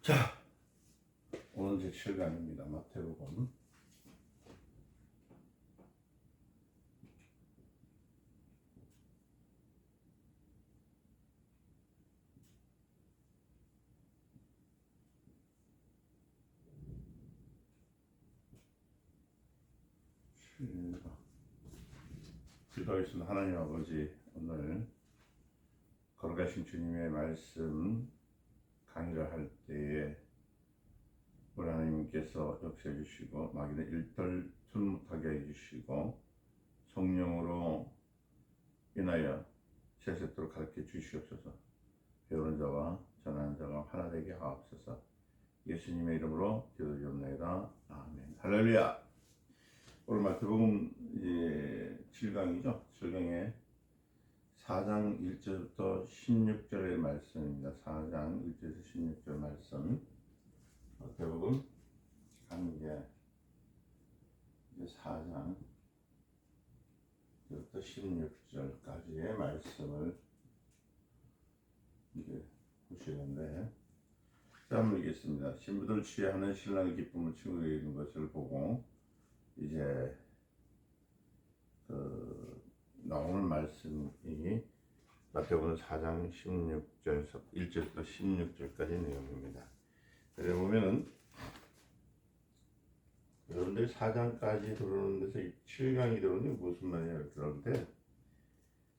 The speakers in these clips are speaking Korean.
자, 오늘 제 7강입니다. 마태복음. 기도하겠습니다. 하나님 아버지, 오늘 걸어가신 주님의 말씀 강의를 할 때에 우리 하나님께서 역사해 주시고 마귀는 일떨툴 못하게 해주시고 성령으로 인하여 세세토록 가르쳐 주시옵소서. 배우는 자와 전하는 자가 하나 되게 하옵소서. 예수님의 이름으로 기도드리옵나이다. 아멘. 할렐루야. 오늘 마태복음 7강이죠. 7강에 4장 1절부터 16절의 말씀입니다. 4장 1절에서 16절 말씀. 마태복음 이제 4장 1절부터 16절까지의 말씀을 이제 보시는데, 한번 읽겠습니다. 신부들 취하는 신랑의 기쁨을 친구에게 이룬 것을 보고 이제 나오는 말씀이 마태복음 4장 16절에서 1절부터 16절까지 내용입니다. 그래 보면은 여러분들이 4장까지 들어오는 데서 7강이 들어오는 게 무슨 말이냐 그러는데,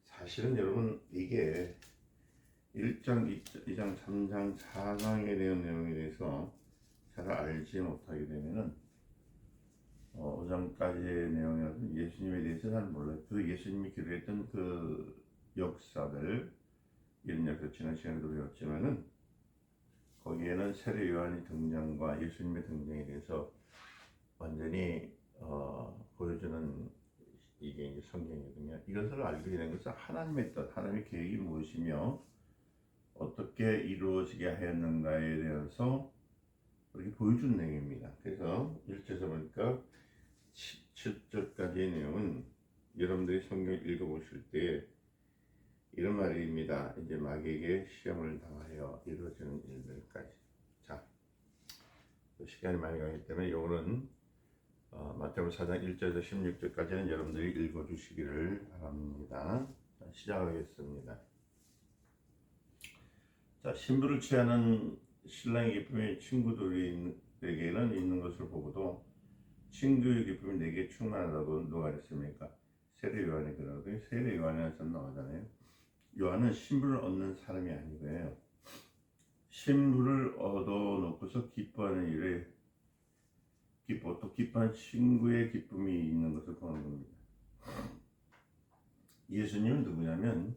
사실은 여러분 이게 1장, 2장, 3장, 4장에 대한 내용에 대해서 잘 알지 못하게 되면은 5장까지의 내용이라서 예수님에 대해서 잘 몰라요. 그 예수님이 기도했던 그 역사들, 이런 역사 지난 시간에도 배웠지만은 거기에는 세례 요한의 등장과 예수님의 등장에 대해서 완전히 보여주는 이게 이제 성경이거든요. 이것을 알게 되는 것은 하나님의 뜻, 하나님의 계획이 무엇이며 어떻게 이루어지게 하였는가에 대해서 이렇게 보여준 내용입니다. 그래서 1절에서 보니까 17절까지의 내용은 여러분들이 성경을 읽어보실 때 이런 말입니다. 이제 마귀에게 시험을 당하여 이루어지는 일들까지. 자, 시간이 많이 가기 때문에 요거는 마태복음 4장 1절에서 16절까지는 여러분들이 읽어주시기를 바랍니다. 자, 시작하겠습니다. 자, 신부를 취하는 신랑의 기쁨이 친구들에게는 있는 것을 보고도 친구의 기쁨이 내게 충만하다고 누가 그랬습니까? 세례 요한이 그러거든요. 세례 요한에서 나오잖아요. 요한은 신부를 얻는 사람이 아니고요, 신부를 얻어놓고서 기뻐하는 일에 또 기뻐하는 친구의 기쁨이 있는 것을 보는 겁니다. 예수님은 누구냐면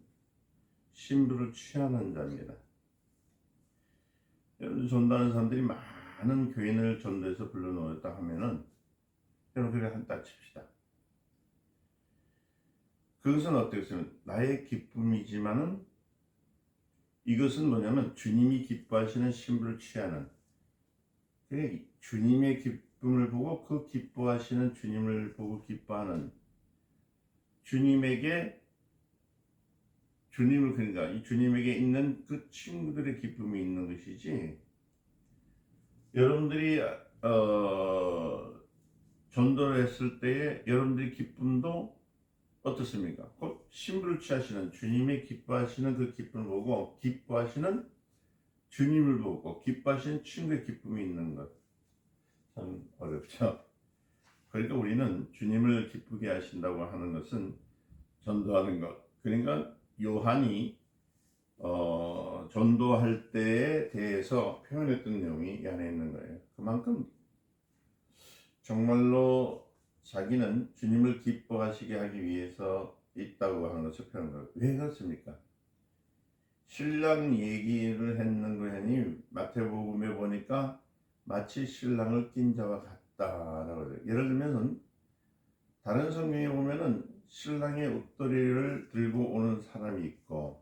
신부를 취하는 자입니다. 여러분, 전도하는 사람들이 많은 교인을 전도해서 불러놓았다 하면은 여러분 그래 한딱 칩시다. 그것은 어떻겠습니까? 나의 기쁨이지만은 이것은 뭐냐면 주님이 기뻐하시는 신부를 취하는, 주님의 기쁨을 보고 그 기뻐하시는 주님을 보고 기뻐하는 주님에게 그러니까 이 주님에게 있는 그 친구들의 기쁨이 있는 것이지, 여러분들이 전도를 했을 때에 여러분들의 기쁨도 어떻습니까? 곧 신부를 취하시는 주님의 기뻐하시는 그 기쁨을 보고 기뻐하시는 주님을 보고 기뻐하시는 친구의 기쁨이 있는 것. 참 어렵죠. 그러니까 우리는 주님을 기쁘게 하신다고 하는 것은 전도하는 것. 그러니까 요한이 전도할 때에 대해서 표현했던 내용이 이 안에 있는 거예요. 그만큼 정말로 자기는 주님을 기뻐하시게 하기 위해서 있다고 하는 것을 표현한 거예요. 왜 그렇습니까? 신랑 얘기를 했는 거니 마태복음에 보니까 마치 신랑을 낀 자와 같다라고 그래요. 예를 들면 다른 성경에 보면은 신랑의 옷도리를 들고 오는 사람이 있고,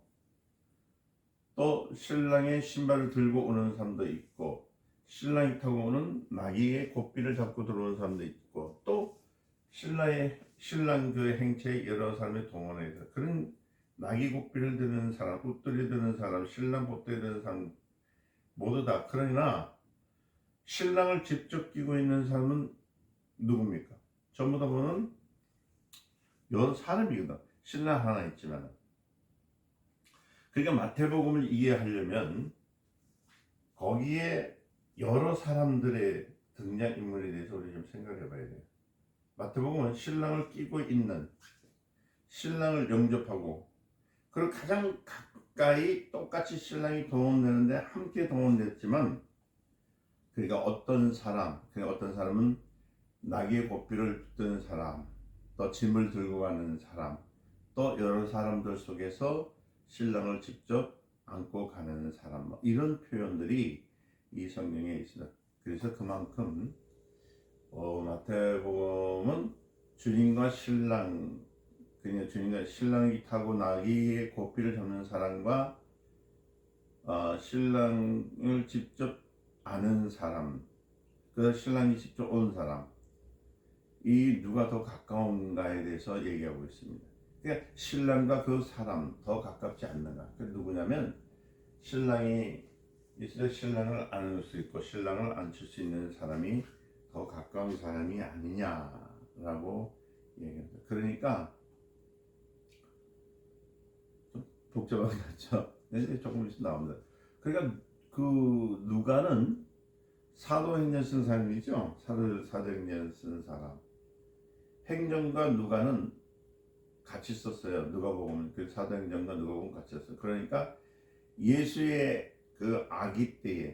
또 신랑의 신발을 들고 오는 사람도 있고, 신랑이 타고 오는 나귀의 고삐를 잡고 들어오는 사람도 있고, 또 신랑 그 행체에 여러 사람이 동원해서 그런 나귀 고삐를 드는 사람, 옷도리 드는 사람, 신랑 옷도리 드는 사람 모두 다, 그러나 신랑을 직접 끼고 있는 사람은 누굽니까? 전부 다 보면 여러 사람이거든. 신랑 하나 있지만. 그러니까 마태복음을 이해하려면 거기에 여러 사람들의 등장인물에 대해서 우리 좀 생각해 봐야 돼요. 마태복음은 신랑을 끼고 있는, 신랑을 영접하고, 그리고 가장 가까이 똑같이 신랑이 동원되는데 함께 동원됐지만, 그러니까 어떤 사람은 나귀의 고삐를 붙드는 사람, 또 짐을 들고 가는 사람, 또 여러 사람들 속에서 신랑을 직접 안고 가는 사람, 이런 표현들이 이 성경에 있습니다. 그래서 그만큼 마태복음은 주님과 신랑, 그냥 주님과 신랑이 타고 나귀의 고삐를 잡는 사람과 신랑을 직접 아는 사람, 그 신랑이 직접 온 사람, 이 누가 더 가까운가에 대해서 얘기하고 있습니다. 그러니까 신랑과 그 사람 더 가깝지 않는가? 그 누구냐면 신랑이 있을 때 신랑을 안을 수 있고 신랑을 앉힐 수 있는 사람이 더 가까운 사람이 아니냐라고 얘기합니다. 그러니까 좀 복잡한 것 같죠? 근데 조금 있으면 나옵니다. 그러니까 그 누가는 사도행전 쓴 사람이죠. 사도행전 쓴 사람. 행전과 누가는 같이 썼어요. 누가복음, 그 사도행전과 누가복음 같이 썼어요. 그러니까 예수의 그 아기 때에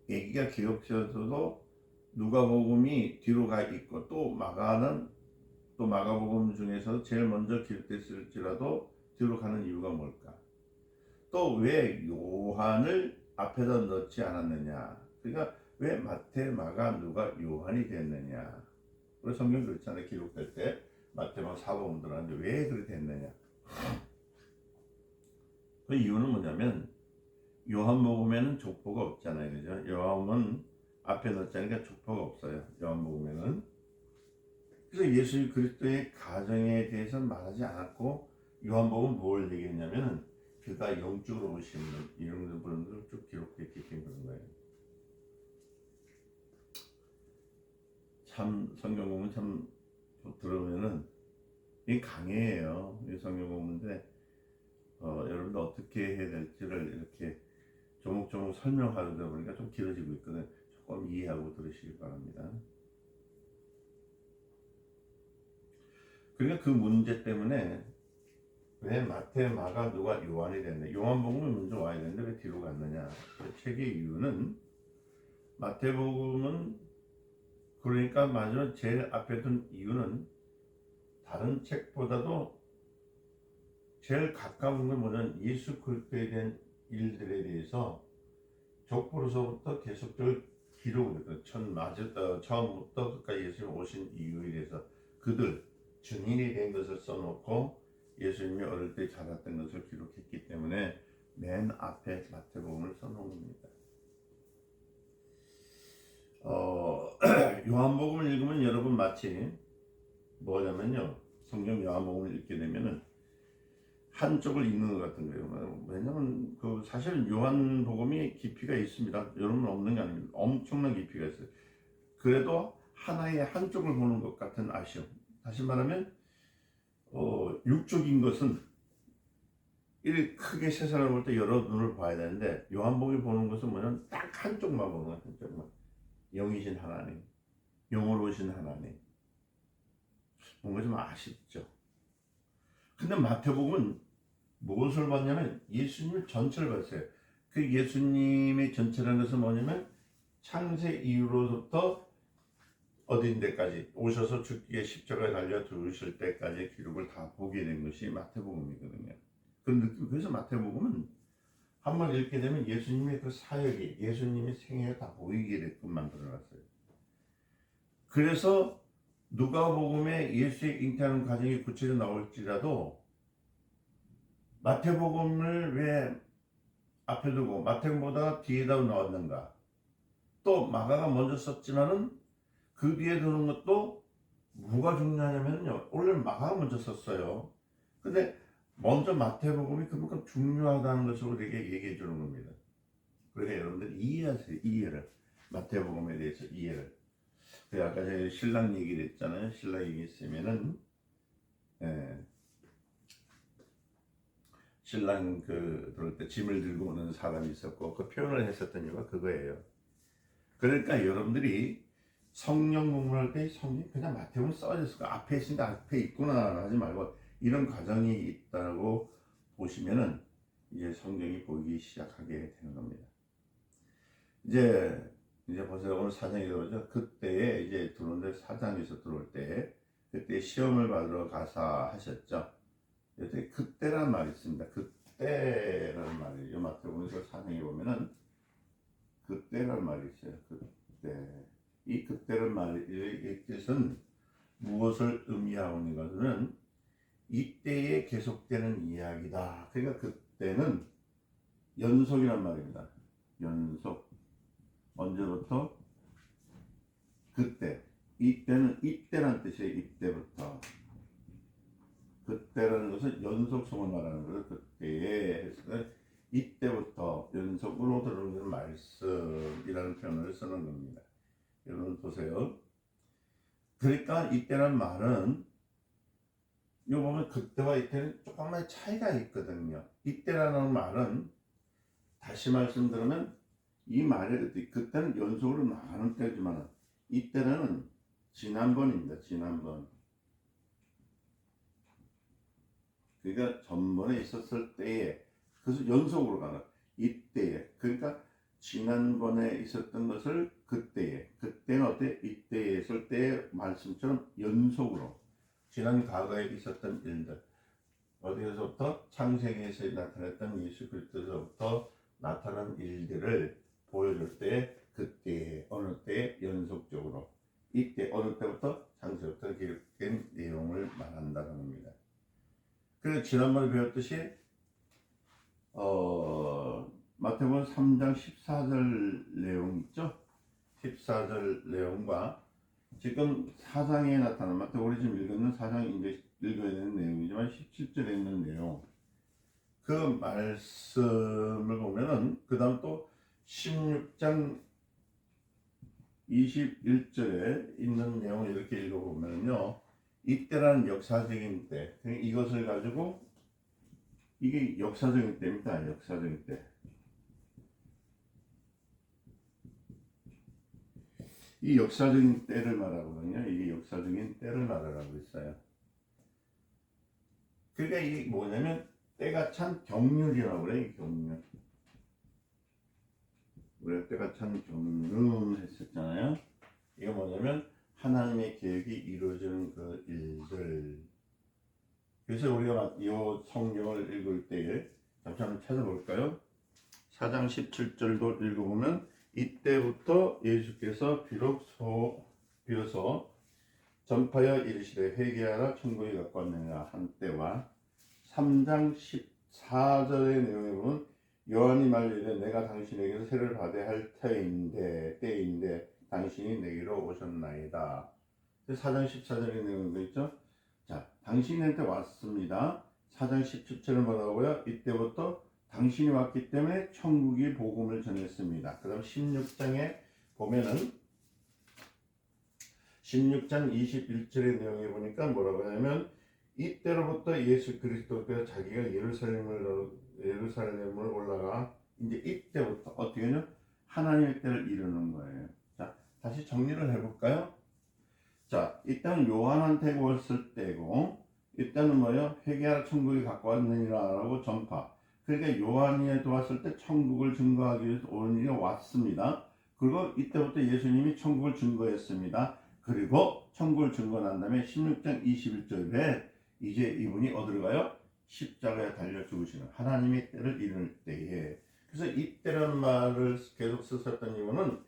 아기가 기록되어도 누가복음이 뒤로 가 있고 또 마가복음 중에서 제일 먼저 기록됐을지라도 뒤로 가는 이유가 뭘까? 또 왜 요한을 앞에다 넣지 않았느냐? 그러니까 왜 마태, 마가, 누가, 요한이 됐느냐? 우리 성경 그렇잖아요. 기록될 때 마태, 마가, 사복음 들어가는데 왜 그렇게 됐느냐? 그 이유는 뭐냐면 요한복음에는 족보가 없잖아요. 그죠? 요한은 앞에 넣었자니까 족보가 없어요. 요한복음에는. 그래서 예수 그리스도의 가정에 대해서 말하지 않았고 요한복음은 뭘 얘기했냐면 그가 영적으로 오신 분 이런 분들 쭉 기록됐기 때문에 그런 거예요. 참 성경 보면 참 들으면은 이 강해요. 이 성경 보는데 여러분들 어떻게 해야 될지를 이렇게 조목조목 설명하다 보니까 좀 길어지고 있거든요. 조금 이해하고 들으시기 바랍니다. 그러니까 그 문제 때문에 왜 마태, 마가, 누가, 요한이 됐냐? 요한복음이 먼저 와야 되는데 왜 뒤로 갔느냐? 그 책의 이유는 마태복음은 그러니까 마지막 제일 앞에 둔 이유는 다른 책보다도 제일 가까운 건 뭐냐면 예수 그리스도에 대한 일들에 대해서 족보로서부터 계속적으로 기록을 했거든요. 처음부터 끝까지 예수님 오신 이유에 대해서 그들 증인이 된 것을 써놓고 예수님이 어릴 때 자랐던 것을 기록했기 때문에 맨 앞에 마태복음을 써놓은 겁니다. 요한복음을 읽으면 여러분 마치 뭐냐면요, 성경 요한복음을 읽게 되면은 한쪽을 읽는 것 같은 거예요. 왜냐면 그 사실은 요한복음이 깊이가 있습니다. 여러분 없는 게 아닙니다. 엄청난 깊이가 있어요. 그래도 하나의 한쪽을 보는 것 같은 아쉬움. 다시 말하면 육적인 것은 이렇게 크게 세상을 볼 때 여러 눈을 봐야 되는데 요한복음이 보는 것은 뭐냐면 딱 한쪽만 보는 거예요. 한쪽만. 영이신 하나님, 영으로 오신 하나님. 뭔가 좀 아쉽죠. 근데 마태복음은 무엇을 봤냐면 예수님을 전체를 봤어요. 그 예수님의 전체라는 것은 뭐냐면 창세 이후로부터 어딘 데까지 오셔서 죽기에 십자가에 달려 죽으실 때까지 기록을 다 보게 된 것이 마태복음이거든요. 그래서 마태복음은 한번 읽게 되면 예수님의 그 사역이, 예수님의 생애가 다 보이게 되게끔 만들어놨어요. 그래서 누가복음에 예수의 잉태하는 과정이 구체적으로 나올지라도 마태복음을 왜 앞에 두고 마태복음보다 뒤에다 넣었는가? 또 마가가 먼저 썼지만은 그 뒤에 두는 것도 뭐가 중요하냐면요. 원래 마가가 먼저 썼어요. 근데 먼저 마태복음이 그만큼 중요하다는 것을 우리에게 얘기해 주는 겁니다. 그러니까 여러분들 이해하세요. 이해를. 마태복음에 대해서 이해를. 그 아까 제가 신랑 얘기를 했잖아요. 신랑 얘기했으면은 신랑 들어올 때 짐을 들고 오는 사람이 있었고 그 표현을 했었던 이유가 그거예요. 그러니까 여러분들이 성령 공부할 때 성경 그냥 마태복음 써졌을 거 앞에 있으니까 앞에 있구나 하지 말고 이런 과정이 있다고 보시면은 이제 성경이 보이기 시작하게 되는 겁니다. 이제 보세요. 오늘 4장에 들어오죠. 그때에 이제 들어오는데 4장에서 들어올 때 그때 시험을 받으러 가사 하셨죠. 여기 그때란 말이 있습니다. 그때라는 말이 요 마태복음에서 4장에 보면은 그때란 말이 있어요. 그때. 이 그때란 말의 뜻은 무엇을 의미하고 있는 것은 이때에 계속되는 이야기다. 그러니까 그때는 연속이란 말입니다. 연속. 언제부터? 그때. 이때는 이때란 뜻이에요. 이때부터. 그때라는 것은 연속성을 말하는 거예요. 그때에 이때부터 연속으로 들어오는 말씀이라는 표현을 쓰는 겁니다. 여러분 보세요. 그러니까 이때란 말은 요 보면 그때와 이때는 조금만 차이가 있거든요. 이때라는 말은 다시 말씀드리면 이 말의 그때는 연속으로 많은 때지만 이때는 지난번입니다. 지난번. 그러니까 전번에 있었을 때에 그래서 연속으로 가는 이때에 그러니까 지난번에 있었던 것을 그때는 어때? 이때에 있을 때의 말씀처럼 연속으로 지난 과거에 있었던 일들 어디에서부터 창세기에서 나타났던 예수 그리스도로부터 나타난 일들을 보여줄 때 그때 어느 때 연속적으로 이때 어느 때부터 창세부터 기록된 내용을 말한다는 겁니다. 그래서 지난번에 배웠듯이 마태복음 3장 14절 내용 있죠? 14절 내용과 지금 4장에 나타난 마태복음 우리 지금 읽는 4장 이제 읽어야 되는 내용이지만 17절에 있는 내용 그 말씀을 보면은 그 다음 또 16장 21절에 있는 내용을 이렇게 읽어보면요 이때라는 역사적인 때 이것을 가지고 이게 역사적인 때입니다. 역사적인 때. 이 역사적인 때를 말하거든요. 이게 역사적인 때를 말하라고 했어요. 그러니까 이게 뭐냐면 때가 찬 경륜이라고 그래요. 경륜. 우리가 때가 찬 경륜 했었잖아요. 이게 뭐냐면 하나님의 계획이 이루어지는 그 일들. 그래서 우리가 이 성경을 읽을 때에 잠시 한번 찾아볼까요? 4장 17절도 읽어보면 이때부터 예수께서 비로소 전파하여 이르시되 회개하라 천국이 가까웠느니라 한 때와 3장 14절의 내용에 보면 요한이 말리되 내가 당신에게서 세를 받아야 할 때인데 당신이 내게로 오셨나이다. 4장 14절의 내용도 있죠. 자, 당신한테 왔습니다. 4장 17절을 뭐라고요? 이때부터 당신이 왔기 때문에 천국이 복음을 전했습니다. 그 다음 16장에 보면은 16장 21절의 내용에 보니까 뭐라고 하냐면 이때로부터 예수 그리스도께서 자기가 예루살렘을 올라가 이제 이때부터 어떻게 하냐? 하나님의 때를 이루는 거예요. 자, 다시 정리를 해볼까요? 자, 일단 요한한테 왔을 때고 일단은 뭐예요? 회개하라 천국이 가까웠느니라 라고 전파. 그러니까 요한이 왔을 때 천국을 증거하기 위해서 오는 일이 왔습니다. 그리고 이때부터 예수님이 천국을 증거했습니다. 그리고 천국을 증거한 다음에 16장 21절에 이제 이분이 어디로 가요? 십자가에 달려 죽으시는 하나님의 때를 이룰 때에. 그래서 이때라는 말을 계속 쓰셨던 이유는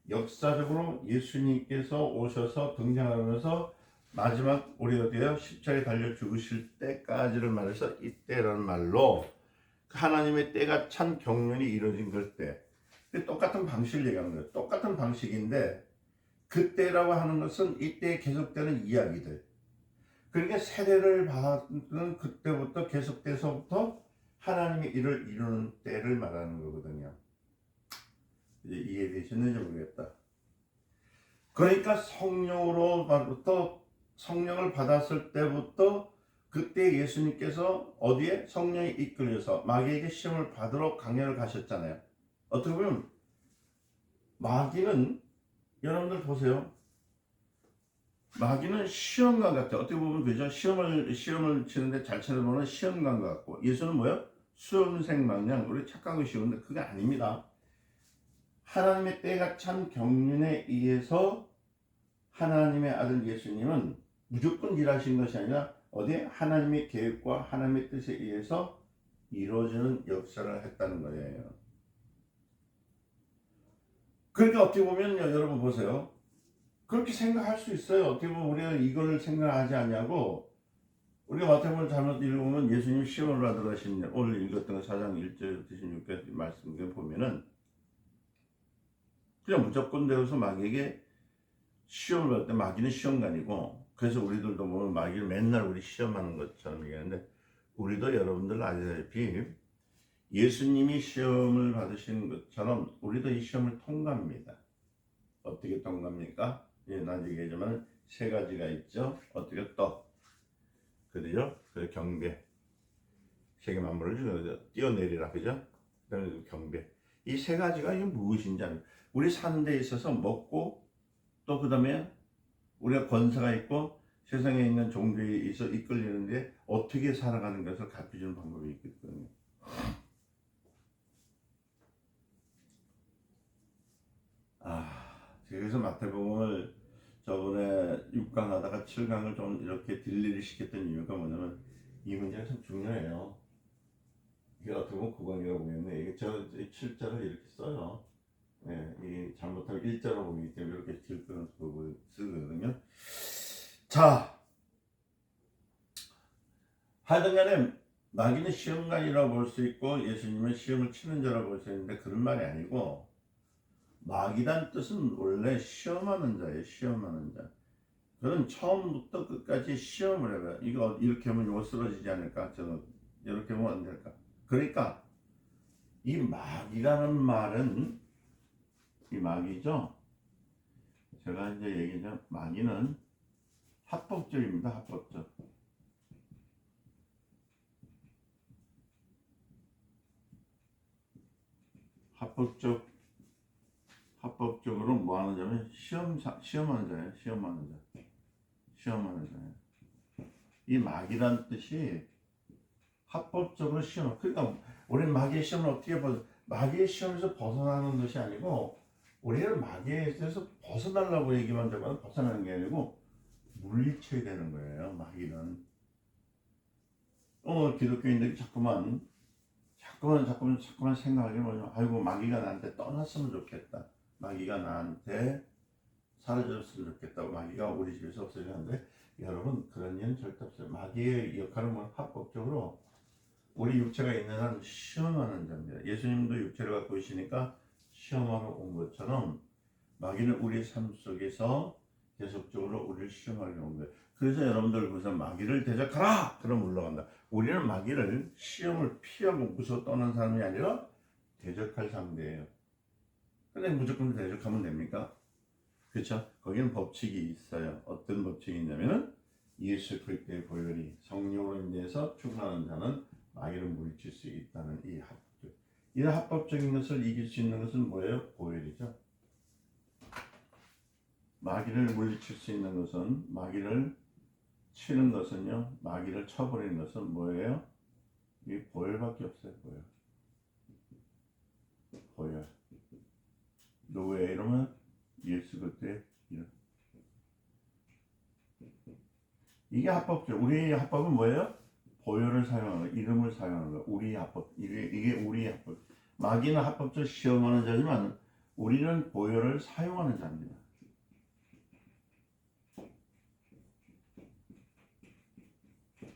역사적으로 예수님께서 오셔서 등장하면서 마지막 우리 어디에요? 십자가에 달려 죽으실 때까지를 말해서 이때라는 말로 하나님의 때가 찬 경륜이 이루어진 그때 똑같은 방식을 얘기하는 거예요. 똑같은 방식인데 그때라고 하는 것은 이때에 계속되는 이야기들. 그러니까 세례를 받는 그때부터 계속돼서부터 하나님의 일을 이루는 때를 말하는 거거든요. 이제 이해되셨는지 모르겠다. 그러니까 성령으로부터 성령을 받았을 때부터 그때 예수님께서 어디에 성령이 이끌려서 마귀에게 시험을 받으러 강연을 가셨잖아요. 어떻게 보면 마귀는 여러분들 보세요. 마귀는 시험관 같아. 어떻게 보면 그죠? 시험을 치는데 잘 쳐다보면 시험관 같고 예수는 뭐요? 수험생 마냥 우리 착각하기 쉬운데 그게 아닙니다. 하나님의 때가 참 경륜에 의해서 하나님의 아들 예수님은 무조건 일하신 것이 아니라 어디에 하나님의 계획과 하나님의 뜻에 의해서 이루어지는 역사를 했다는 거예요. 그러니까 어떻게 보면 여러분 보세요. 그렇게 생각할 수 있어요. 어떻게 보면 우리가 이걸 생각하지 않냐고 우리가 마태복음 잘못 읽으면 예수님 시험을 받으러 가신 오늘 읽었던 4장 1절 6절 말씀을 보면은 그냥 무조건 되어서 마귀에게 시험을 받을 때 마귀는 시험관이고 그래서 우리들도 보면 마귀를 맨날 우리 시험하는 것처럼 얘기하는데 우리도 여러분들 아시다시피 예수님이 시험을 받으신 것처럼 우리도 이 시험을 통과합니다. 어떻게 통과합니까? 예, 나중에 얘기하지만 세 가지가 있죠. 어떻게 그죠? 그 경배 세계 만물을 주는 뛰어내리라 그죠? 그다음에 경배 이 세 가지가 이게 무엇인지 우리 사는 데 있어서 먹고 또 그 다음에 우리가 권세가 있고 세상에 있는 종교에 있어 이끌리는데 어떻게 살아가는 것을 가르쳐주는 방법이 있거든요. 그래서 마태복음을 저번에 6강 하다가 7강을 좀 이렇게 딜리를 시켰던 이유가 뭐냐면 이 문제가 참 중요해요. 이게 어떻게 보면 구강이라고 보겠네. 이게 저 7절을 이렇게 써요. 네, 이게 잘못하면 1자로 보기 때문에 이렇게 딜끄는 부분을 쓰거든요. 자, 하여튼간에 마귀는 시험관이라고 볼 수 있고 예수님은 시험을 치는 자라고 볼 수 있는데 그런 말이 아니고 마귀란 뜻은 원래 시험하는 자예요. 시험하는 자. 그는 처음부터 끝까지 시험을 해봐요. 이거 이렇게 하면 이거 쓰러지지 않을까? 저는 이렇게 하면 안 될까? 그러니까 이 마귀라는 말은 이 마귀죠. 제가 이제 얘기하면 마귀는 합법적입니다. 합법적. 합법적으로 뭐 하는 자면 시험하는 자예요. 시험하는 자예요. 이 마귀란 뜻이 합법적으로 시험. 그러니까 우리는 마귀의 시험을 어떻게 마귀의 시험에서 벗어나는 것이 아니고 우리는 마귀에서 벗어나려고 얘기만 하면 벗어나는 게 아니고 물리쳐야 되는 거예요. 마귀는 기독교인들이 자꾸만 생각하기 뭐냐. 아이고 마귀가 나한테 떠났으면 좋겠다. 마귀가 나한테 사라졌으면 좋겠다고 마귀가 우리 집에서 없어져야 하는데 여러분 그런 일은 절대 없어요. 마귀의 역할은 뭐 합법적으로 우리 육체가 있는 한 시험하는 자입니다. 예수님도 육체를 갖고 있으니까 시험하러 온 것처럼 마귀는 우리의 삶 속에서 계속적으로 우리를 시험하려 온 거예요. 그래서 여러분들 그래서 마귀를 대적하라! 그럼 물러간다. 우리는 마귀를 시험을 피하고 무서워 떠난 사람이 아니라 대적할 상대예요. 근데 무조건 대적하면 됩니까? 그렇죠? 거기는 법칙이 있어요. 어떤 법칙이 있냐면은 예수 그리스도의 보혈이 성령으로 인해서 충만한 자는 마귀를 물리칠 수 있다는 이 합법적인 것을 이길 수 있는 것은 뭐예요? 보혈이죠. 마귀를 물리칠 수 있는 것은 마귀를 치는 것은요. 마귀를 쳐버리는 것은 뭐예요? 이 보혈밖에 없어요. 보혈. 누구의 이름은 예수 그리스도의 이름. 이게 합법적. 우리의 합법은 뭐예요? 보혈을 사용하는 거, 이름을 사용하는 거. 우리의 합법. 이게 우리의 합법. 마귀는 합법적 시험하는 자지만 우리는 보혈을 사용하는 자입니다.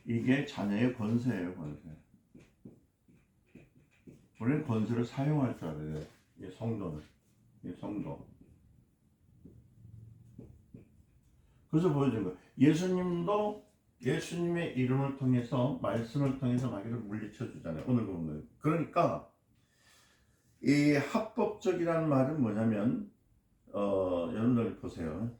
이게 자녀의 권세예요, 권세. 우리는 권세를 사용할 줄 알아요. 이 성도는. 이 성도. 그래서 보여준 거예요. 예수님도 예수님의 이름을 통해서 말씀을 통해서 마귀를 물리쳐 주잖아요. 오늘 보면 그러니까 이 합법적이라는 말은 뭐냐면 여러분들 보세요.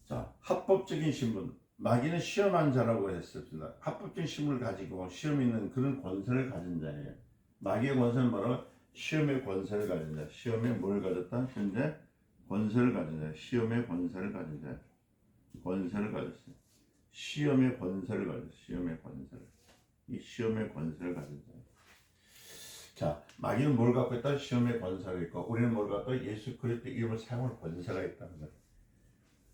자, 합법적인 신분. 마귀는 시험한 자라고 했습니다. 합법적인 신분을 가지고 시험 있는 그런 권세를 가진 자예요. 마귀의 권세는 뭐라고? 시험의 권세를 가진 자. 시험에 뭘 가졌다? 현재 권세를 가진 자. 시험의 권세를 가진 자. 권세를 가졌어요. 시험의 권세를 가졌어요. 시험의 권세를. 이 시험의 권세를 가진 자. 자, 마귀는 뭘 갖고 있다? 시험의 권세가 있고, 우리는 뭘 갖고 있다? 예수 그리스도 이름을 사용할 권세가 있다는 거예요.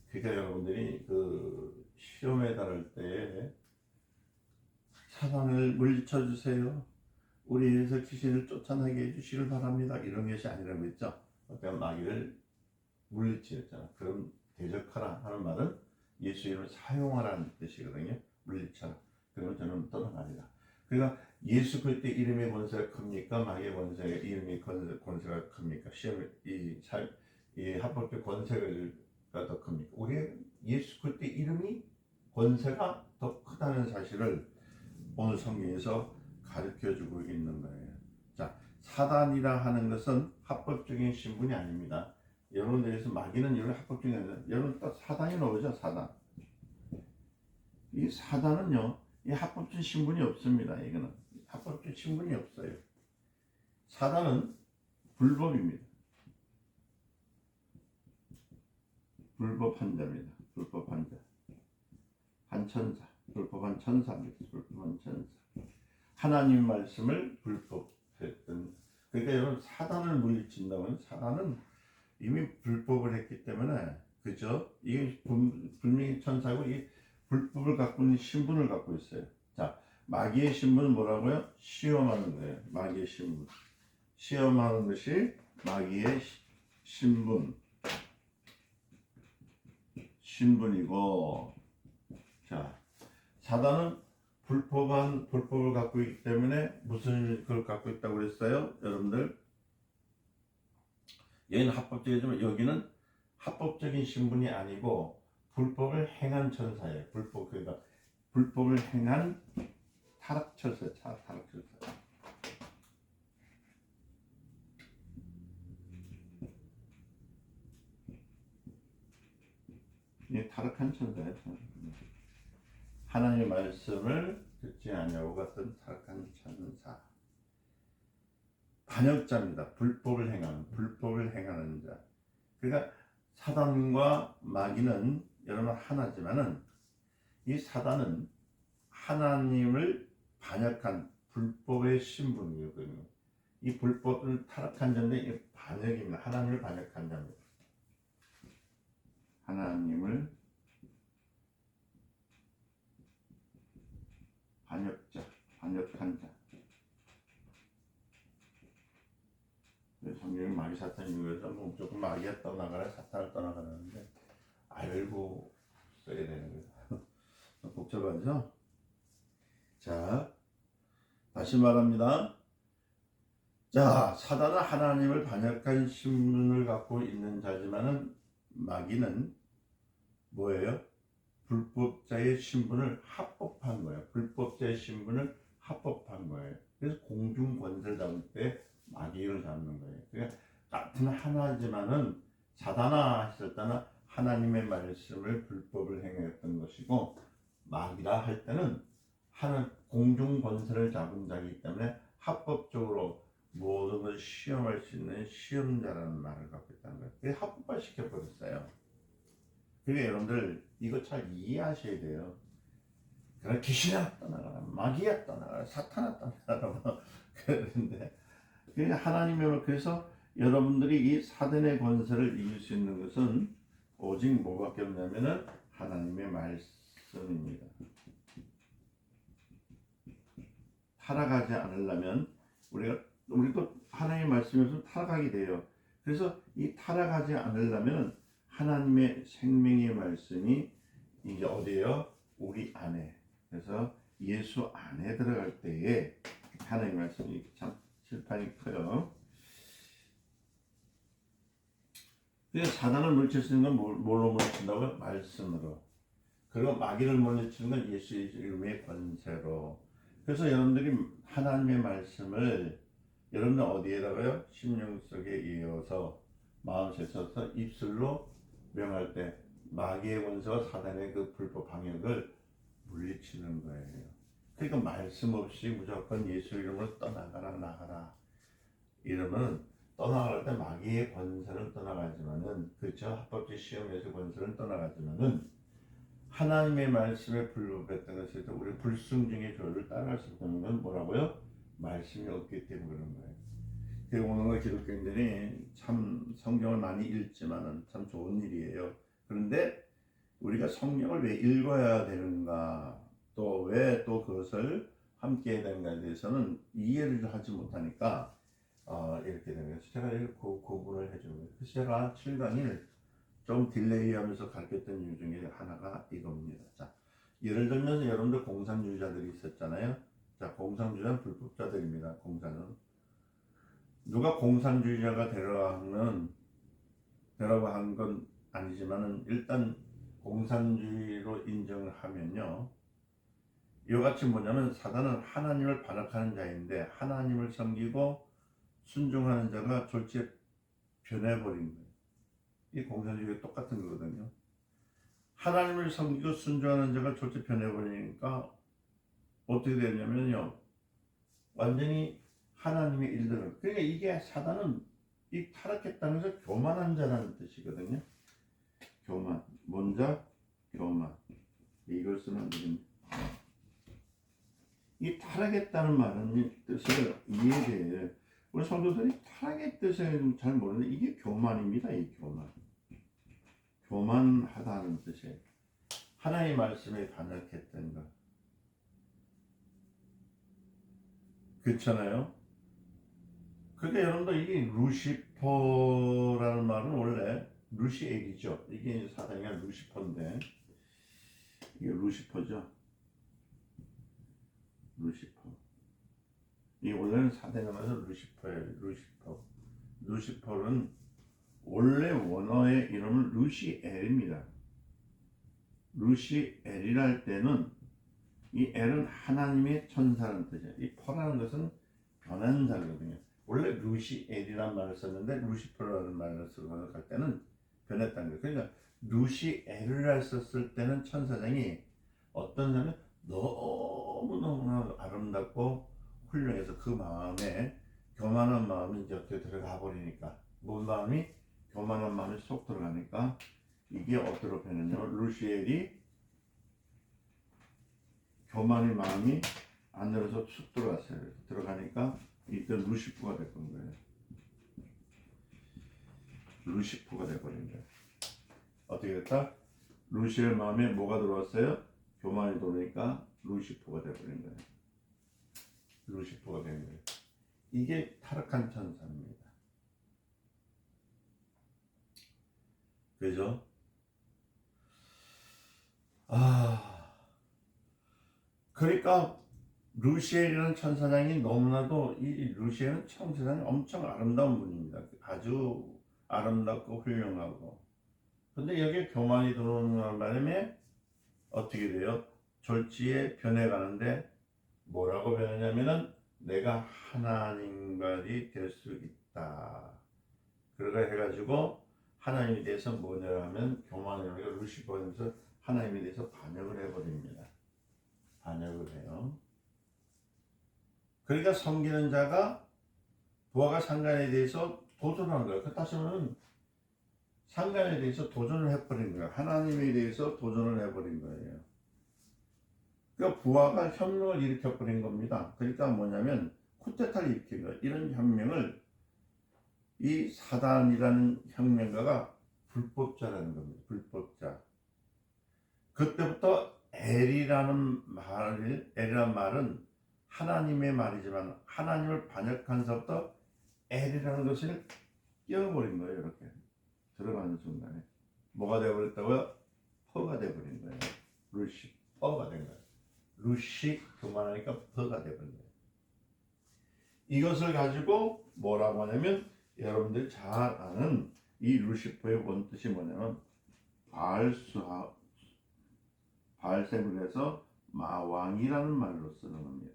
그러니까 여러분들이 그 시험에 달할 때 사단을 물리쳐 주세요. 우리에서 귀신을 쫓아나게 해주시길 바랍니다. 이런 것이 아니라고 했죠. 어떤 마귀를 물리치였잖아. 그럼 대적하라 하는 말은 예수 이름을 사용하라는 뜻이거든요. 물리쳐라. 그러면 저는 떠나가리라. 그러니까 예수 그리스도 이름의 권세가 큽니까? 마귀의 권세가 이름의 권세가 큽니까? 시험의 이 합법적 권세가 더 큽니까? 우리 예수 그리스도 이름이 권세가 더 크다는 사실을 오늘 성경에서 가르쳐주고 있는 거예요. 자, 사단이라 하는 것은 합법적인 신분이 아닙니다. 여러분들에서 마귀는 여러분 합법적인 아니라 여러분 또 사단이 나오죠. 사단. 이 사단은요, 이 합법적 신분이 없습니다. 이거는 합법적 신분이 없어요. 사단은 불법입니다. 불법한 자입니다. 불법한 자. 한천사. 불법한 천사입니다. 불법한 천사. 하나님 말씀을 불법했던. 그러니까 여러분 사단을 물리친다면 사단은 이미 불법을 했기 때문에 그죠? 이게 분명히 천사고 이 불법을 갖고 있는 신분을 갖고 있어요. 자, 마귀의 신분은 뭐라고요? 시험하는 거예요. 마귀의 신분. 시험하는 것이 마귀의 신분이고, 자, 사단은 불법을 갖고 있기 때문에 무슨 걸 갖고 있다고 그랬어요? 여러분들, 얘는 합법적이지만 여기는 합법적인 신분이 아니고 불법을 행한 천사예요. 그러니까 불법을 행한 타락천사, 타락천사. 이 타락한 천사예요. 하나님의 말씀을 듣지 아니하고 갔던 타락한 천사. 반역자입니다. 불법을 행하는 자. 그러니까 사단과 마귀는 여러분 하나지만은 이 사단은 하나님을 반역한 불법의 신분이거든요. 이 불법을 타락한 자인데 반역입니다. 하나님을 반역한 자입니다. 하나님을 반역한 자. 성경이 마귀 사탄 이거에서 뭐 조금 마귀가 떠나가라 사탄을 떠나가라는데 알고 써야 되는 거예요. 복잡하죠? 자, 다시 말합니다. 자, 사단은 하나님을 반역한 신분을 갖고 있는 자지만은 마귀는 뭐예요? 불법자의 신분을 합법한 거예요. 불법자의 신분을 합법한 거예요. 그래서 공중 권세를 잡을 때 마귀를 잡는 거예요. 그러니까 같은 하나지만은 사단아 하셨다나 하나님의 말씀을 불법을 행했던 것이고 마귀라 할 때는 하는 공중 권세를 잡은 자이기 때문에 합법적으로 모든 것을 시험할 수 있는 시험자라는 말을 갖고 있다는 거예요. 그게 합법화 시켜버렸어요. 그러니까 여러분들 이거 잘 이해하셔야 돼요. 그래 귀신아 떠나가라, 마귀야 떠나가라, 사탄아 떠나가라 그러는데 하나님의 그래서 여러분들이 이 사단의 권세를 이길 수 있는 것은 오직 뭐밖에 없냐면은 하나님의 말씀입니다. 타락하지 않으려면 우리도 하나님의 말씀이 없으면 타락하게 돼요. 그래서 이 타락하지 않으려면 하나님의 생명의 말씀이 이제 어디에요? 우리 안에. 그래서 예수 안에 들어갈 때에 하나님의 말씀이 참 실판이 커요. 그래서 사단을 물리칠 수 있는 건 뭘로 물리친다고요? 말씀으로. 그리고 마귀를 물리치는 건 예수의 이름의 권세로. 그래서 여러분들이 하나님의 말씀을 여러분들 어디에다가요? 심령 속에 이어서 마음에 써서 입술로 명할 때 마귀의 원수와 사단의 그 불법 방역을 물리치는 거예요. 그러니까 말씀 없이 무조건 예수 이름으로 떠나가라 나가라 이러면 떠나갈 때 마귀의 권세는 떠나가지만은 그렇죠. 합법적 시험에서 권세는 떠나가지만은 하나님의 말씀에 불법했던 것을 우리 불순종의 죄를 따라갈 수 없는 건 뭐라고요? 말씀이 없기 때문에 그런 거예요. 그 오늘 기독교인들이 참 성경을 많이 읽지만은 참 좋은 일이에요. 그런데 우리가 성경을 왜 읽어야 되는가, 또 왜 또 그것을 함께 해야 되는가에 대해서는 이해를 하지 못하니까 이렇게 되는 거예요. 제가 이렇게 구분을 해주는 거예요. 그래서 제가 7강을 좀 딜레이하면서 가르쳤던 이유 중에 하나가 이겁니다. 자, 예를 들면 여러분들 공산주의자들이 있었잖아요. 자, 공산주의자는 불법자들입니다. 공산은 누가 공산주의자가 되라고 한 건 아니지만은 일단 공산주의로 인정을 하면요. 이같이 뭐냐면 사단은 하나님을 반역하는 자인데 하나님을 섬기고 순종하는 자가 졸지에 변해버린 거예요. 이 공산주의가 똑같은 거거든요. 하나님을 섬기고 순종하는 자가 졸지에 변해버리니까 어떻게 되냐면요. 완전히 하나님의 일들을. 그러니까 이게 사단은 이 타락했다는 것은 교만한 자라는 뜻이거든요. 교만. 먼저 교만. 이걸 쓰면 안 됩니다. 이 타락했다는 말은 뜻을 이해해야 우리 성도들이 타락의 뜻을 잘 모르는데 이게 교만입니다. 이 교만. 교만하다는 뜻이에요. 하나님의 말씀에 반역했던 것. 그렇잖아요. 그러니까 여러분들 이게 루시퍼라는 말은 원래 루시엘이죠. 이게 사단이 루시퍼인데 이게 루시퍼죠. 루시퍼. 이 원래는 사단에 말해서 루시퍼예요. 루시퍼. 루시퍼는 원래 원어의 이름은 루시엘입니다. 루시엘이라 할 때는 이 엘은 하나님의 천사라는 뜻이에요. 이 퍼라는 것은 변한 자거든요. 원래 루시엘이라는 말을 썼는데 루시퍼라는 말을 쓰고 할 때는 변했다는 거예요. 그러니까 루시엘을 썼을 때는 천사장이 어떤 사람이 너무너무 아름답고 훌륭해서 그 마음에 교만한 마음이 이제 어떻게 들어가 버리니까 뭔 마음이 교만한 마음이 쏙 들어가니까 이게 어디로 변했냐면 루시엘이 교만의 마음이 안으로서 쑥 들어갔어요. 들어가니까 이때 루시프가 됐던 거예요. 루시프가 돼버린 거예요. 어떻게 됐다? 루시엘 마음에 뭐가 들어왔어요? 교만이 들어오니까 루시프가 돼버린 거예요. 루시프가 된 거예요. 이게 타락한 천사입니다. 그죠? 그러니까 루시엘이라는 천사장이 너무나도 이 루시엘은 천사장이 엄청 아름다운 분입니다. 아주 아름답고 훌륭하고. 근데 여기에 교만이 들어오는 바람에 어떻게 돼요? 졸지에 변해가는데 뭐라고 변하냐면은 내가 하나님과이 될 수 있다. 그러가 해가지고 하나님에 대해서 뭐냐 하면 교만을 하고 루시퍼에서 하나님에 대해서 반역을 해버립니다. 반역을 해요. 그러니까 섬기는 자가 부하가 상관에 대해서 도전한 거예요. 그 따지면 상관에 대해서 도전을 해버린 거예요. 하나님에 대해서 도전을 해버린 거예요. 그러니까 부하가 혁명을 일으켜버린 겁니다. 그러니까 뭐냐면 쿠데타를 일으킨 거예요. 이런 혁명을 이 사단이라는 혁명가가 불법자라는 겁니다. 불법자. 그때부터 엘이라는 말은 하나님의 말이지만 하나님을 반역한 것부터 엘이라는 것을 끼워버린 거예요. 이렇게 들어가는 순간에 뭐가 되어버렸다고요? 퍼가 되어버린 거예요. 루시퍼가 된 거예요. 루시 그만하니까 퍼가 되어버린 거예요. 이것을 가지고 뭐라고 하냐면 여러분들이 잘 아는 이 루시퍼의 원뜻이 뭐냐면 바알셈을 해서 마왕이라는 말로 쓰는 겁니다.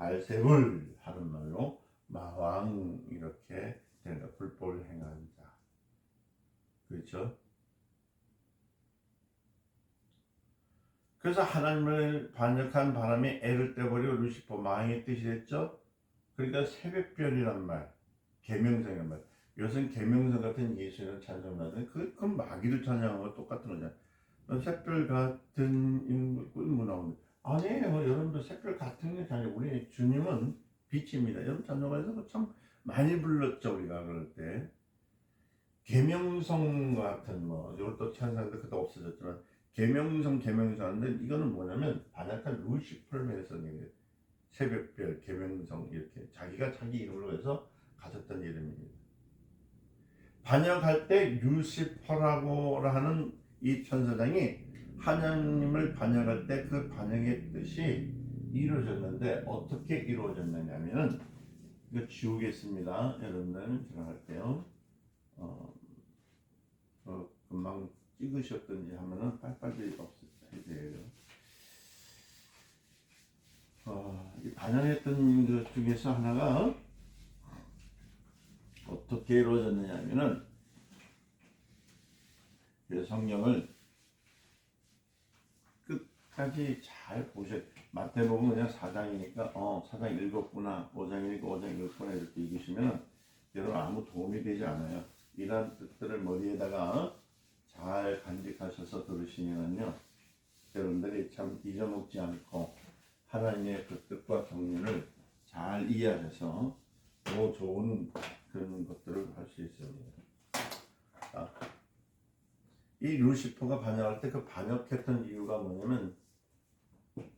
발세불 하는 말로 마왕 이렇게 되는 거. 불법을 행한 자. 그렇죠? 그래서 하나님을 반역한 바람에 애를 떼버리고 루시퍼 마왕의 뜻이 됐죠. 그러니까 새벽별이란 말, 계명성이란 말. 요새는 계명성 같은 예수를 찬송하는 그건 마귀를 찬양하고 똑같은 거잖아요. 새별 같은 뭐 나오는데 아니에요. 여러분들 새별 같은 게 아니라 우리 주님은 빛입니다. 여러분 찬송가에서 참 많이 불렀죠. 우리가 그럴 때 계명성 같은 뭐 이것도 찬송인데 그것도 없어졌지만 계명성 하는데 이거는 뭐냐면 반역한 루시퍼를 해서 새벽별 계명성 이렇게 자기가 자기 이름으로 해서 가졌던 이름입니다. 반역할 때 루시퍼라고 하는 이 천사장이 하나님을 반역할 때 그 반역의 뜻이 이루어졌는데 어떻게 이루어졌느냐면은 이거 지우겠습니다. 여러분들 제가 할게요. 금방 찍으셨던지 하면은 빨리빨리 없애야 돼요. 이 반영했던 것 중에서 하나가 어떻게 이루어졌느냐 하면은 그 성경을 끝까지 잘 보셔야 마태복음 그냥 4장이니까 4장 읽었구나 5장 읽고 5장 읽었구나 이렇게 읽으시면 여러분 아무 도움이 되지 않아요. 이런 뜻들을 머리에다가 잘 간직하셔서 들으시면요 여러분들이 참 잊어먹지 않고 하나님의 그 뜻과 경륜을 잘 이해하셔서 더 좋은 그런 것들을 할 수 있습니다. 이 루시퍼가 반역할 때 그 반역했던 이유가 뭐냐면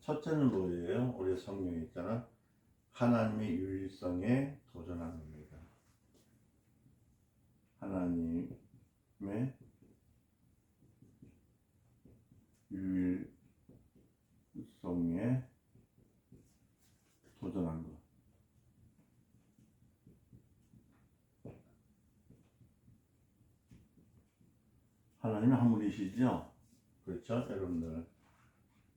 첫째는 뭐예요? 우리 성경에 있잖아. 하나님의 유일성에 도전하는 겁니다. 하나님의 유일성에 도전한 것. 하나님은 한 분이시죠? 그렇죠? 여러분들.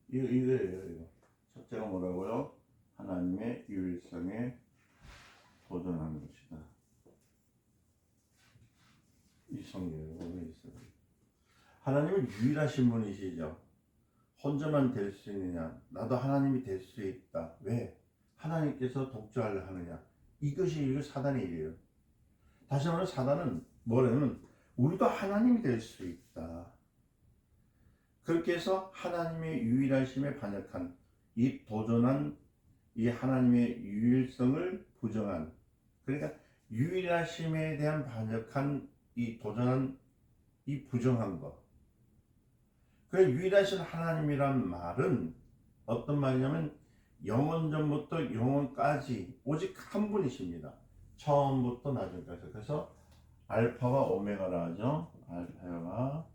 이거예요. 첫째가 뭐라고요? 하나님의 유일성에 도전하는 것이다. 이 성경에 보면 있어요. 하나님은 유일하신 분이시죠? 혼자만 될 수 있느냐? 나도 하나님이 될 수 있다. 왜? 하나님께서 독주하려 하느냐? 이것이 사단의 일이에요. 다시 말하면 사단은 뭐냐면 우리도 하나님이 될 수 있다. 그렇게 해서 하나님의 유일하심에 반역한 이 도전한 이 하나님의 유일성을 부정한 그러니까 유일하심에 대한 반역한 이 도전한 이 부정한 것. 그 유일하신 하나님이란 말은 어떤 말이냐면 영원 전부터 영원까지 오직 한 분이십니다. 처음부터 나중까지. 그래서 알파와 오메가라 하죠. 알파가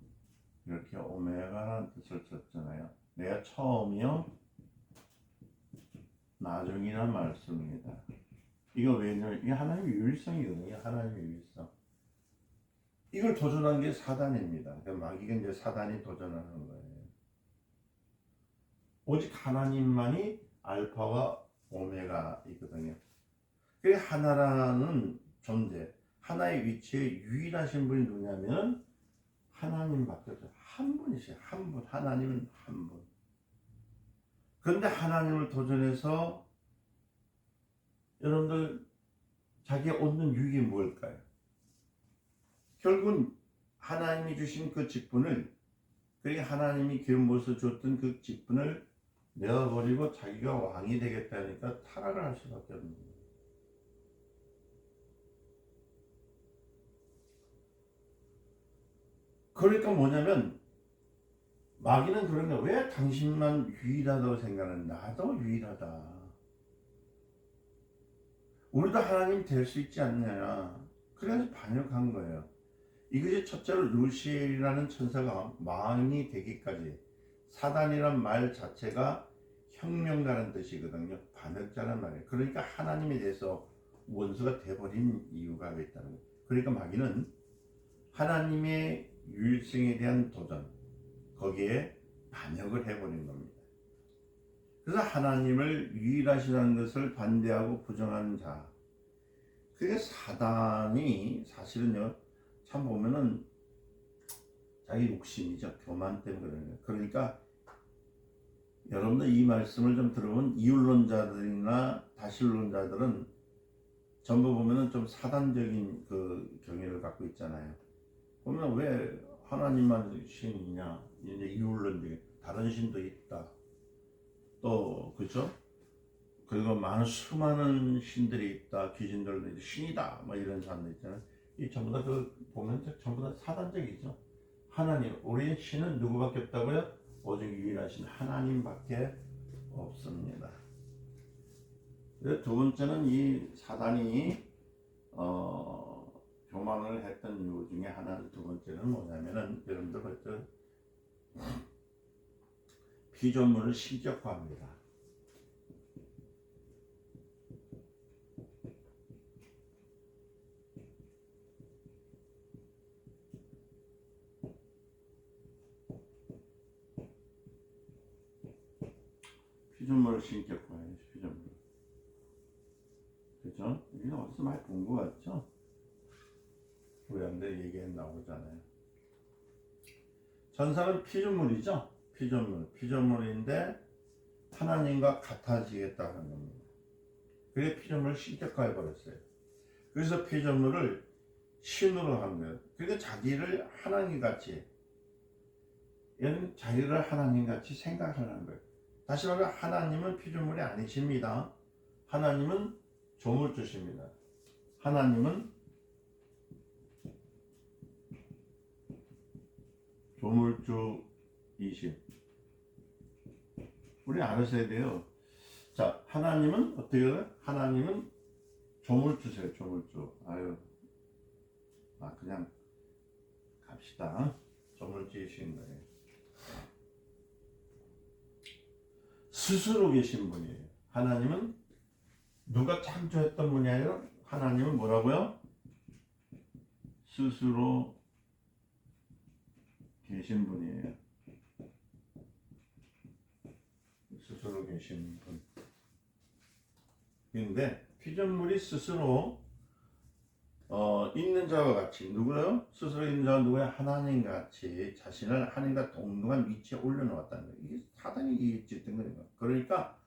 이렇게 오메가라는 뜻을 썼잖아요. 내가 처음이요 나중이란 말씀입니다. 이거 왜냐면 이게 하나님의 유일성이거든요. 하나님의 유일성. 이걸 도전한 게 사단입니다. 그러니까 마귀가 이제 사단이 도전하는 거예요. 오직 하나님만이 알파와 오메가이거든요. 그 하나라는 존재, 하나의 위치에 유일하신 분이 누구냐면 하나님밖에 없어요. 한 분이세요. 한 분. 하나님은 한 분. 그런데 하나님을 도전해서 여러분들 자기가 얻는 유익이 뭘까요? 결국은 하나님이 주신 그 직분을 그러니까 하나님이 기름부어서 줬던 그 직분을 내어버리고 자기가 왕이 되겠다니까 타락을 할 수밖에 없는 거예요. 그러니까 뭐냐면 마귀는 그런 거야. 왜 당신만 유일하다고 생각하는 나도 유일하다. 우리도 하나님 될 수 있지 않느냐. 그래서 반역한 거예요. 이것이 첫째로 루시엘이라는 천사가 왕이 되기까지 사단이란 말 자체가 혁명가라는 뜻이거든요. 반역자란 말이에요. 그러니까 하나님에 대해서 원수가 돼버린 이유가 있다는 거예요. 그러니까 마귀는 하나님의 유일성에 대한 도전 거기에 반역을 해버린 겁니다. 그래서 하나님을 유일하시다는 것을 반대하고 부정하는 자, 그게 사단이 사실은요, 참 보면은 자기 욕심이죠. 교만 때문에 그러는 거예요. 그러니까 여러분들 이 말씀을 좀 들어보면 이율론자들이나 다신론자들은 전부 보면은 좀 사단적인 그 경향을 갖고 있잖아요. 보면 왜 하나님만 신이냐, 이제 이율론들 다른 신도 있다. 또 그죠? 그리고 많은 수많은 신들이 있다. 귀신들도 신이다. 뭐 이런 사람들 있잖아요. 이 전부 다 그 보면 전부 다 사단적이죠. 하나님, 우리 신은 누구밖에 없다고요? 오직 유일하신 하나님밖에 없습니다. 두 번째는 이 사단이 교만을 했던 이유 중에 하나, 두 번째는 뭐냐면은 여러분들 봤죠? 피조물을 신격화합니다. 피조물을 신격화해요. 피조물. 그죠? 이게 어디서 많이 본 것 같죠? 우리한테 얘기에 나오잖아요. 전사는 피조물이죠. 피조물인데 하나님과 같아지겠다는 겁니다. 그게 피조물을 신격화해 버렸어요. 그래서 피조물을 신으로 한 거예요. 그러니까 자기를 하나님같이, 얘는 자기를 하나님같이 생각하는 거예요. 다시 말하면 하나님은 피조물이 아니십니다. 하나님은 조물주십니다. 하나님은 조물주이심. 우리 알아서야 돼요. 자, 하나님은 어떻게 해요? 하나님은 조물주세요. 조물주. 그냥 갑시다. 조물주이신 거예요. 스스로 계신 분이에요. 하나님은 누가 창조했던 분이 아니라 하나님은 뭐라고요? 스스로 계신 분이에요. 스스로 계신 분. 그런데 피조물이 스스로 있는 자와 같이, 누구요? 스스로 있는 자와 누구야? 하나님과 같이 자신을 하나님과 동등한 위치에 올려놓았다는 거예요. 이게 사단이 짓던 거예요. 그러니까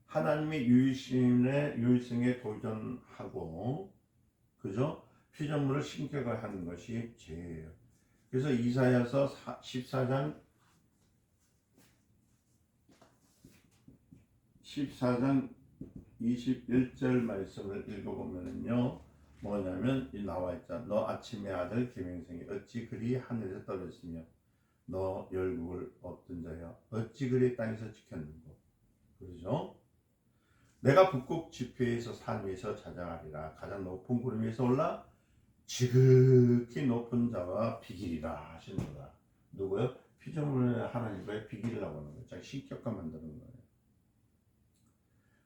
하나님의 유일성에 도전하고, 그죠? 피조물을 신격화하는 것이 죄예요. 그래서 이사야서 14장 21절 말씀을 읽어보면요, 뭐냐면 나와 있잖아. 너 아침의 아들 김행생이 어찌 그리 하늘에서 떨어졌으며 너 열국을 얻던 자여 어찌 그리 땅에서 지켰는고. 그러죠? 내가 북극 지표에서 산 위에서 찾아가리라. 가장 높은 구름 위에서 올라 지극히 높은 자와 비길이라 하시는구나. 누구요? 피조물의 하나님과의 비길이라고 하는 거예요. 자기 신격화 만드는 거예요.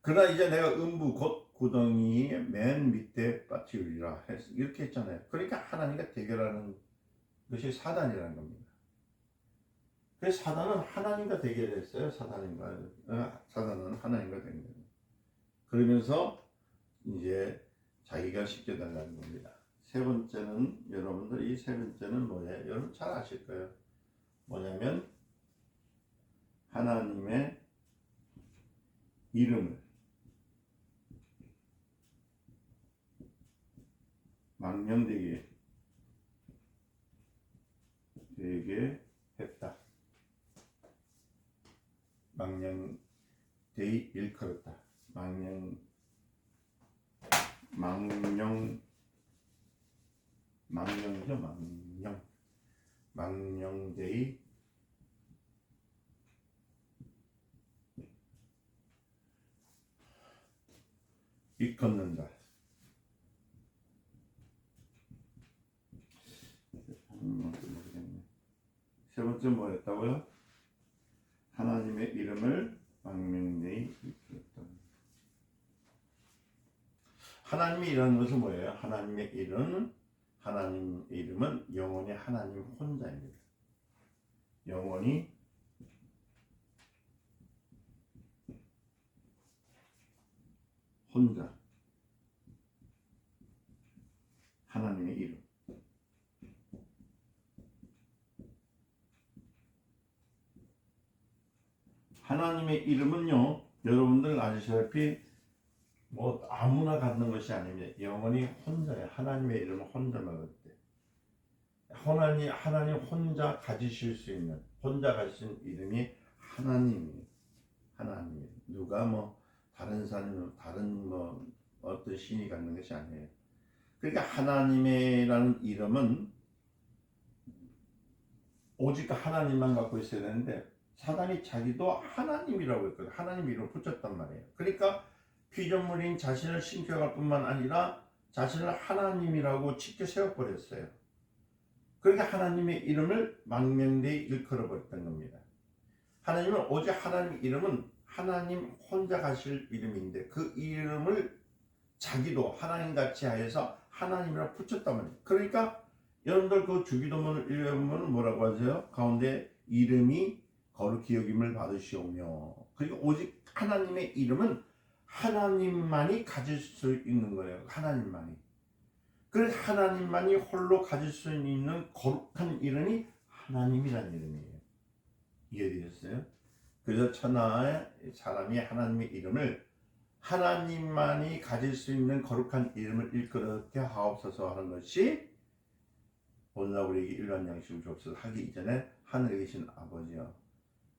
그러나 이제 내가 음부 곧 구덩이의 맨 밑에 빠뜨리리라 이렇게 했잖아요. 그러니까 하나님과 대결하는 것이 사단이라는 겁니다. 그래서 사단은 하나님과 대결했어요. 사단은 하나님과 대결. 그러면서 이제 자기가 시켜달라는 겁니다. 세 번째는, 여러분들 이 세 번째는 뭐예요? 여러분 잘 아실 거예요. 뭐냐면 하나님의 이름을 망령되게 했다. 망령되이 일컬었다. 망령되이 일컫는다. 세 번째 뭐였다고요? 하나님의 이름을 망령되이 일컬었다. 하나님의 이라는 것은 뭐예요? 하나님의 이름은 영원히 하나님 혼자입니다. 영원히 혼자. 하나님의 이름. 하나님의 이름은요, 여러분들 아시다시피 뭐 아무나 갖는 것이 아닙니다. 영원히 혼자예요. 하나님의 이름은 혼자만 갖대. 하나님 혼자 가지실 수 있는, 혼자 가진 이름이 하나님이에요. 하나님. 누가 뭐 다른 사람, 다른 뭐 어떤 신이 갖는 것이 아니에요. 그러니까 하나님이라는 이름은 오직 하나님만 갖고 있어야 되는데, 사단이 자기도 하나님이라고 했거든. 하나님 이름을 붙였단 말이에요. 그러니까 피조물인 자신을 신격할 뿐만 아니라 자신을 하나님이라고 치켜 세워버렸어요. 그러니까 하나님의 이름을 망명되이 일컬어 버렸던 겁니다. 하나님은 오직 하나님 이름은 하나님 혼자 가실 이름인데, 그 이름을 자기도 하나님같이 하여서 하나님이라 붙였단 말이에요. 그러니까 여러분들 그 주기도문을 읽어보면 뭐라고 하세요? 가운데 이름이 거룩히 여김을 받으시오며, 그러니까 오직 하나님의 이름은 하나님만이 가질 수 있는 거예요. 하나님만이. 그래서 하나님만이 홀로 가질 수 있는 거룩한 이름이 하나님이라는 이름이에요. 이해되셨어요? 그래서 천하의 사람이 하나님의 이름을 하나님만이 가질 수 있는 거룩한 이름을 일컬게 하옵소서 하는 것이 오늘날 우리에게 일반 양식을 주옵소서 하기 이전에 하늘에 계신 아버지여,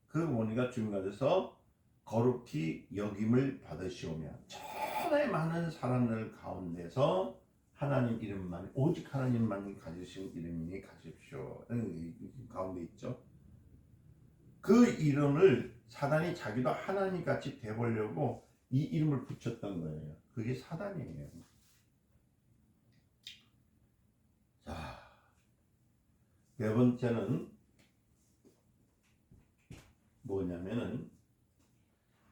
그 원리가 준비가 돼서 거룩히 여김을 받으시오며, 천하의 많은 사람들 가운데서 하나님 이름만, 오직 하나님만 가지신 이름이니 가십시오. 가운데 있죠. 그 이름을 사단이 자기도 하나님같이 돼보려고 이 이름을 붙였던 거예요. 그게 사단이에요. 자, 네 번째는 뭐냐면은,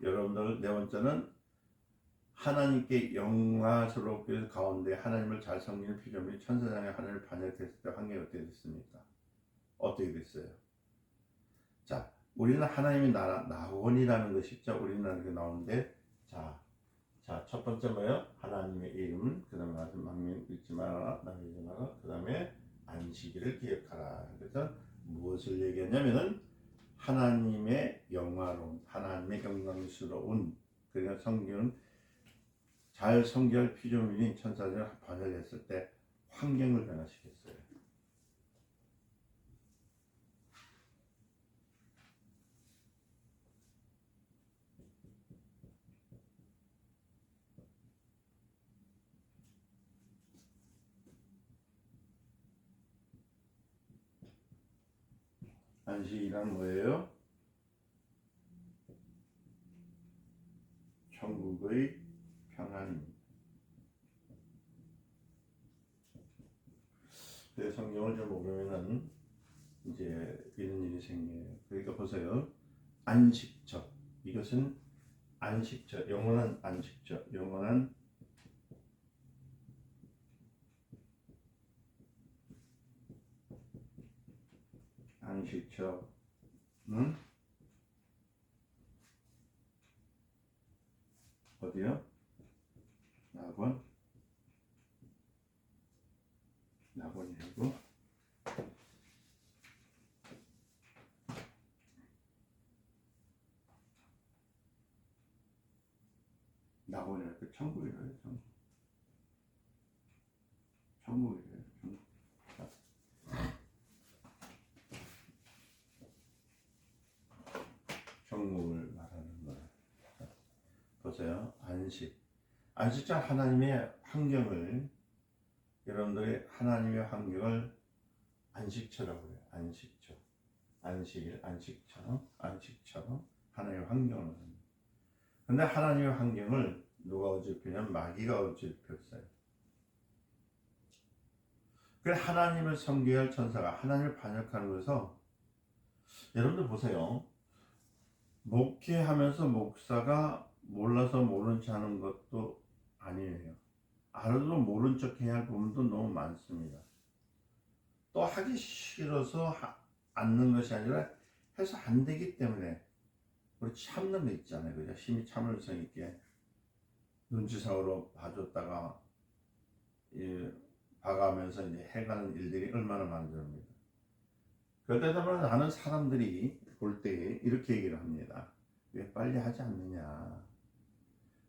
여러분들 네 번째는 하나님께 영화스럽게 가운데 하나님을 잘 섬기는 피조물이 천사장의 하나님을 반역했을 때 환경이 어떻게 됐습니까? 어떻게 됐어요? 자, 우리는 하나님의 나라, 낙원이라는 것이 있죠. 우리나라에 나오는데, 자, 첫 번째 뭐예요? 하나님의 이름은, 그 다음에 망명 잊지 말아라, 남기지 마라, 그 다음에 안식일을 기억하라. 그래서 무엇을 얘기하냐면은 하나님의 영화로운, 하나님의 영광스러운, 그러니까 성경은 잘 성결 피조물인 천사들을 반역했을 때 환경을 변화시켰어요. 안식이란 뭐예요? 천국의 평안입니다. 그래서 성경을 좀 보면은 이제 이런 일이 생겨요. 그러니까 보세요. 안식처. 이것은 안식처, 영원한 안식처, 영원한 안식처. 어디요? 낙원? 낙원이고, 낙원이랄 때 천국이래요. 천국이래요. 천국을 말하는 거예요. 보세요. 안식처 하나님의 환경을, 여러분들이 하나님의 환경을 안식처라고 해요. 안식처. 안식일, 안식처, 하나님의 환경을. 근데 하나님의 환경을 누가 어지럽히냐면 마귀가 어지럽혔어요. 그래서 하나님을 섬겨야 할 천사가 하나님을 반역하는 거에서, 여러분들 보세요. 목회하면서 목사가 몰라서 모른 척 하는 것도 아니에요. 알아도 모른 척 해야 할 부분도 너무 많습니다. 또 하기 싫어서 않는 것이 아니라 해서 안 되기 때문에 우리 참는 거 있잖아요. 그죠? 심히 참을성 있게. 눈치상으로 봐줬다가 봐가면서 이제 해가는 일들이 얼마나 많습니다. 그러다 보면 하는 사람들이 볼 때 이렇게 얘기를 합니다. 왜 빨리 하지 않느냐?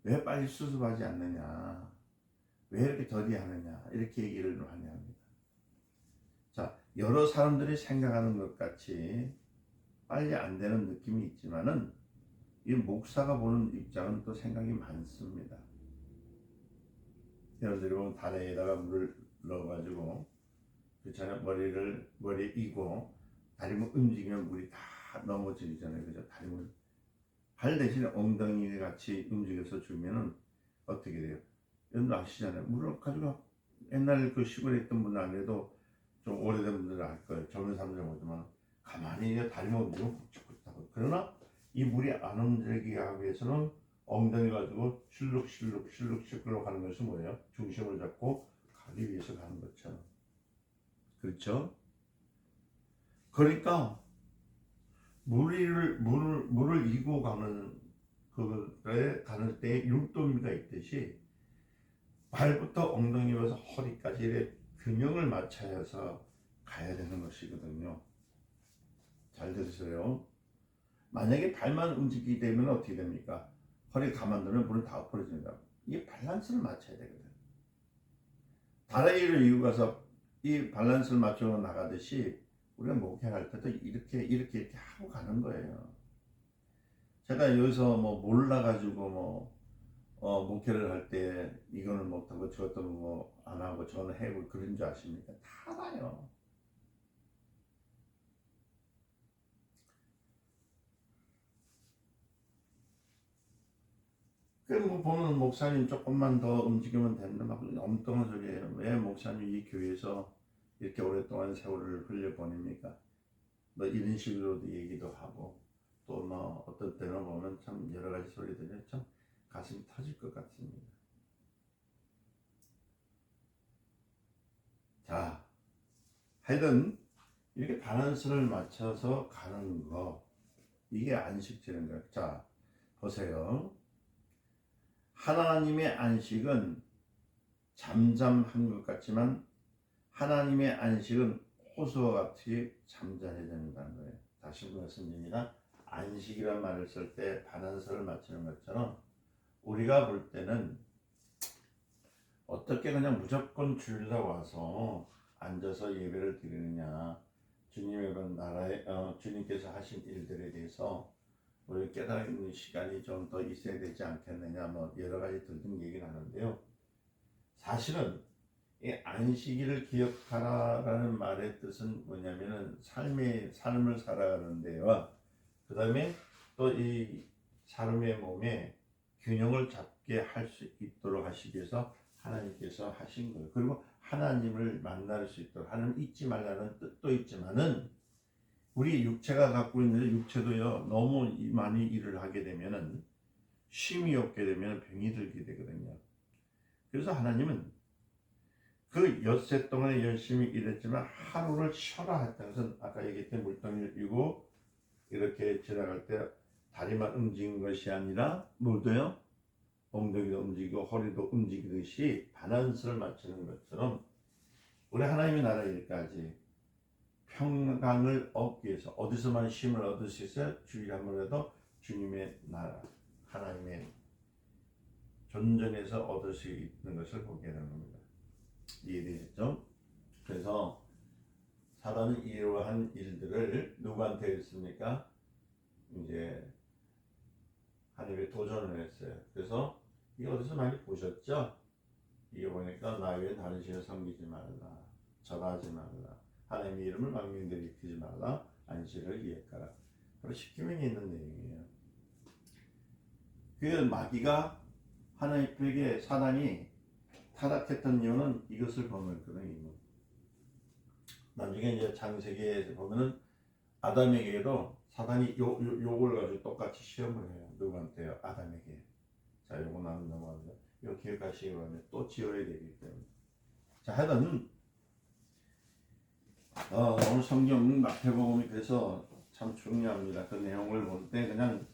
왜 빨리 수습하지 않느냐? 왜 이렇게 더디 하느냐? 이렇게 얘기를 많이 합니다. 자, 여러 사람들이 생각하는 것 같이 빨리 안 되는 느낌이 있지만은 이 목사가 보는 입장은 또 생각이 많습니다. 여러분들이 보면 다리에다가 물을 넣어가지고 그렇잖아요. 머리에 이고 다리를 움직이면 물이 다 넘어지잖아요. 그죠? 다리를 발 대신에 엉덩이 같이 움직여서 주면은 어떻게 돼요? 여러분 아시잖아요. 물을 가지고 옛날 그 시골에 있던 분은 안 해도 좀 오래된 분들은 알 거예요. 젊은 사람들은 모르지만 가만히 다리만 움직이면 굵직굵직하고. 그러나 이 물이 안 움직이게 하기 위해서는 엉덩이 가지고 실룩실룩 하는 것이 뭐예요? 중심을 잡고 가기 위해서 가는 것처럼. 그렇죠? 그러니까 물을 이고 가는 그거에 가는 때 율동이가 있듯이 발부터 엉덩이에서 허리까지 이렇게 균형을 맞춰야 해서 가야 되는 것이거든요. 잘 들으세요. 만약에 발만 움직이게 되면 어떻게 됩니까? 허리 가만두면 물은 다 엎어진다. 이 밸런스를 맞춰야 되거든. 다리를 이고 가서 이 밸런스를 맞춰 나가듯이 우리가 목회할 때도 이렇게 하고 가는 거예요. 제가 여기서 뭐 몰라가지고 목회를 할 때 이거는 못하고 저것도 뭐 안 하고 저는 해고 그런 줄 아십니까? 다 알아요. 뭐 보면 목사님 조금만 더 움직이면 된다 막 엉뚱한 소리예요. 왜 목사님 이 교회에서 이렇게 오랫동안 세월을 흘려보냅니까? 뭐 이런 식으로도 얘기도 하고 또 뭐 어떤 때는 보면 참 여러 가지 소리들이 참 가슴이 터질 것 같습니다. 자, 하여튼 이렇게 밸런스를 맞춰서 가는 거 이게 안식제는 거예요. 자, 보세요. 하나님의 안식은 잠잠한 것 같지만 하나님의 안식은 호수와 같이 잠잠해야 된다는 거예요. 다시 말씀드립니다. 안식이란 말을 쓸 때 밸런스를 맞추는 것처럼 우리가 볼 때는 어떻게 그냥 무조건 주일날 와서 앉아서 예배를 드리느냐, 주님의 나라에 주님께서 하신 일들에 대해서 우리 깨달는 시간이 좀 더 있어야 되지 않겠느냐, 뭐 여러 가지 등등 얘기를 하는데요. 사실은 이 안식일을 기억하라라는 말의 뜻은 뭐냐면은 삶을 살아가는 데와 그 다음에 또 이 삶의 몸에 균형을 잡게 할 수 있도록 하시기 위해서 하나님께서 하신 거예요. 그리고 하나님을 만날 수 있도록 하나님 잊지 말라는 뜻도 있지만은 우리 육체가 갖고 있는 육체도요 너무 많이 일을 하게 되면은 쉼이 없게 되면 병이 들게 되거든요. 그래서 하나님은 그 엿새 동안에 열심히 일했지만 하루를 쉬어라 했다는 것은 아까 얘기했던 물동이를 이고 이렇게 지나갈 때 다리만 움직인 것이 아니라 뭐도요? 엉덩이도 움직이고 허리도 움직이듯이 밸런스를 맞추는 것처럼 우리 하나님의 나라 일까지 평강을 얻기 위해서 어디서만 쉼을 얻을 수 있어요? 주일에 한 번이라도 주님의 나라 하나님의 존전에서 얻을 수 있는 것을 보게 되는 겁니다. 이해되셨죠? 그래서 사단은 이러한 일들을 누구한테 했습니까? 이제 하나님의 도전을 했어요. 그래서 이거 어디서 많이 보셨죠? 이게 보니까 나 외에 다른 신을 섬기지 말라, 절하지 말라, 하나님의 이름을 망령되이 일으키지 말라, 안식을 기억하라. 바로 십계명에 있는 내용이에요. 그 마귀가 하나님에게 사단이 타락했던 이유는 이것을 보면거든요. 나중에 이제 창세기에 보면은 아담에게도 사단이 요걸 가지고 똑같이 시험을 해요. 누구한테요? 아담에게. 자, 요거 나는 넘어가서 요 기억하시기 바랍니다. 또 지어야 되기 때문에. 자, 하여튼 오늘 성경 마태복음이 그래서 참 중요합니다. 그 내용을 볼 때 그냥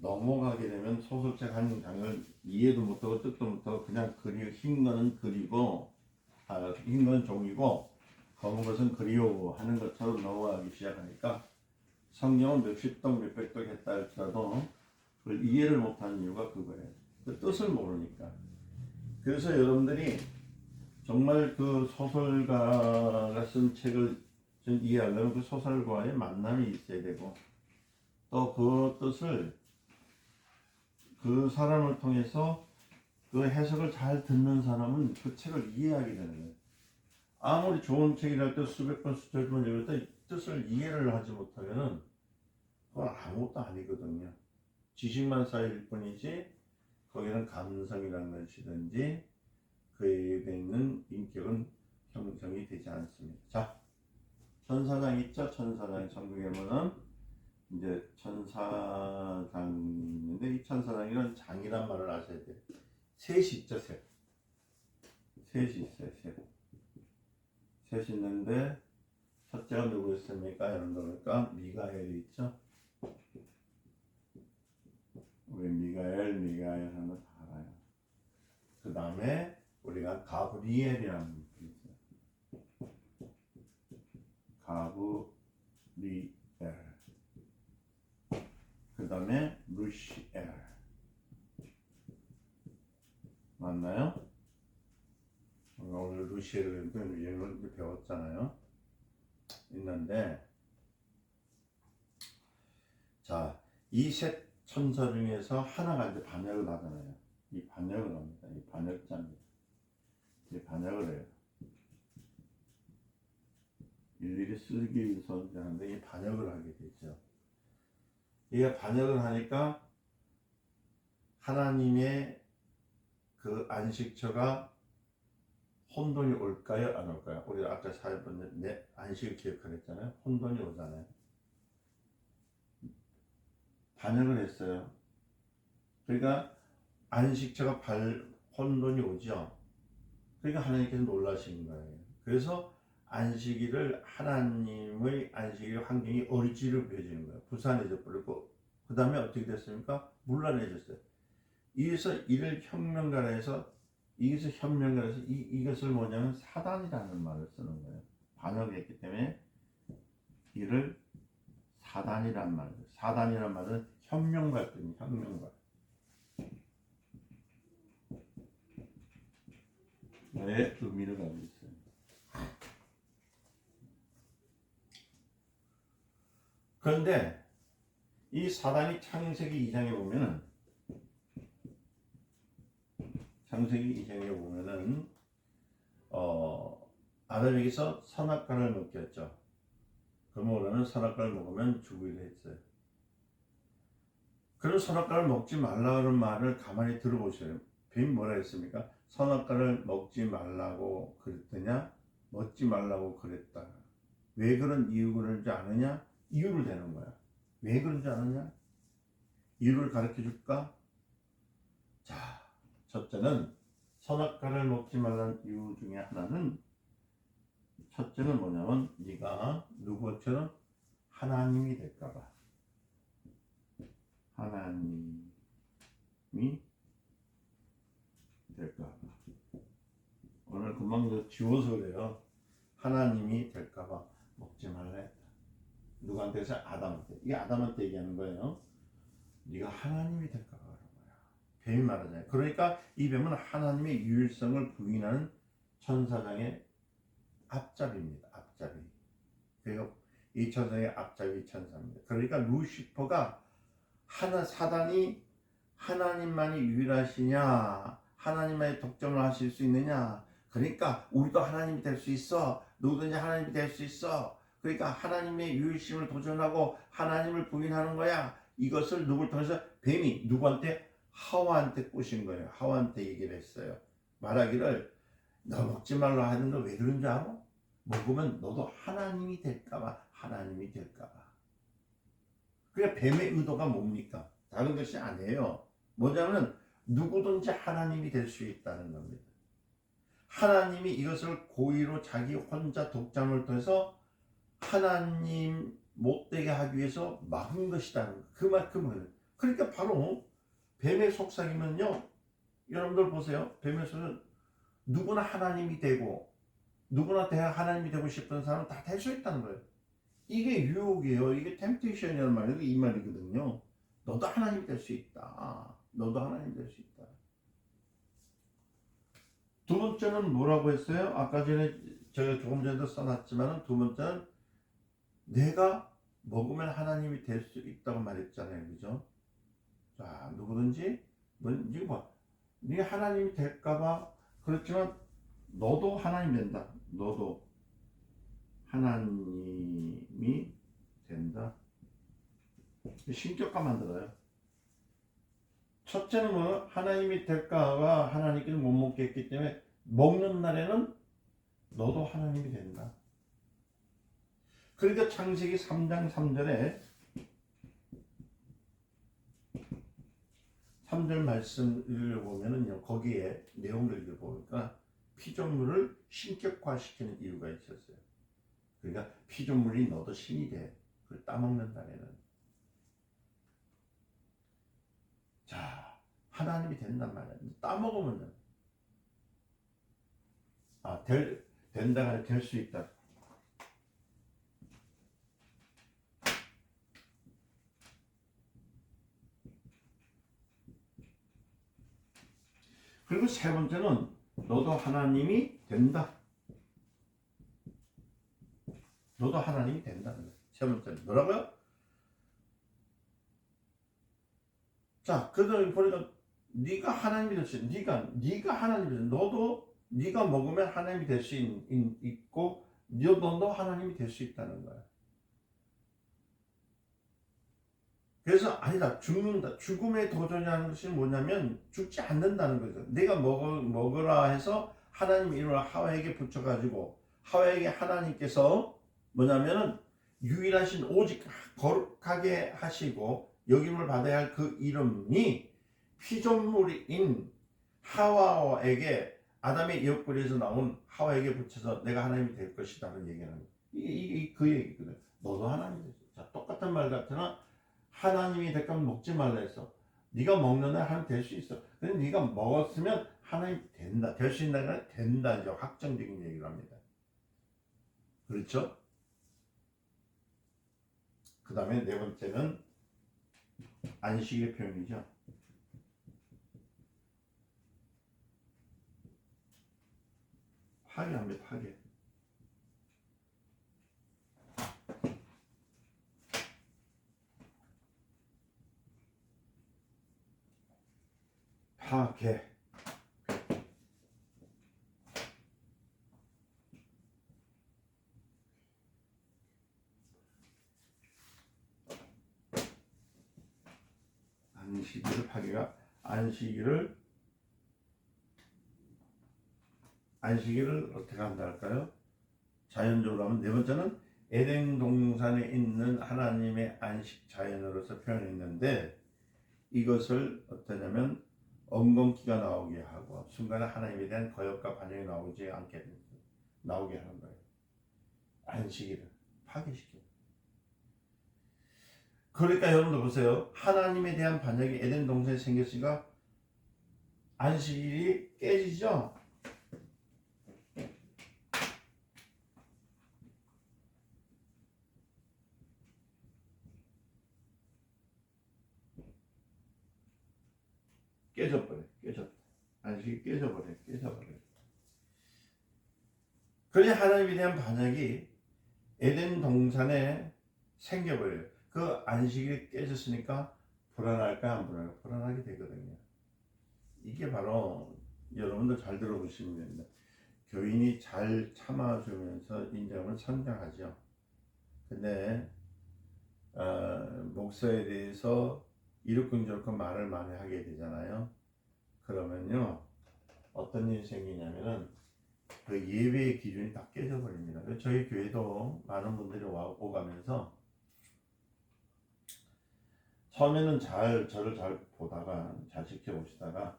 넘어가게 되면 소설책 한 장을 이해도 못하고 뜻도 못하고 그냥 흰 거는 그리고 흰 건 종이고 검은 것은 그리우고 하는 것처럼 넘어가기 시작하니까 성경은 몇십 동 몇백 동 했다 할지라도 그걸 이해를 못하는 이유가 그거예요. 그 뜻을 모르니까. 그래서 여러분들이 정말 그 소설가가 쓴 책을 이해하려면 그 소설가와의 만남이 있어야 되고 또 그 뜻을 그 사람을 통해서 그 해석을 잘 듣는 사람은 그 책을 이해하게 되는 거예요. 아무리 좋은 책이라도 수백 번 수천 번 읽을 때 뜻을 이해를 하지 못하면은 그건 아무것도 아니거든요. 지식만 쌓일 뿐이지 거기는 감성이라는 것이든지 그에 있는 인격은 형성이 되지 않습니다. 자, 천사장 있죠? 천사장 천국에 보면 이제 천사장이 있는데 이 천사장이란 장이란 말을 아셔야 돼요. 셋이 있죠, 셋. 셋이 있어요, 셋. 셋이 있는데 첫째가 누구였습니까? 여러분들 미가엘이 있죠? 우리 미가엘 하는 거 다 알아요. 그 다음에 우리가 가브리엘이라는 분이 있어요. 가브리엘. 그 다음에 루시엘. 맞나요? 오늘 루시엘을 배웠잖아요. 있는데 자, 이 셋 천사 중에서 하나가 이제 반역을 하잖아요. 이 반역을 합니다. 이 반역자입니다. 이 반역을 해요. 일일이 쓰기 위해서 하는데 이 반역을 하게 되죠. 이게 반역을 하니까 하나님의 그 안식처가 혼돈이 올까요? 안 올까요? 우리 아까 4번에 내 안식을 기억하라 했잖아요. 혼돈이 오잖아요. 반역을 했어요. 그러니까 안식처가 혼돈이 오죠. 그러니까 하나님께서 놀라신 거예요. 그래서 안식일을 하나님의 안식일 환경이 어리지를 보여주는 거예요. 부산해져 버리고 그 다음에 어떻게 됐습니까? 문란해졌어요. 이에서 이를 현명가라해서 이것을 뭐냐면 사단이라는 말을 쓰는 거예요. 반역했기 때문에 이를 사단이란 말이에요. 사단이란 말은 현명가 뜻이에요. 현명가. 네, 의미를 가지고 있어요. 그런데 이 사단이 창세기 2장에 보면은 아담에게서 선악과를 먹였죠. 그러므로는 선악과를 먹으면 죽으리라 했어요. 그런 선악과를 먹지 말라는 말을 가만히 들어보세요. 뱀이 뭐라 했습니까? 선악과를 먹지 말라고 그랬더냐? 먹지 말라고 그랬다. 왜 그런 이유를 아느냐? 이유를 대는 거야. 왜 그런지 아느냐? 이유를 가르쳐 줄까? 자, 첫째는 선악과를 먹지 말라는 이유 중에 하나는 첫째는 뭐냐면 네가 누구처럼 하나님이 될까봐. 하나님이 될까봐. 오늘 금방 지워서 그래요. 하나님이 될까봐 먹지 말라 했다. 누구한테 해서? 아담한테. 이게 아담한테 얘기하는 거예요. 네가 하나님이 될까봐 그런 거야. 뱀이 말하잖아요. 그러니까 이 뱀은 하나님의 유일성을 부인하는 천사장의 앞잡이입니다. 앞잡이. 그리고 이 천사의 앞잡이 천사입니다. 그러니까 루시퍼가 사단이 하나님만이 유일하시냐, 하나님만이 독점을 하실 수 있느냐, 그러니까 우리도 하나님이 될 수 있어, 누구든지 하나님이 될 수 있어, 그러니까 하나님의 유일심을 도전하고 하나님을 부인하는 거야. 이것을 누굴 통해서? 뱀이 누구한테? 하와한테 꼬신 거예요. 하와한테 얘기를 했어요. 말하기를 너 먹지 말라 하는 거 왜 그런 줄 알아? 먹으면 너도 하나님이 될까봐. 하나님이 될까봐. 그러니까 뱀의 의도가 뭡니까? 다른 것이 아니에요. 뭐냐면 누구든지 하나님이 될 수 있다는 겁니다. 하나님이 이것을 고의로 자기 혼자 독점을 통해서 하나님 못되게 하기 위해서 막은 것이다. 그만큼은 그러니까 바로 뱀의 속삭이면요, 여러분들 보세요. 뱀의 속삭 누구나 하나님이 되고 누구나 하나님이 되고 싶은 사람은 다 될 수 있다는 거예요. 이게 유혹이에요. 이게 템테이션이라는 말이 이 말이거든요. 너도 하나님 될 수 있다. 너도 하나님 될 수 있다. 두 번째는 뭐라고 했어요? 아까 전에 제가 조금 전에도 써놨지만 두 번째는 내가 먹으면 하나님이 될 수 있다고 말했잖아요. 그죠? 자, 누구든지 이거 봐. 네가 하나님이 될까봐 그렇지만 너도 하나님 된다. 너도 하나님이 된다. 신격화 만들어요. 첫째는 뭐 하나님이 될까가 하나님께서 못 먹겠기 때문에 먹는 날에는 너도 하나님이 된다. 그러니까 창세기 3장 3절에 3절 말씀 읽어보면은요, 거기에 내용을 읽어보니까 피조물을 신격화시키는 이유가 있었어요. 그러니까 피조물이 너도 신이 돼. 그걸 따먹는 날에는. 자, 하나님이 된단 말이야. 따먹으면 된다가 될 수 있다. 그리고 세 번째는 너도 하나님이 된다. 너도 하나님이 된다는 거예요. 세 번째는 뭐라고요? 자, 그러다 보니까 네가 하나님이 될 수 있어. 네가 하나님이 될 수 있어. 너도 네가 먹으면 하나님이 될 수 있고 너도 하나님이 될 수 있다는 거야. 그래서 아니다, 죽는다. 죽음에 도전하는 것이 뭐냐면 죽지 않는다는 거죠. 내가 먹으라 해서 하나님 이름을 하와에게 붙여가지고 하와에게 하나님께서 뭐냐면은 유일하신 오직 거룩하게 하시고 여김을 받아야 할 그 이름이 피조물인 하와에게 아담의 옆구리에서 나온 하와에게 붙여서 내가 하나님이 될 것이다는 얘기하는 거예요. 이게 그 얘기거든. 너도 하나님이 될 수 있어. 자, 똑같은 말 같으나 하나님이 될까면 먹지 말라 했어. 네가 먹는 날 하나님 될 수 있어. 근데 네가 먹었으면 하나님 된다. 될 수 있는 날 된다. 이제 확정적인 얘기를 합니다. 그렇죠? 그 다음에 네 번째는 안식의 표현이죠. 파괴합니다. 파괴. 파괴. 안식일을 파괴가 안식일을 어떻게 한다 할까요? 자연적으로 하면 네 번째는 에덴 동산에 있는 하나님의 안식 자연으로서 표현했는데 이것을 어떠냐면 엉겅퀴가 나오게 하고 순간에 하나님에 대한 거역과 반역이 나오게 하는 거예요. 안식일을 파괴시켜. 그러니까 여러분들 보세요. 하나님에 대한 반역이 에덴 동산에 생겼으니까 안식일이 깨지죠. 깨져버려. 안식이 깨져버려. 그래야 하나님에 대한 반역이 에덴 동산에 생겨버려요. 그 안식이 깨졌으니까 불안할까 안 불안할까? 불안하게 되거든요. 이게 바로 여러분들 잘 들어보시면 됩니다. 교인이 잘 참아주면서 인정을 선정하죠. 근데 목사에 대해서 이렇게 저렇게 말을 많이 하게 되잖아요. 그러면요 어떤 일이 생기냐면은 그 예배의 기준이 다 깨져버립니다. 저희 교회도 많은 분들이 오가면서 처음에는 저를 잘 보다가 잘 지켜보시다가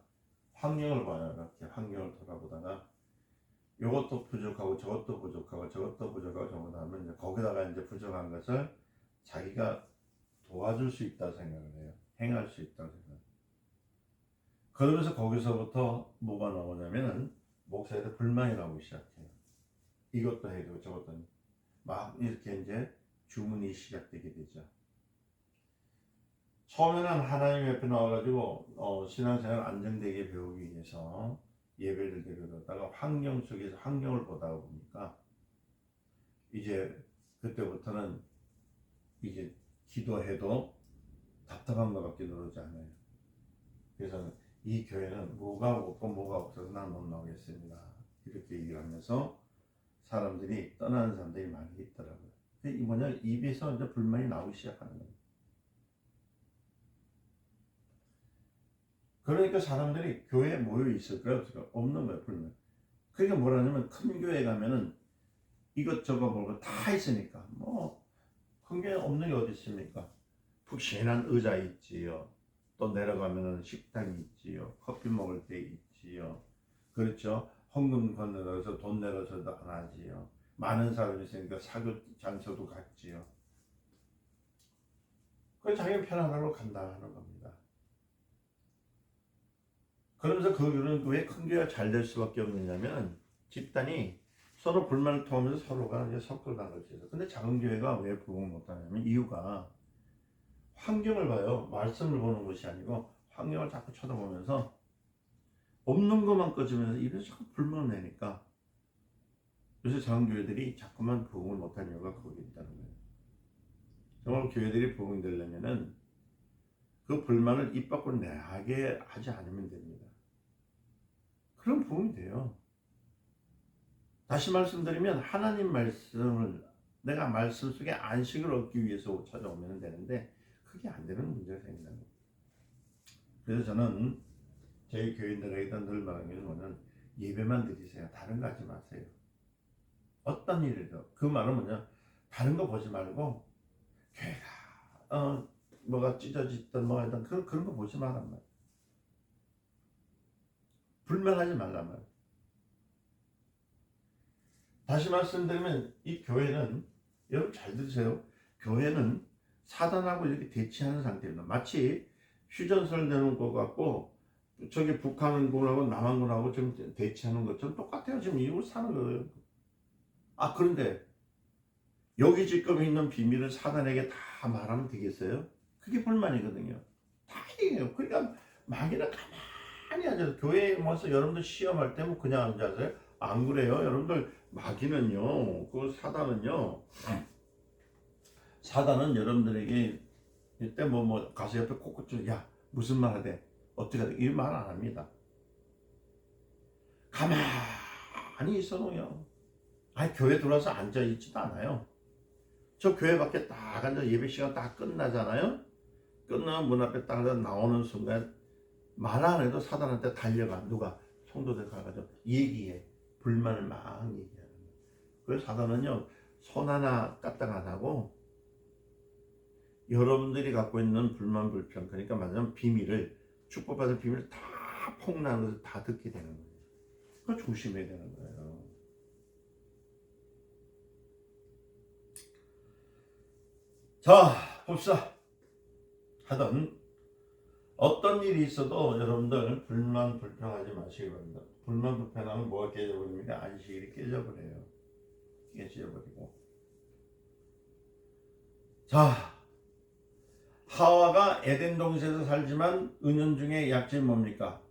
환경을 봐요. 이렇게 환경을 돌아보다가 이것도 부족하고 저것도 부족하고 저것도 하면 이제 거기다가 이제 부족한 것을 자기가 도와줄 수 있다 생각을 해요. 행할 수 있다고 생각합니다. 그러면서 거기서부터 뭐가 나오냐면은 목사한테 불만이 나오기 시작해요. 이것도 해야 되고 저것도 해야 되고. 막 이렇게 이제 주문이 시작되게 되죠. 처음에는 하나님 옆에 나와가지고 신앙생활 안정되게 배우기 위해서 예배를 드리다가 환경 속에서 환경을 보다 보니까 이제 그때부터는 이제 기도해도 답답한 것밖에 누르지 않아요. 그래서 이 교회는 뭐가 없고 뭐가 없어서 난 못 나오겠습니다. 이렇게 얘기를 하면서 사람들이 떠나는 사람들이 많이 있더라고요. 이 뭐냐, 입에서 이제 불만이 나오기 시작하는 거예요. 그러니까 사람들이 교회에 모여 있을까요? 없을까요? 없는 거예요, 불만. 그러니까 뭐라냐면 큰 교회 가면은 이것저것 뭐가 다 있으니까 뭐 큰 교회 없는 게 어디 있습니까? 푹신한 의자 있지요. 또 내려가면은 식당이 있지요. 커피 먹을 때 있지요. 그렇죠. 헌금 건너서 돈 내려서도 안 하지요. 많은 사람이 있으니까 사교 장소도 같지요. 그 자기 편안하러 간다 하는 겁니다. 그러면서 그 교회는 왜 큰 교회가 잘 될 수밖에 없느냐면 집단이 서로 불만을 통하면서 서로가 이제 섞어가는 거죠. 근데 작은 교회가 왜 부흥을 못하냐면 이유가 환경을 봐요. 말씀을 보는 것이 아니고 환경을 자꾸 쳐다보면서 없는 것만 꺼지면서 이래서 자꾸 불만을 내니까 요새 작은 교회들이 자꾸만 부흥을 못하는 이유가 거기 있다는 거예요. 정말 교회들이 부흥이 되려면은 그 불만을 입 밖으로 내게 하지 않으면 됩니다. 그럼 부흥이 돼요. 다시 말씀드리면 하나님 말씀을 내가 말씀 속에 안식을 얻기 위해서 찾아오면 되는데 그게 안 되는 문제가 생기는 거예요. 그래서 저는 저희 교인들에게도 늘 말하는 게 뭐냐면 예배만 드리세요. 다른 거 하지 마세요. 어떤 일이든 그 말은 뭐냐, 다른 거 보지 말고 교회가 뭐가 찢어졌든 뭐가 있든 그런 거 보지 말란 말이에요. 불만하지 말란 말이에요. 다시 말씀드리면 이 교회는, 여러분 잘 들으세요. 교회는 사단하고 이렇게 대치하는 상태입니다. 마치 휴전선 내놓은 것 같고 저기 북한군하고 남한군하고 좀 대치하는 것처럼 똑같아요. 지금 이걸 사는 거예요. 그런데 여기 지금 있는 비밀을 사단에게 다 말하면 되겠어요? 그게 불만이거든요. 다 얘기해요. 그러니까 마귀는 가만히 앉아서 교회에 와서 여러분들 시험할 때 뭐 그냥 앉아서요? 안 그래요. 여러분들 마귀는요, 그 사단은 여러분들에게 이때 뭐 가서 옆에 콕콕 야 무슨 말 하대, 어떻게 하대, 이 말 안 합니다. 가만히 있어놓요. 교회 들어와서 앉아있지도 않아요. 저 교회 밖에 딱 앉아 예배 시간 딱 끝나잖아요. 끝나면 문 앞에 딱 나오는 순간 말 안 해도 사단한테 달려가. 누가? 성도들 가가지고 얘기해. 불만을 막 얘기하는 거예요. 그래서 사단은요, 손 하나 까딱 안 하고 여러분들이 갖고 있는 불만 불평, 그러니까 말하자면 비밀을, 축복받은 비밀을 다 폭로하는 것을 다 듣게 되는 거예요. 그거 조심해야 되는 거예요. 자, 봅시다. 하던 어떤 일이 있어도 여러분들 불만 불평하지 마시기 바랍니다. 불만 불평하면 뭐가 깨져버립니까? 안식일이 깨져버려요. 깨져버리고. 자, 하와가 에덴 동산에서 살지만 은연중에 약점이 뭡니까?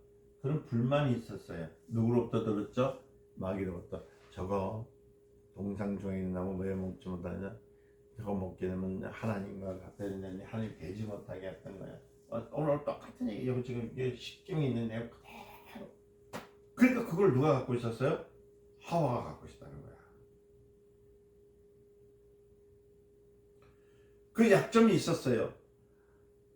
그런 불만이 있었어요. 누구로부터 들었죠? 마귀로부터. 저거 동상 중에 있는 나무 왜 먹지 못하냐? 저거 먹게 되면 하나님과 같아 되느니 하나님 되지 못하게 했던 거야. 오늘 똑같은 얘기, 여기 지금 십경이 있는 내용 그대로. 그러니까 그걸 누가 갖고 있었어요? 하와가 갖고 있었다는 거야. 그 약점이 있었어요.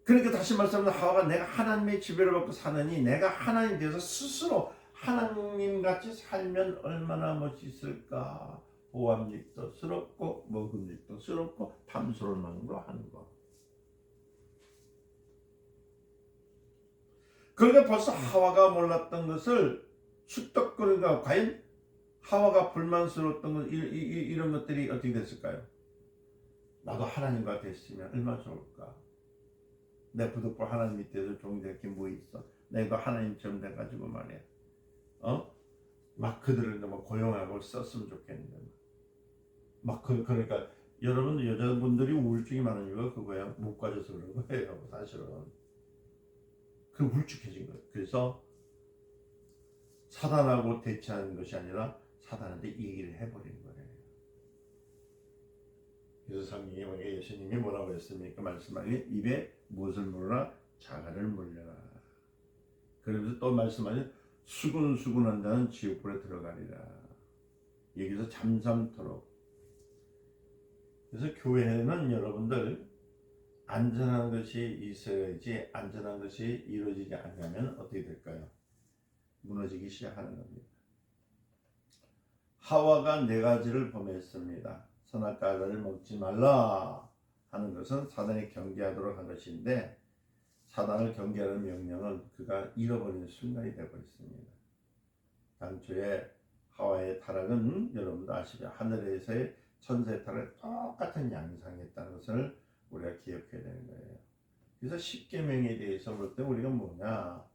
그러니까 다시 말씀하면 하와가 내가 하나님의 지배를 받고 사느니 내가 하나님 되어서 스스로 하나님같이 살면 얼마나 멋있을까. 보암직도 스럽고 먹음직도 스럽고 탐스러운 마음으로 하는 것. 그러니까 벌써 하와가 몰랐던 것을 축덕거리가, 과연 하와가 불만스러웠던 것, 이런 것들이 어떻게 됐을까요? 나도 하나님과 됐으면 얼마나 좋을까. 내 부득불 하나님 밑에서 종될 게 뭐 있어? 내가 하나님처럼 돼가지고 말이야. 막 그들을 뭐 고용하고 썼으면 좋겠는데. 그러니까 여러분 여자분들이 우울증이 많은 이유가 그거예요. 못 가져서 그런 거예요. 사실은. 그 울쭉해진 거예요. 그래서 사단하고 대치하는 것이 아니라 사단한테 얘기를 해버린 거예요. 그래서 성경에 예수님이 뭐라고 했습니까? 말씀하기 입에 무엇을 물으라? 자갈을 물려라. 그러면서 또 말씀하니 수군수군한 자는 지옥불에 들어가리라. 여기서 잠잠토록. 그래서 교회는 여러분들 안전한 것이 있어야지 안전한 것이 이루어지지 않으면 어떻게 될까요? 무너지기 시작하는 겁니다. 하와가 네 가지를 범했습니다. 선악과를 먹지 말라 하는 것은 사단이 경계하도록 한 것인데 사단을 경계하는 명령을 그가 잃어버린 순간이 되어버렸습니다. 당초에 하와의 타락은 여러분도 아시죠? 하늘에서의 천사의 타락을 똑같은 양상했다는 것을 우리가 기억해야 되는 거예요. 그래서 십계명에 대해서 볼 때 우리가 뭐냐,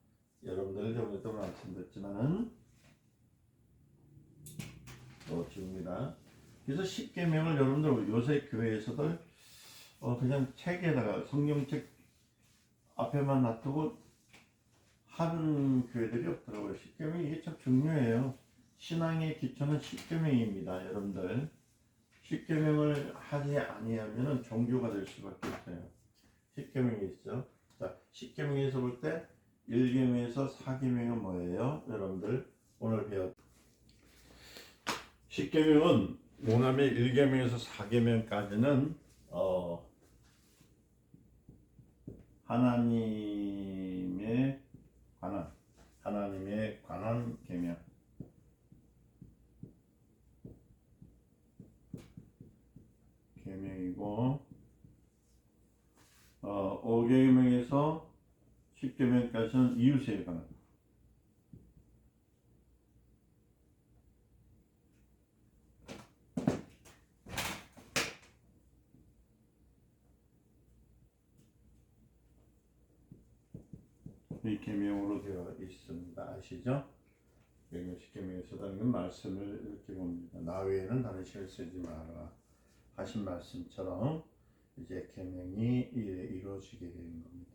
여러분들 저번에도 말씀드렸지만은 또 지웁니다. 그래서 십계명을 여러분들 요새 교회에서도 그냥 책에다가 성경책 앞에만 놔두고 하는 교회들이 없더라고요. 십계명이 이게 참 중요해요. 신앙의 기초는 십계명입니다, 여러분들. 십계명을 하지 아니하면 종교가 될 수밖에 없어요. 십계명이 있죠. 자, 십계명에서 볼 때 1계명에서 4계명은 뭐예요? 여러분들 오늘 배웠 십계명은 뭐냐면 1계명에서 4계명까지는 하나님에 관한 계명. 계명이고 5계명에서 10계명까지는 이웃에 관한. 이 계명으로 되어 있습니다. 아시죠? 110계명에서도 말씀을 이렇게 봅니다. 나 외에는 다른 신을 쓰지 마라 하신 말씀처럼 이제 계명이 이루어지게 되는 겁니다.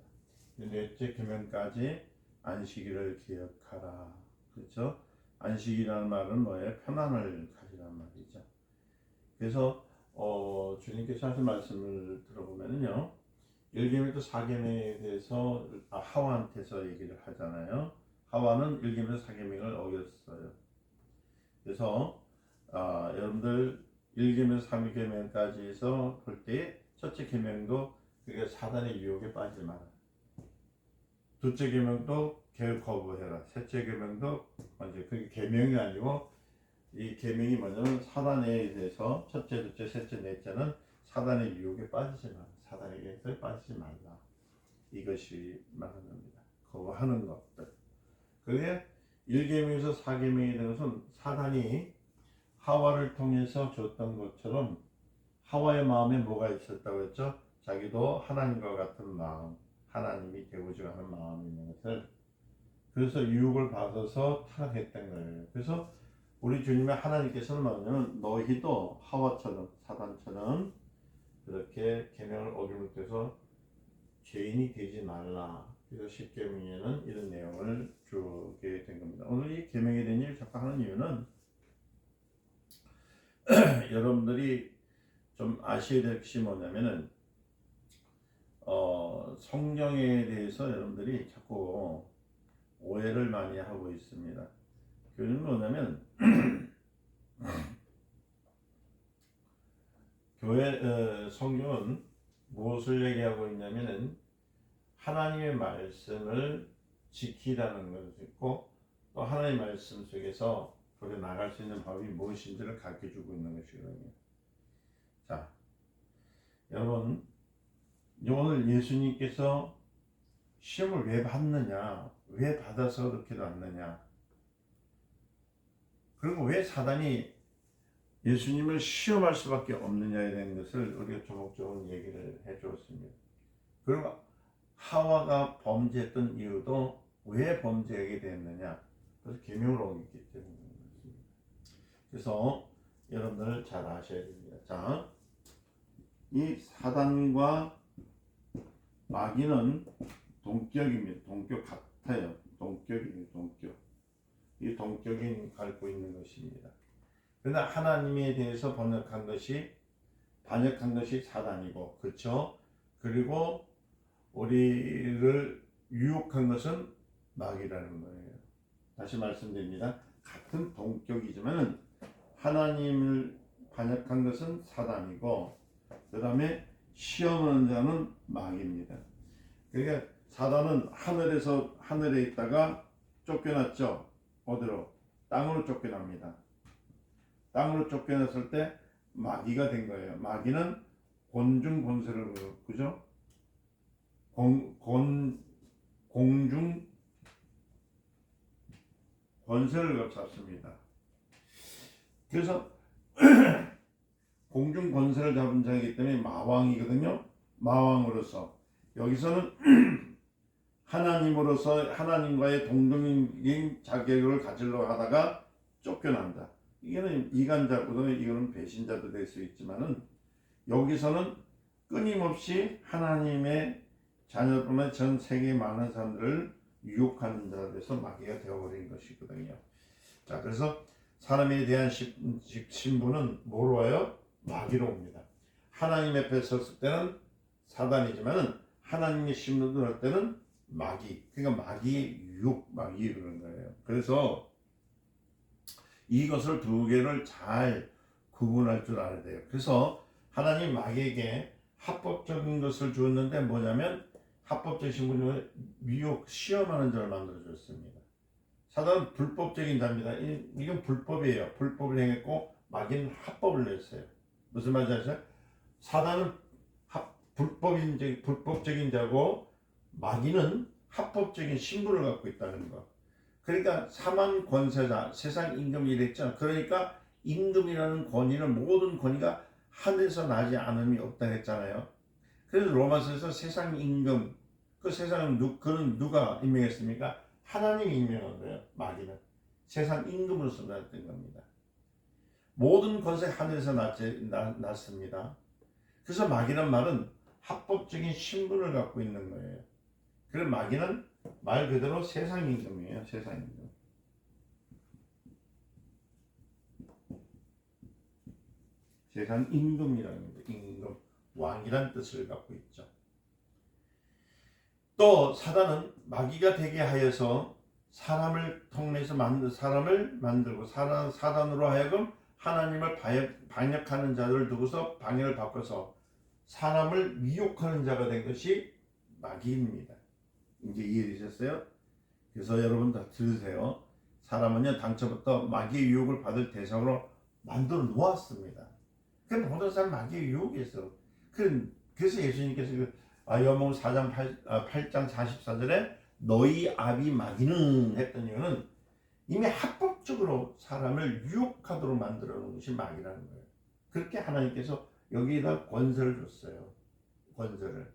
넷째 계명까지 안식일을 기억하라. 그렇죠? 안식이라는 말은 뭐예요? 편안을 가지란 말이죠. 그래서 주님께서 하신 말씀을 들어보면요, 1계명부터 4계명에 대해서 하와한테서 얘기를 하잖아요. 하와는 1계명에서 4계명을 어겼어요. 그래서 여러분들 1계명에서 3계명까지 해서 볼 때 첫째 계명도 그게 사단의 유혹에 빠지지 마라. 둘째 계명도 계획 거부해라. 셋째 계명도 먼저 그게 계명이 아니고 이 계명이 뭐냐면 사단에 대해서 첫째, 둘째, 셋째, 넷째는 사단의 유혹에 빠지지 마라. 사단의 계획에 빠지지 말라. 이것이 말하는 겁니다. 거부하는 것들. 그게 1계명에서 4계명에 대한 것은 사단이 하와를 통해서 줬던 것처럼 하와의 마음에 뭐가 있었다고 했죠? 자기도 하나님과 같은 마음, 하나님이 되고자 하는 마음이 있는 것을, 그래서 유혹을 받아서 타락했던 거예요. 그래서 우리 주님의 하나님께서는 뭐냐면 너희도 하와처럼 사단처럼 그렇게 계명을 어기면 해서 죄인이 되지 말라. 그래서 십계명에는 이런 내용을 주게 된 겁니다. 오늘 이 계명에 대한 일을 자꾸 하는 이유는 여러분들이 좀 아셔야 될 것이 뭐냐면은 성경에 대해서 여러분들이 자꾸 오해를 많이 하고 있습니다. 그건 뭐냐면 교회 성경은 무엇을 얘기하고 있냐면은 하나님의 말씀을 지키라는 것이 있고 또 하나님의 말씀 속에서 우리 나갈 수 있는 법이 무엇인지를 가르쳐주고 있는 것이거든요. 자, 여러분 오늘 예수님께서 시험을 왜 받느냐, 왜 받아서 그렇게 왔느냐, 그리고 왜 사단이 예수님을 시험할 수밖에 없느냐에 대한 것을 우리가 조목조목 얘기를 해주었습니다. 그리고 하와가 범죄했던 이유도 왜 범죄하게 됐느냐? 그래서 계명으로 있기 때문에 그렇습니다. 그래서 여러분들 잘 아셔야 됩니다. 자, 이 사단과 마귀는 동격입니다. 동격 같아요. 동격입니다. 동격. 이 동격이 갖고 있는 것입니다. 그러나 하나님에 대해서 반역한 것이 사단이고, 그렇죠? 그리고 우리를 유혹한 것은 마귀라는 거예요. 다시 말씀드립니다. 같은 동격이지만 하나님을 반역한 것은 사단이고, 그 다음에 시험하는 자는 마귀입니다. 그러니까 사단은 하늘에 있다가 쫓겨났죠. 어디로? 땅으로 쫓겨납니다. 땅으로 쫓겨났을 때 마귀가 된 거예요. 마귀는 곤중 권세를, 그죠? 공중 권세를 잡습니다. 그래서 공중 권세를 잡은 자이기 때문에 마왕이거든요. 마왕으로서 여기서는 하나님으로서 하나님과의 동등인 자격을 가지려고 하다가 쫓겨난다. 이거는 이간자보다 이거는 배신자도 될 수 있지만은 여기서는 끊임없이 하나님의 자녀뿐만 전 세계 많은 사람들을 유혹하는 자가 돼서 마귀가 되어버린 것이거든요. 자, 그래서 사람에 대한 신분은 뭐로 와요? 마귀로 옵니다. 하나님 앞에 섰을 때는 사단이지만은 하나님의 신분을 할 때는 마귀. 그러니까 마귀의 유혹, 마귀 그런 거예요. 그래서 이것을 두 개를 잘 구분할 줄 알아야 돼요. 그래서 하나님 마귀에게 합법적인 것을 주었는데 뭐냐면 합법적 신분을 미혹 시험하는 자를 만들어 줬습니다. 사단은 불법적인 자입니다. 이건 불법이에요. 불법을 행했고 마귀는 합법을 냈어요. 무슨 말인지 아세요? 사단은 불법적인 자고 마귀는 합법적인 신분을 갖고 있다는 거. 그러니까 사망 권세자, 세상 임금이 이랬죠. 그러니까 임금이라는 권위는 모든 권위가 하늘에서 나지 않음이 없다 했잖아요. 그래서 로마서에서 세상 임금, 그 세상은 그는 누가 임명했습니까? 하나님이 임명한 거예요. 마귀는 세상 임금으로서 나왔던 겁니다. 모든 권세 하늘에서 났습니다. 그래서 마귀란 말은 합법적인 신분을 갖고 있는 거예요. 그래서 마귀는 말 그대로 세상 임금이에요. 세상 임금. 세상 임금이라는 겁니다. 임금, 왕이란 뜻을 갖고 있죠. 또 사단은 마귀가 되게 하여서 사람을 통해서 사람을 만들고 사단으로 하여금 하나님을 반역하는 자들을 두고서 방해를 바꿔서 사람을 미혹하는 자가 된 것이 마귀입니다. 이제 이해되셨어요? 그래서 여러분 다 들으세요. 사람은요 당초부터 마귀의 유혹을 받을 대상으로 만들어 놓았습니다. 그 모든 사람 마귀의 유혹이 있어. 그래서 예수님께서 요한복음 8장 44절에 너희 아비 마귀는 했던 이유는 이미 합법적으로 사람을 유혹하도록 만들어 놓은 것이 마귀라는 거예요. 그렇게 하나님께서 여기에다 권세를 줬어요. 권세를.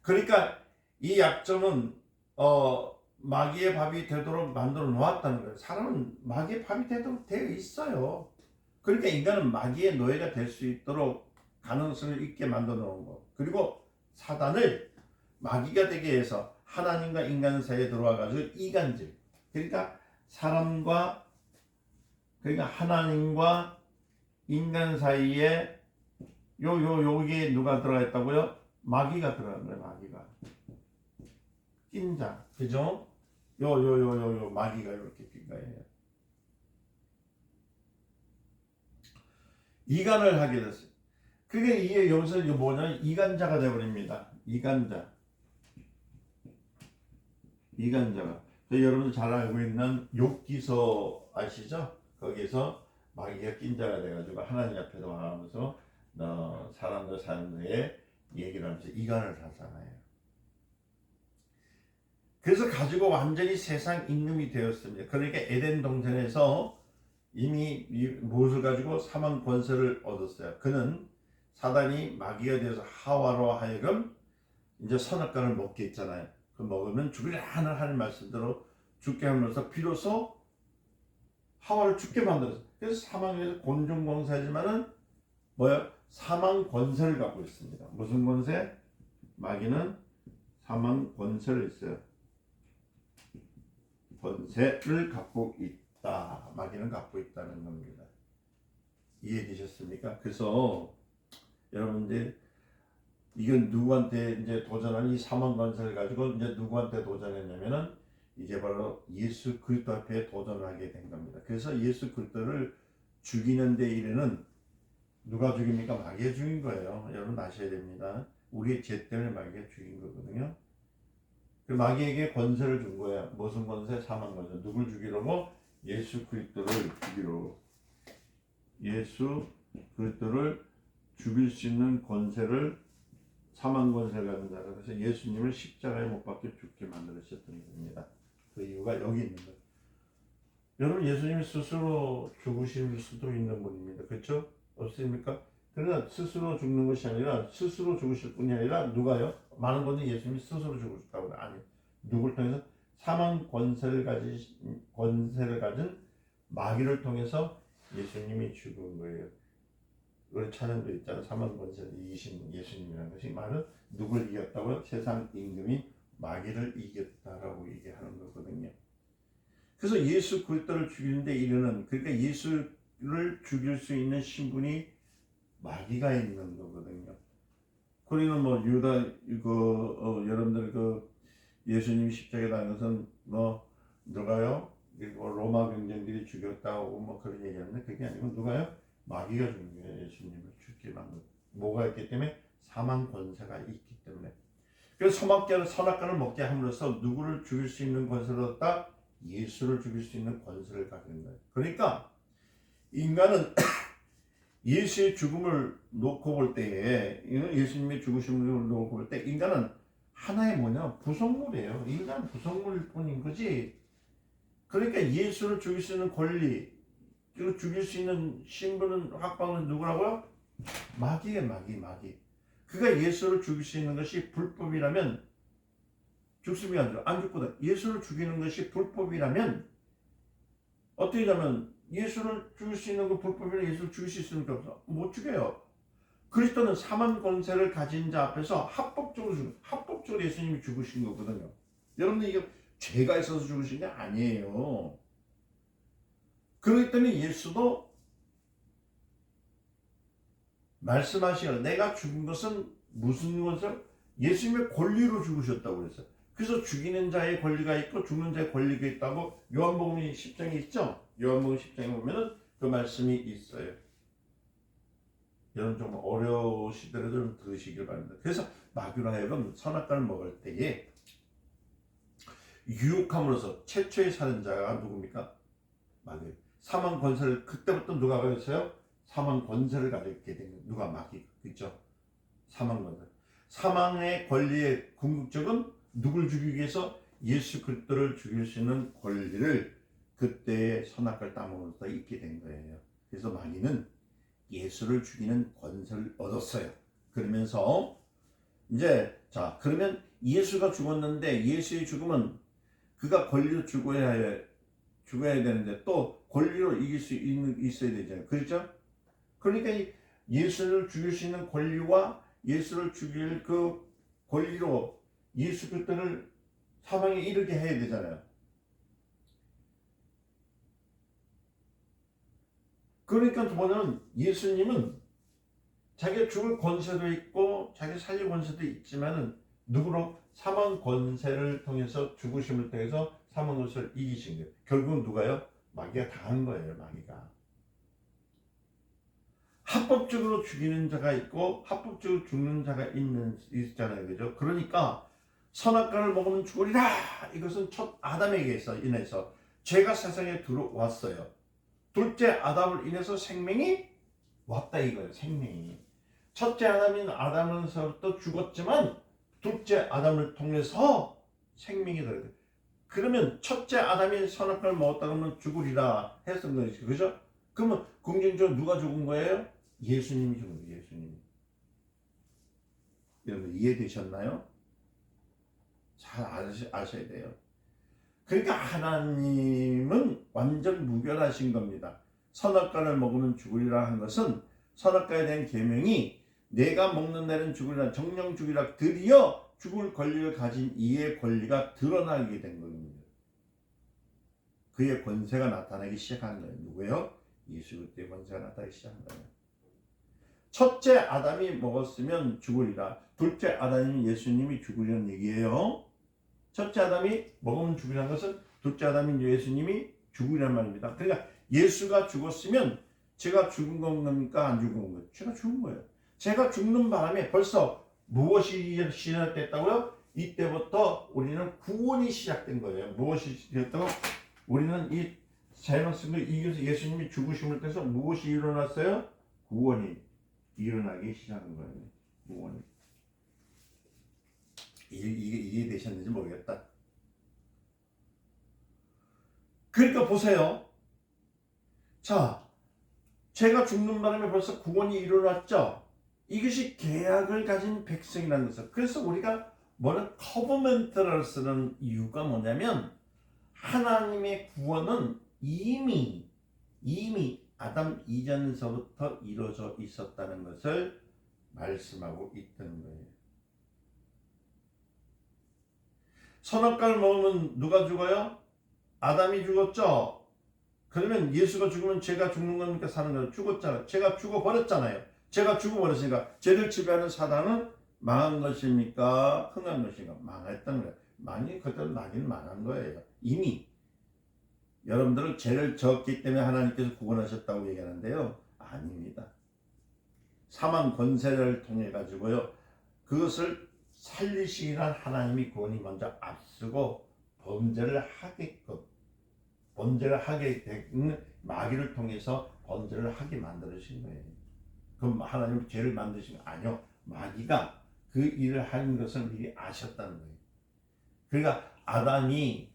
그러니까 이 약점은 마귀의 밥이 되도록 만들어 놓았다는 거예요. 사람은 마귀의 밥이 되도록 되어 있어요. 그러니까 인간은 마귀의 노예가 될 수 있도록 가능성을 있게 만들어 놓은 거. 그리고 사단을 마귀가 되게 해서 하나님과 인간 사이에 들어와 가지고 이간질. 그러니까 하나님과 인간 사이에 여기에 누가 들어가 있다고요? 마귀가 들어간 거예요. 마귀가. 낀자. 그죠? 마귀가 이렇게 낀 거예요. 이간을 하게 됐어요. 그게 이게 여기서 뭐냐면 이간자가 되어버립니다. 이간자가. 여러분들 잘 알고 있는 욥기서 아시죠? 거기서 마귀가 낀 자가 돼가지고 하나님 앞에 나가면서 사람들 사이에 얘기를 하면서 이간을 하잖아요. 그래서 가지고 완전히 세상 임금이 되었습니다. 그러니까 에덴 동산에서 이미 무엇을 가지고 사망 권세를 얻었어요. 그는 사단이 마귀가 되어서 하와로 하여금 이제 선악과를 먹게 했잖아요. 그 먹으면 죽으리라 하는 말씀대로 죽게 하면서 비로소 하와를 죽게 만들었어요. 그래서 사망에서 곤충권세지만은 뭐야? 사망 권세를 갖고 있습니다. 무슨 권세? 마귀는 사망 권세를 있어요. 권세를 갖고 있다. 마귀는 갖고 있다는 겁니다. 이해되셨습니까? 그래서 여러분 이제 이건 누구한테 이제 도전한 이 사망 권세를 가지고 이제 누구한테 도전했냐면은 이제 바로 예수 그리스도 앞에 도전하게 된 겁니다. 그래서 예수 그리스도를 죽이는 데 이르는 누가 죽입니까? 마귀가 죽인 거예요. 여러분 아셔야 됩니다. 우리의 죄 때문에 마귀가 죽인 거거든요. 그 마귀에게 권세를 준 거야. 무슨 권세? 사망 권세. 누굴 죽이려고? 예수 그리스도를 죽이려고. 예수 그리스도를 죽일 수 있는 권세를 사망 권세를 가진 자라. 그래서 예수님을 십자가에 못 박혀 죽게 만들으셨던 겁니다. 그 이유가 여기 있는 거예요. 여러분 예수님이 스스로 죽으실 수도 있는 분입니다. 그렇죠? 없습니까? 그러나 스스로 죽는 것이 아니라 스스로 죽으실 뿐이 아니라 누가요? 많은 분들이 예수님이 스스로 죽으셨다고 아니 누굴 통해서 사망 권세를 가진 마귀를 통해서 예수님이 죽은 거예요. 우리 찬양도 있잖아요. 사망 권세를 이기신 예수님이라는 것이 말은 누굴 이겼다고요? 세상 임금인 마귀를 이겼다라고 얘기하는 거거든요. 그래서 예수 그리스도를 죽이는데 이르는 그러니까 예수를 죽일 수 있는 신분이 마귀가 있는 거거든요. 그러니까 뭐 유다 여러분들 그 예수님 십자가에 달린 것은 뭐 누가요? 그리고 로마 병정들이 죽였다고 뭐 그런 얘기하는데 그게 아니고 누가요? 마귀가 죽인 거예요. 예수님을 죽게 만든 뭐가 있기 때문에 사망 권세가 있기 때문에. 그래서 선악과를 먹게 함으로써 누구를 죽일 수 있는 권세를 얻다? 예수를 죽일 수 있는 권세를 가진 거예요. 그러니까 인간은 예수의 죽음을 놓고 볼 때에 예수님의 죽으심을 놓고 볼 때 인간은 하나의 뭐냐? 부속물이에요. 인간 부속물일 뿐인 거지. 그러니까 예수를 죽일 수 있는 권리 그리고 죽일 수 있는 신분은 확보는 누구라고요? 마귀예요. 마귀. 그가 예수를 죽일 수 있는 것이 불법이라면 죽습니다. 안 죽거든. 예수를 죽이는 것이 불법이라면 어떻게 하면 예수를 죽일 수 있는 거 불법이라 예수를 죽일 수 있습니까? 없어. 못 죽여요. 그리스도는 사망 권세를 가진 자 앞에서 합법적으로 예수님이 죽으신 거거든요. 여러분들 이게 죄가 있어서 죽으신 게 아니에요. 그렇기 때문에 예수도 말씀하시기를 내가 죽은 것은 무슨 것을 예수님의 권리로 죽으셨다고 그랬어요. 그래서 죽이는 자의 권리가 있고 죽는 자의 권리가 있다고 요한복음 10장에 있죠. 요한복음 10장에 보면은 그 말씀이 있어요. 여러분 좀 어려우시더라도 좀 들으시길 바랍니다. 그래서 마귀로 하여금 선악과를 먹을 때에 유혹함으로써 최초의 살인자가 누굽니까? 마귀. 사망 권세를 그때부터 누가 가졌어요? 사망 권세를 가졌게 된 누가? 마귀. 그렇죠? 사망 권세. 사망의 권리의 궁극적은 누굴 죽이기 위해서 예수 그리스도를 죽일 수 있는 권리를 그때의 선악과를 따먹으면서 있게 된 거예요. 그래서 마귀는 예수를 죽이는 권세를 얻었어요. 그러면서 이제 자 그러면 예수가 죽었는데 예수의 죽음은 그가 권리로 죽어야 되는데 또 권리로 이길 수 있어야 되잖아요. 그렇죠? 그러니까 예수를 죽일 수 있는 권리와 예수를 죽일 그 권리로 예수 그리스도를 사망에 이르게 해야 되잖아요. 그러니까 뭐냐면 예수님은 자기가 죽을 권세도 있고 자기 살릴 권세도 있지만은 누구로? 사망 권세를 통해서 죽으심을 통해서 사망 권세를 이기신 거예요. 결국은 누가요? 마귀가 당한 거예요. 마귀가. 합법적으로 죽이는 자가 있고 합법적으로 죽는 자가 있잖아요. 그죠? 그러니까 선악과를 먹으면 죽으리라. 이것은 첫 아담에게 인해서 죄가 세상에 들어왔어요. 둘째 아담을 인해서 생명이 왔다 이거예요. 생명이. 첫째 아담인 아담에서부터 죽었지만 둘째 아담을 통해서 생명이 들어요. 그러면 첫째 아담이 선악과를 먹었다 그러면 죽으리라 했던 거죠. 그죠? 그러면 긍정적으로 누가 죽은 거예요? 예수님이 죽은 거예요. 예수님이. 여러분 이해되셨나요? 잘 아셔야 돼요. 그러니까 하나님은 완전 무결하신 겁니다. 선악과를 먹으면 죽으리라 한 것은 선악과에 대한 계명이 내가 먹는 날은 죽으리라 정령 죽으리라 드디어 죽을 권리를 가진 이의 권리가 드러나게 된 겁니다. 그의 권세가 나타나기 시작한 거예요. 누구예요? 예수 그리스도의 권세가 나타나기 시작한 거예요. 첫째 아담이 먹었으면 죽으리라. 둘째 아담이 예수님이 죽으리라는 얘기예요. 첫째 아담이 먹으면 죽으리라는 것은 둘째 아담인 예수님이 죽으리란 말입니다. 그러니까 예수가 죽었으면 제가 죽은 겁니까? 안 죽은 거예요? 제가 죽은 거예요. 제가 죽는 바람에 벌써 무엇이 시작됐다고요? 이때부터 우리는 구원이 시작된 거예요. 무엇이 시작됐다고? 우리는 이 잘못을 이겨서 예수님이 죽으심을 통해서 무엇이 일어났어요? 구원이 일어나기 시작한 거예요. 구원이. 이게 이해되셨는지 모르겠다. 그러니까 보세요. 자, 제가 죽는 바람에 벌써 구원이 일어났죠. 이것이 계약을 가진 백성이라는 것을. 그래서 우리가 뭐는 커버멘트를 쓰는 이유가 뭐냐면 하나님의 구원은 이미 아담 이전서부터 이루어져 있었다는 것을 말씀하고 있다는 거예요. 선악과를 먹으면 누가 죽어요? 아담이 죽었죠. 그러면 예수가 죽으면 제가 죽는 겁니까? 사는 거예요? 죽었잖아요. 제가 죽어버렸잖아요. 제가 죽어버렸으니까 죄를 지배하는 사단은 망한 것입니까? 흥한 것인가? 망했다는 거예요. 많이 그때는 나긴 망한 거예요. 이미 여러분들은 죄를 졌기 때문에 하나님께서 구원하셨다고 얘기하는데요. 아닙니다. 사망 권세를 통해 가지고요. 그것을 살리시기 위한 하나님이 구원이 먼저 앞서고 범죄를 하게 된 마귀를 통해서 범죄를 하게 만드신 거예요. 그럼 하나님 죄를 만드신 거 아니요. 마귀가 그 일을 하는 것을 미리 아셨다는 거예요. 그러니까 아담이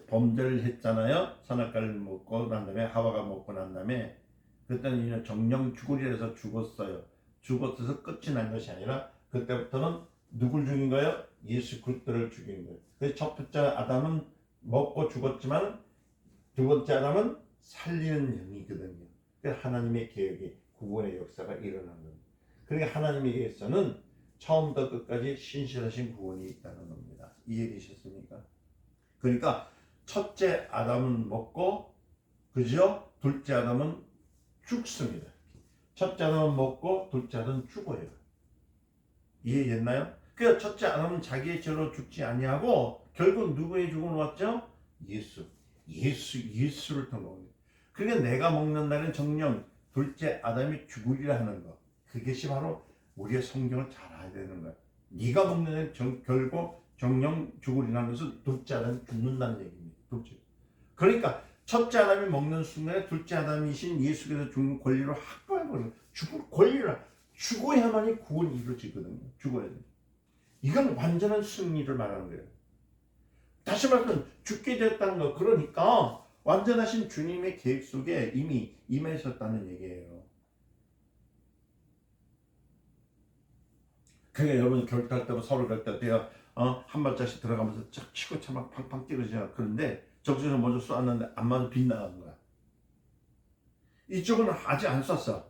범죄를 했잖아요. 선악과를 먹고 난 다음에 하와가 먹고 난 다음에 그때는 정령 죽으리라 해서 죽었어요. 죽었어서 끝이 난 것이 아니라 그때부터는 누굴 죽인 거예요? 예수 그리스도를 죽인 거예요. 그래서 첫 번째 아담은 먹고 죽었지만 두 번째 아담은 살리는 영이거든요. 그래서 하나님의 계획이 구원의 역사가 일어난 거예요. 그러니까 하나님에게서는 처음부터 끝까지 신실하신 구원이 있다는 겁니다. 이해되셨습니까? 그러니까 첫째 아담은 먹고 그죠? 둘째 아담은 죽습니다. 첫째 아담은 먹고 둘째 아담은 죽어요. 이해됐나요? 그러니까 첫째 아담은 자기의 죄로 죽지 아니하고 결국 누구의 죽음을 왔죠? 예수를 통한 겁니다. 그러니까 내가 먹는 날은 정령 둘째 아담이 죽으리라 하는 것. 그것이 바로 우리의 성경을 잘 알아야 되는 거야. 네가 먹는 날은 결국 정령 죽으리라는 것은 둘째 아담이 죽는다는 얘기입니다. 둘째. 그러니까 첫째 아담이 먹는 순간에 둘째 아담이신 예수께서 죽는 권리를 확보해버려요. 죽을 권리를 죽어야만이 구원이 이루어지거든요. 죽어야 돼요. 이건 완전한 승리를 말하는 거예요. 다시 말하면 죽게 되었다는 거. 그러니까 완전하신 주님의 계획 속에 이미 임하셨다는 얘기예요. 그러니까 여러분 결탁할 때도 서로 결탁 때요. 한 발짝씩 들어가면서 쫙 치고 차막 팡팡 뛰어지잖아. 그런데 저쪽에서 먼저 쏘았는데 안 맞아 빗나간 거야. 이쪽은 아직 안 쐈어.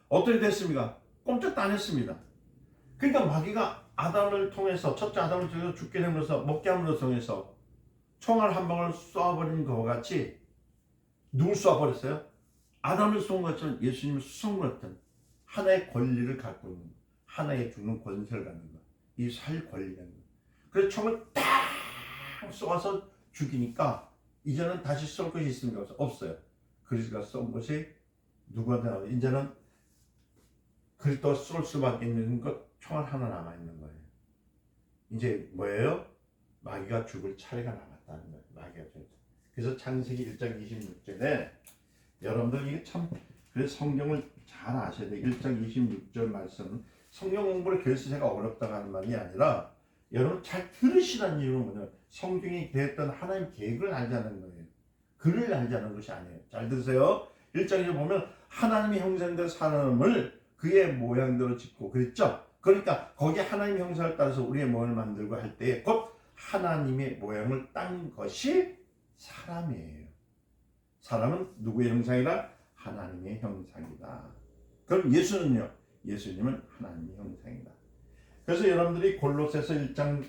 어떻게 됐습니까? 꼼짝도 안 했습니다. 그러니까 마귀가 아담을 통해서 첫째 아담을 통해서 죽게 되면서 먹게 함으로 통해서 총알 한 방울 쏴버린 것과 같이 누굴 쏴버렸어요? 아담을 쏜 것처럼 예수님을 쏜 것같은 하나의 권리를 갖고 있는 거. 하나의 죽는 권세를 갖는 거. 이 살 권리라는 거. 그래서 총을 딱 쏘아서 죽이니까 이제는 다시 쏠 것이 있습니까? 없어요. 그리스도가 쏜 것이 누구한테 나와요? 이제는 그리스도가 쏠 수밖에 있는 것 총알 하나 남아있는 거예요. 이제 뭐예요? 마귀가 죽을 차례가 남았다는 거예요. 마귀가 죽을. 그래서 창세기 1장 26절에 여러분들 이게 참 그래서 성경을 잘 아셔야 돼요. 1장 26절 말씀은 성경 공부를 그래서 제가 어렵다고 하는 말이 아니라 여러분 잘 들으시라는 이유는 뭐냐면 성경이 계획했던 하나님 계획을 알자는 거예요. 글을 알자는 것이 아니에요. 잘 들으세요. 1장에 보면 하나님의 형상대로 사람을 그의 모양대로 짓고 그랬죠. 그러니까 거기 하나님의 형상을 따라서 우리의 모양을 만들고 할 때 곧 하나님의 모양을 딴 것이 사람이에요. 사람은 누구의 형상이라? 하나님의 형상이다. 그럼 예수는요? 예수님은 하나님의 형상이다. 그래서 여러분들이 골로새서 1장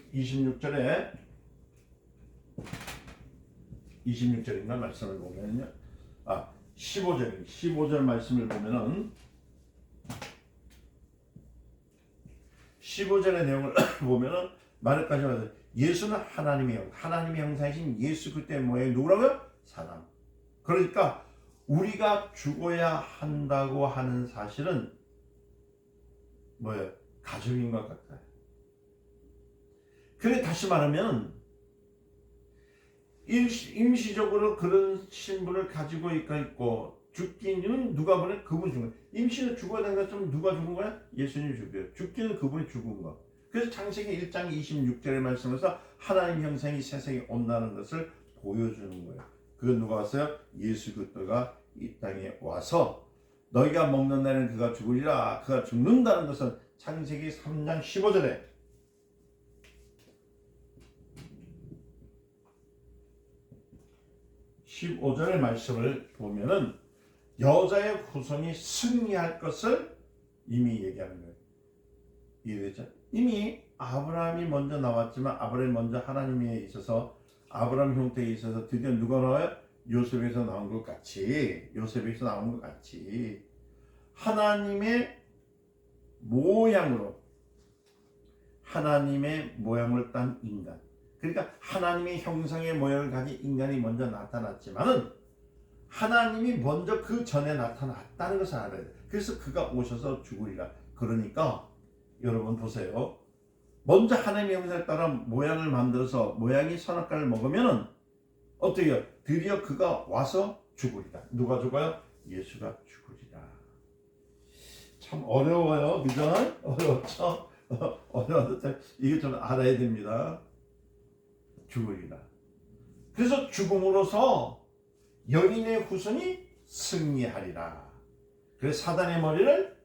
26절인가 말씀을 보면요. 15절 말씀을 보면은 15절의 내용을 보면은 말까지 와서 예수는 하나님의 형상이신 예수 그리스도의 모양이 누구라고요? 사람. 그러니까 우리가 죽어야 한다고 하는 사실은 뭐예요? 가족인 것 같아요. 그래 다시 말하면 임시적으로 그런 신분을 가지고 있고 죽기는 누가 보내? 그분이 죽은 거야. 임시는 죽어야 되는 것처럼 누가 죽은 거야? 예수님이 죽여요. 죽기는 그분이 죽은 거. 그래서 창세기 1장 26절의 말씀에서 하나님 형상이 세상에 온다는 것을 보여주는 거예요. 그건 누가 왔어요? 예수 그리스도가 이 땅에 와서 너희가 먹는 날에는 그가 죽으리라. 그가 죽는다는 것은 창세기 3장 15절에 15절의 말씀을 보면은 여자의 후손이 승리할 것을 이미 얘기하는 거예요. 이해되죠? 이미 아브라함이 먼저 나왔지만 아브라함이 먼저 하나님에 있어서 아브라함 형태에 있어서 드디어 누가 나와요? 요셉에서 나온 것 같이 하나님의 모양으로 하나님의 모양을 딴 인간, 그러니까 하나님의 형상의 모양을 가진 인간이 먼저 나타났지만은 하나님이 먼저 그 전에 나타났다는 것을 알아야 돼요. 그래서 그가 오셔서 죽으리라. 그러니까 여러분 보세요. 먼저 하나님의 형상에 따라 모양을 만들어서 모양이 선악과를 먹으면은 어떻게 해요? 드디어 그가 와서 죽으리라. 누가 죽어요? 예수가 죽으리라. 참 어려워요. 그죠? 어렵죠? 어려워도 이게 좀 알아야 됩니다. 죽으리라. 그래서 죽음으로써 여인의 후손이 승리하리라. 그래서 사단의 머리를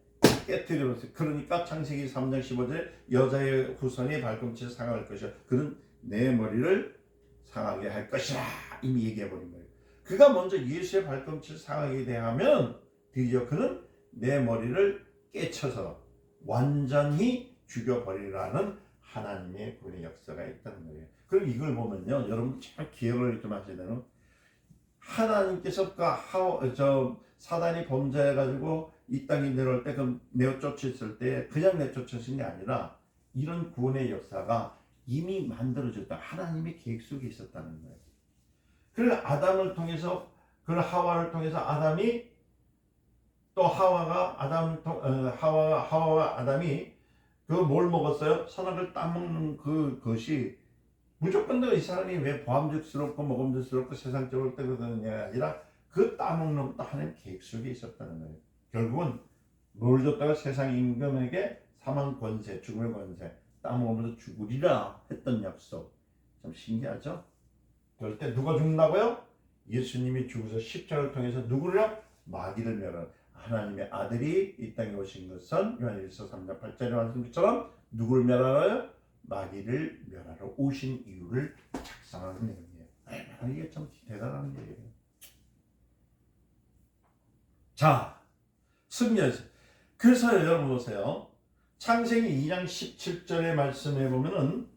깨뜨려버렸어요. 그러니까 창세기 3장 15절에 여자의 후손이 발꿈치를 상할 것이야. 그는 내 머리를 상하게 할 것이라 이미 얘기해버린 거예요. 그가 먼저 예수의 발꿈치를 상하게 대하면 드디어 그는 내 머리를 깨쳐서 완전히 죽여버리라는 하나님의 구원의 역사가 있다는 거예요. 그럼 이걸 보면요, 여러분 참 기억을 좀 하셔야 되는, 하나님께서 사단이 범죄해가지고 이 땅에 내려올 때, 그 내쫓았을 때 그냥 내쫓으신 게 아니라 이런 구원의 역사가 이미 만들어졌다. 하나님의 계획 속에 있었다는 거예요. 그래서 아담을 통해서, 그 하와를 통해서 아담이 또 하와와 아담이 그 뭘 먹었어요? 선악을 따먹는 그것이 무조건 이 사람이 왜 보암직스럽고 먹음직스럽고 세상적으로 뜨거든냐가 아니라 그 따먹는 것도 하나님 계획 속에 있었다는 거예요. 결국은 뭘 줬다가 세상 임금에게 사망 권세, 죽음의 권세, 따먹으면서 죽으리라 했던 약속. 참 신기하죠? 그럴 때 누가 죽는다고요? 예수님이 죽어서 십자가를 통해서 누구를요? 마귀를 멸한 하나님의 아들이 이 땅에 오신 것은 요한일서 3장 8절에 말씀처럼 누구를 멸하러요? 마귀를 멸하러 오신 이유를 작성하는 내용이에요. 이게 참 대단한 일이에요. 자, 승리하세요. 그래서 여러분 보세요. 창세기 2장 17절의 말씀에 보면은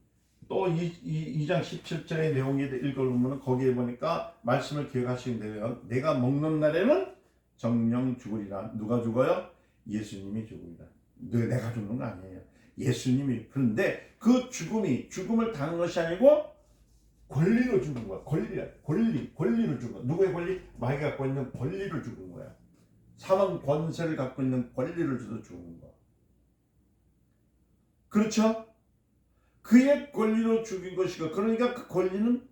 또 2장 17절의 내용이 읽어보면 거기에 보니까 말씀을 기억하시면 돼요. 내가 먹는 날에는 정령 죽으리라. 누가 죽어요? 예수님이 죽으리라. 내가 죽는 거 아니에요. 예수님이. 그런데 그 죽음을 당한 것이 아니고 권리로 죽은 거야. 권리를 죽은 거야. 누구의 권리? 마귀가 갖고 있는 권리를 죽은 거야. 사망 권세를 갖고 있는 권리를 줘서 죽은 거야. 그렇죠? 그의 권리로 죽인 것이고, 그러니까 그 권리는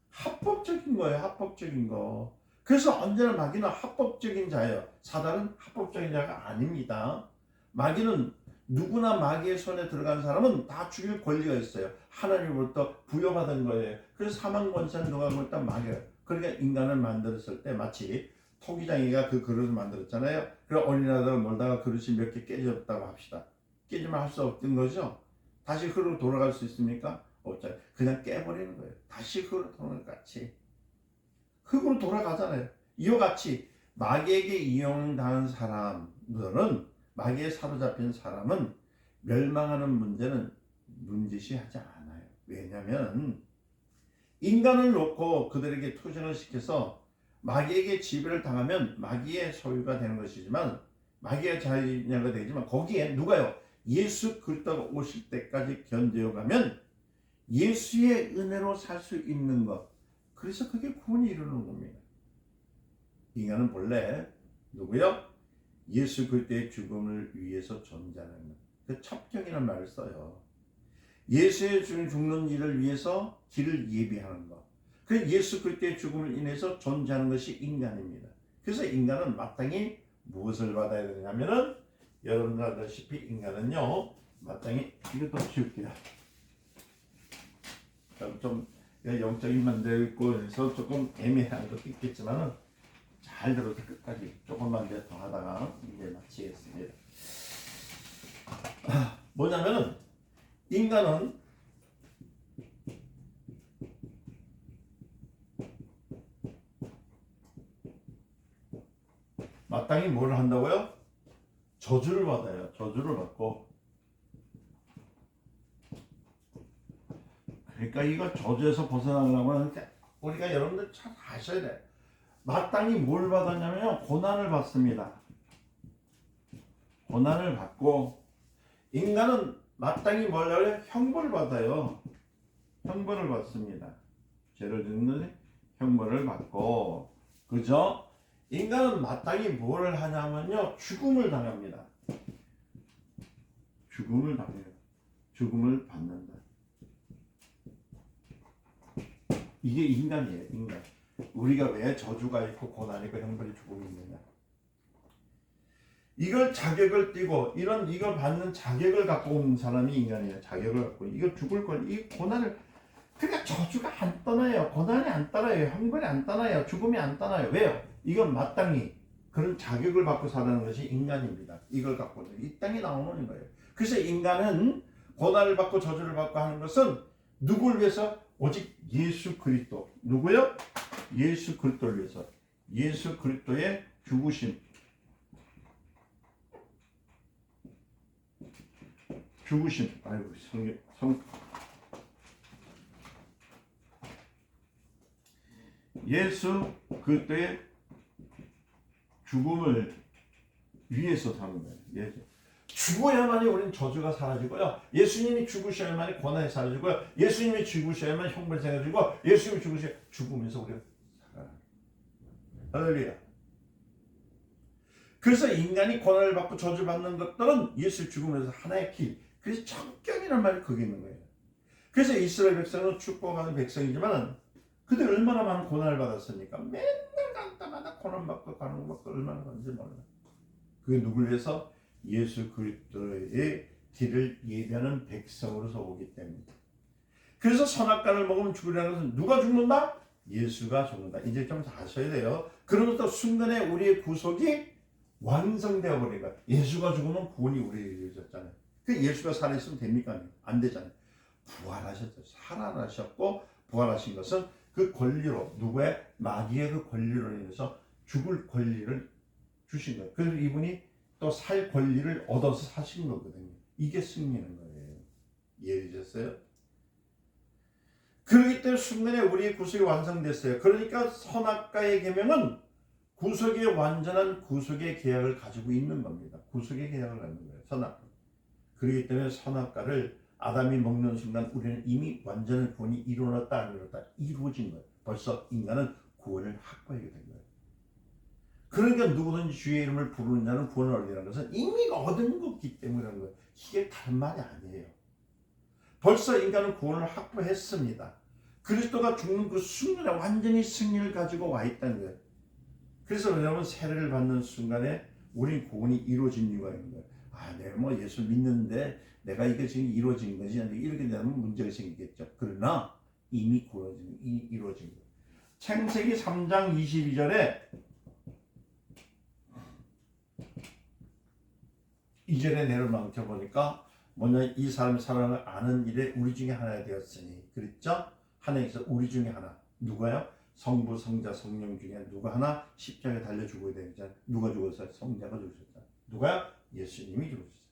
합법적인 거예요. 합법적인 거. 그래서 언제나 마귀는 합법적인 자예요. 사단은 합법적인 자가 아닙니다. 마귀는 누구나 마귀의 손에 들어간 사람은 다 죽일 권리가 있어요. 하나님으로부터 부여받은 거예요. 그래서 사망 권세는 누가 갖고 있다? 마귀예요. 그러니까 인간을 만들었을 때 마치 토기장이가 그 그릇을 만들었잖아요. 그럼 어린아이들 몰다가 그릇이 몇 개 깨졌다고 합시다. 깨지면 할 수 없던 거죠. 다시 흙으로 돌아갈 수 있습니까? 없잖아요. 그냥 깨버리는 거예요. 다시 흙으로 돌아가는 것 같이 흙으로 돌아가잖아요. 이와 같이 마귀에게 이용당한 사람들은, 마귀에 사로잡힌 사람은 멸망하는 문제는 문제시하지 않아요. 왜냐하면 인간을 놓고 그들에게 투쟁을 시켜서 마귀에게 지배를 당하면 마귀의 소유가 되는 것이지만, 마귀의 자녀가 되지만, 거기에 누가요? 예수 그리스도가 오실 때까지 견뎌가면 예수의 은혜로 살 수 있는 것, 그래서 그게 구원이 이루는 겁니다. 인간은 본래 누구요? 예수 그리스도의 죽음을 위해서 존재하는 것. 그 첩경이라는 말을 써요. 예수의 죽는 일을 위해서 길을 예비하는 것. 그 예수 그리스도의 죽음을 인해서 존재하는 것이 인간입니다. 그래서 인간은 마땅히 무엇을 받아야 되냐면은, 여러분 알다시피 인간은요, 마땅히, 이것도 지울게요. 좀 영적인 만되어 있고 해서 조금 애매한 것도 있겠지만 잘 들어서 끝까지 조금만 더 하다가 이제 마치겠습니다. 뭐냐면은 인간은 마땅히 뭘 한다고요? 저주를 받아요. 저주를 받고, 그러니까 이거 저주에서 벗어나려고 하는데 우리가 여러분들 잘 아셔야 돼. 마땅히 뭘 받았냐면요, 고난을 받습니다. 고난을 받고, 인간은 마땅히 뭘 해요? 형벌을 받아요. 형벌을 받습니다. 죄를 짓는 형벌을 받고, 그죠? 인간은 마땅히 뭘 하냐면요, 죽음을 당합니다. 죽음을 당해요. 죽음을 받는다. 이게 인간이에요, 인간. 우리가 왜 저주가 있고 고난이 있고 형벌이 죽음이 있느냐? 이걸 자격을 띠고 이걸 받는 자격을 갖고 온 사람이 인간이에요. 자격을 갖고 이거 죽을 걸, 이 고난을, 그러니까 저주가 안 떠나요. 고난이 안 떠나요. 형벌이 안 떠나요. 죽음이 안 떠나요. 왜요? 이건 마땅히 그런 자격을 받고 사는 것이 인간입니다. 이걸 갖고 이 땅에 나오는 거예요. 그래서 인간은 고난을 받고 저주를 받고 하는 것은 누구를 위해서? 오직 예수 그리스도. 누구요? 예수 그리스도를 위해서. 예수 그리스도의 죽으심. 아이고, 예수 그리스도의 죽음을 위해서 사는 거예요. 죽어야만이 우리는 저주가 사라지고요. 예수님이 죽으셔야만이 고난이 사라지고요. 예수님이 죽으셔야만 형벌이 사라지고, 예수님이 죽으면서 우리가 살아요. 할렐루야. 그래서 인간이 고난을 받고 저주를 받는 것들은 예수 죽음에서 하나의 길. 그래서 천경이라는 말이 거기 있는 거예요. 그래서 이스라엘 백성은 축복하는 백성이지만 그들 얼마나 많은 고난을 받았습니까? 맨날 갈 때마다 고난받고 가는 것 얼마나 많은지 몰라요. 그게 누구를 위해서? 예수 그리스도의 길을 예비하는 백성으로서 오기 때문에. 그래서 선악과를 먹으면 죽으라는 것은 누가 죽는다? 예수가 죽는다. 이제 좀 아셔야 돼요. 그러면서 순간에 우리의 구속이 완성되어 버린 거야. 예수가 죽으면 구원이 우리에게 이루어졌잖아요. 그 예수가 살아있으면 됩니까? 안 되잖아요. 부활하셨죠. 살아나셨고, 부활하신 것은 그 권리로, 누구의? 마귀의 그 권리로 인해서 죽을 권리를 주신 거예요. 그래서 이분이 또 살 권리를 얻어서 사신 거거든요. 이게 승리는 거예요. 이해되셨어요? 그렇기 때문에 순간에 우리의 구속이 완성됐어요. 그러니까 선악과의 계명은 구속의 완전한 구속의 계약을 가지고 있는 겁니다. 구속의 계약을 갖는 거예요. 선악과. 그렇기 때문에 선악과를 아담이 먹는 순간 우리는 이미 완전한 구원이 이루어졌다, 안 이루어졌다? 이루어진 거예요. 벌써 인간은 구원을 확보하게 된 거예요. 그러니까 누구든지 주의 이름을 부르는 자는 구원을 얻으라는 것은 이미 얻은 거기 때문이라는 거예요. 이게 다른 말이 아니에요. 벌써 인간은 구원을 확보했습니다. 그리스도가 죽는 그 순간에 완전히 승리를 가지고 와 있다는 거예요. 그래서 여러분, 세례를 받는 순간에 우리 구원이 이루어진 이유가 있는 거예요. 내가 뭐 예수 믿는데 내가 이게 지금 이루어진 거지, 이렇게 되면 문제가 생기겠죠. 그러나 이미 이루어진 거예요. 창세기 3장 22절에 2절에 내려놓게 보니까 뭐냐, 이 사람의 사랑을 아는 일에 우리 중에 하나가 되었으니, 그랬죠? 하나님께서 우리 중에 하나, 누가요? 성부, 성자, 성령 중에 누가 하나 십자가에 달려 죽어야 되잖아요. 누가 죽었어요? 성자가 죽으셨잖아요. 누가요? 예수님이 죽으셨어요.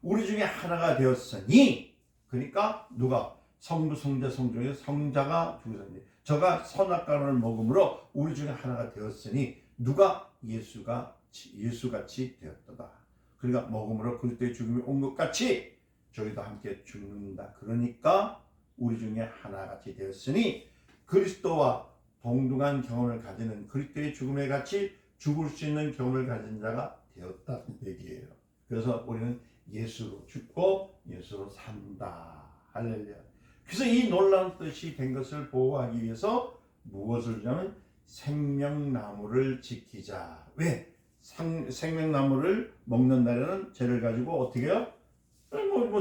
우리 중에 하나가 되었으니, 그러니까 누가? 성부, 성자, 성령 중에 성자가 죽으셨니, 저가 선악과를 먹음으로 우리 중에 하나가 되었으니, 누가? 예수같이 되었도다. 그러니까 먹음으로 그리스도의 죽음이 온 것 같이 저희도 함께 죽는다. 그러니까 우리 중에 하나같이 되었으니 그리스도와 동등한 경험을 가지는, 그리스도의 죽음에 같이 죽을 수 있는 경험을 가진 자가 되었다 얘기예요. 그래서 우리는 예수로 죽고 예수로 산다. 할렐루야. 그래서 이 놀라운 뜻이 된 것을 보호하기 위해서 무엇을 주냐면 생명나무를 지키자. 왜? 생명나무를 먹는 날에는 죄를 가지고 어떻게 해요?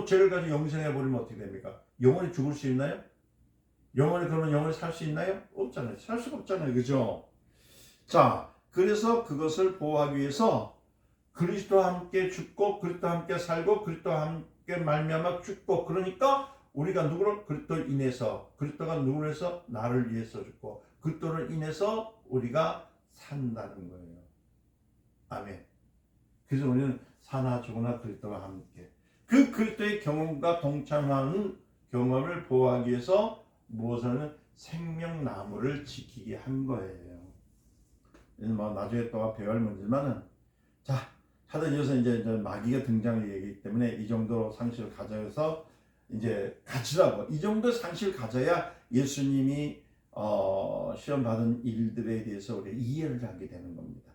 죄를 가지고 영생해버리면 어떻게 됩니까? 영원히 죽을 수 있나요? 그러면 영원히 살 수 있나요? 없잖아요. 살 수가 없잖아요. 그죠? 자, 그래서 그것을 보호하기 위해서 그리스도와 함께 죽고 그리스도와 함께 살고 그리스도와 함께 말미암아 죽고, 그러니까 우리가 누구를? 그리스도를 인해서, 그리스도가 누구를 해서? 나를 위해서 죽고 그리스도를 인해서 우리가 산다는 거예요. 아멘. 그래서 우리는 사나 죽으나 그리스도와 함께, 그 그리스도의 경험과 동참하는 경험을 보호하기 위해서 무엇을 하는? 생명나무를 지키게 한 거예요. 뭐 나중에 또 배울 문제지만은, 자, 하다 이어서 이제 마귀가 등장을 얘기하기 때문에 이 정도 상식을 가져서 이제 가지라고, 이 정도 상식을 가져야 예수님이 시험 받은 일들에 대해서 우리 이해를 하게 되는 겁니다.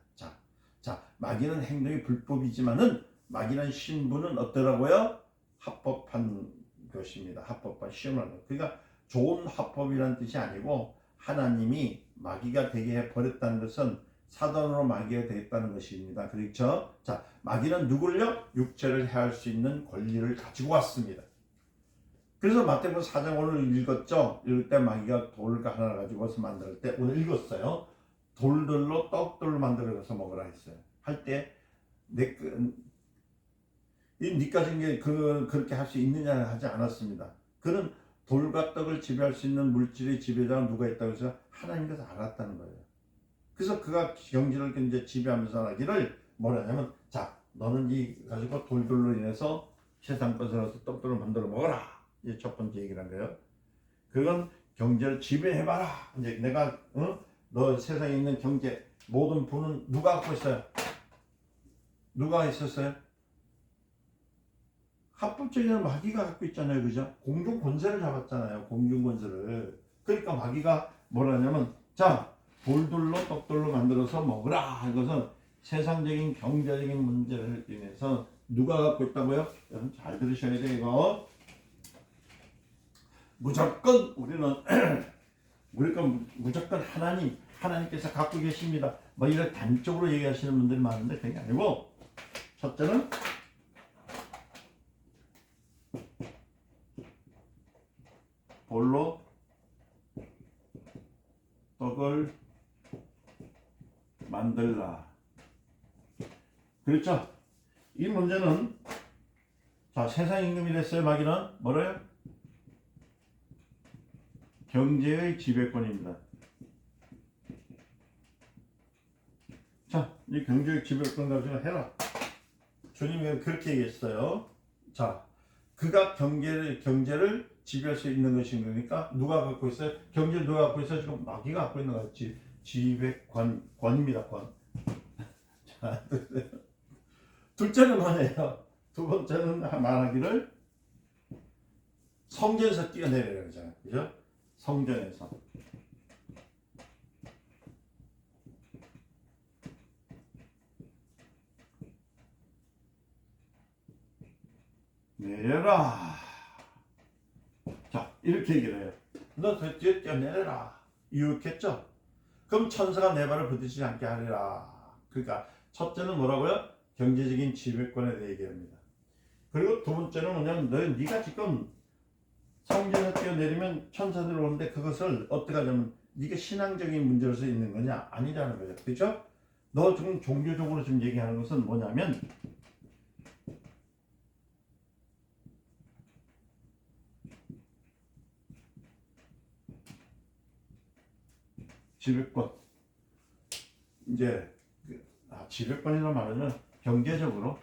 자, 마귀는 행동이 불법이지만은 마귀는 신분은 어떠라고요? 합법한 것입니다. 합법한 시험을 하는 것. 그러니까 좋은 합법이라는 뜻이 아니고, 하나님이 마귀가 되게 해버렸다는 것은 사단으로 마귀가 되겠다는 것입니다. 그렇죠? 자, 마귀는 누굴요? 육체를 해할 수 있는 권리를 가지고 왔습니다. 그래서 마태복음 4장 오늘 읽었죠? 읽을 때 마귀가 돌을 하나 가지고 와서 만들 때, 오늘 읽었어요. 돌들로 떡들로 만들어서 먹으라 했어요. 할 때 니가 진 게 그렇게 할 수 있느냐 하지 않았습니다. 그는 돌과 떡을 지배할 수 있는 물질의 지배자가 누가 있다고 해서 하나님께서 알았다는 거예요. 그래서 그가 경제를 이제 지배하면서 하기를 뭐라냐면, 자, 너는 이 가지고 돌들로 인해서 세상 것을 떡들을 만들어 먹어라. 이제 첫 번째 얘기를 한 거예요. 그건 경제를 지배해봐라. 이제 내가 너 세상에 있는 경제 모든 부는 누가 갖고 있어요? 누가 있었어요? 합법적인 마귀가 갖고 있잖아요. 그죠? 공중 권세를 잡았잖아요. 공중 권세를. 그러니까 마귀가 뭐라냐면, 자, 돌들로 떡들로 만들어서 먹으라. 이것은 세상적인 경제적인 문제를 인해서 누가 갖고 있다고요? 여러분 잘 들으셔야 돼요. 이거 무조건 우리는 무조건 하나님께서 갖고 계십니다. 뭐 이런 단적으로 얘기하시는 분들이 많은데 그게 아니고, 첫째는 돌로 떡을 만들라. 그렇죠? 이 문제는, 자, 세상 임금이 됐어요. 마귀는 뭐래요? 경제의 지배권입니다. 자, 이 경제의 지배권 가지고 해라. 주님이 그렇게 얘기했어요. 자, 그가 경제를 지배할 수 있는 것인 거니까 누가 갖고 있어요? 경제를 누가 갖고 있어요? 지금 마귀가 갖고 있는 거 지배권입니다. 권. 자, 둘째는 뭐예요? 두 번째는 말하기를 성전에서 뛰어내려야 하잖아요. 그죠? 성전에서. 내려라. 자, 이렇게 얘기를 해요. 너 뒤에 뛰어내려라. 이렇겠죠? 그럼 천사가 내 발을 부딪히지 않게 하리라. 그러니까 첫째는 뭐라고요? 경제적인 지배권에 대해 얘기합니다. 그리고 두 번째는 뭐냐면, 네가 지금 성전에서 뛰어내리면 천사들이 오는데 그것을 어떻게 하냐면, 네가 신앙적인 문제로서 있는 거냐? 아니라는 거죠. 그렇죠? 너 지금 종교적으로 지금 얘기하는 것은 뭐냐면, 지배권. 이제 지배권이라고 말하면 경제적으로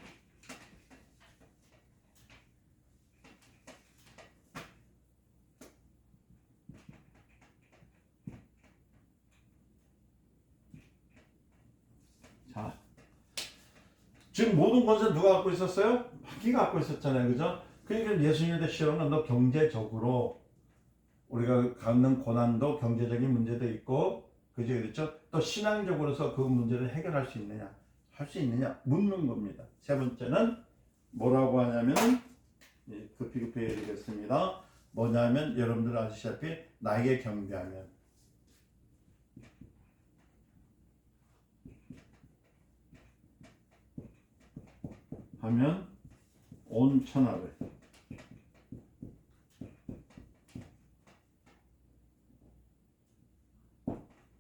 자, 지금 모든 권세 누가 갖고 있었어요? 마귀가 갖고 있었잖아요, 그죠? 그러니까 예수님한테 시험은 너 경제적으로 우리가 갖는 고난도 경제적인 문제도 있고, 그죠? 그렇죠? 또 신앙적으로서 그 문제를 해결할 수 있느냐, 할 수 있느냐 묻는 겁니다. 세 번째는 뭐라고 하냐면은 급히 얘기하겠습니다. 뭐냐면 여러분들 아시다시피 나에게 경배하면 하면 온 천하를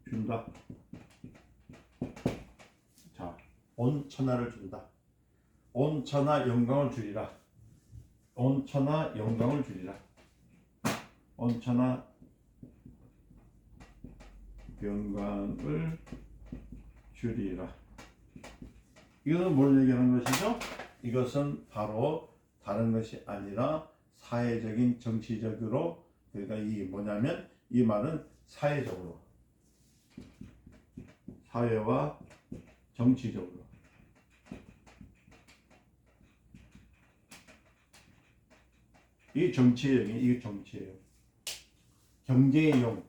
준다. 자, 온 천하를 준다. 온 천하 영광을 주리라. 온 천하 영광을 주리라. 온 천하 영광을 주리라. 이것은 뭘 얘기하는 것이죠? 이것은 바로 다른 것이 아니라 사회적인 정치적으로, 그러니까 이 뭐냐면 이 말은 사회적으로, 사회와 정치적으로 이 정치의 영이, 이게 정치예요. 경제의 영,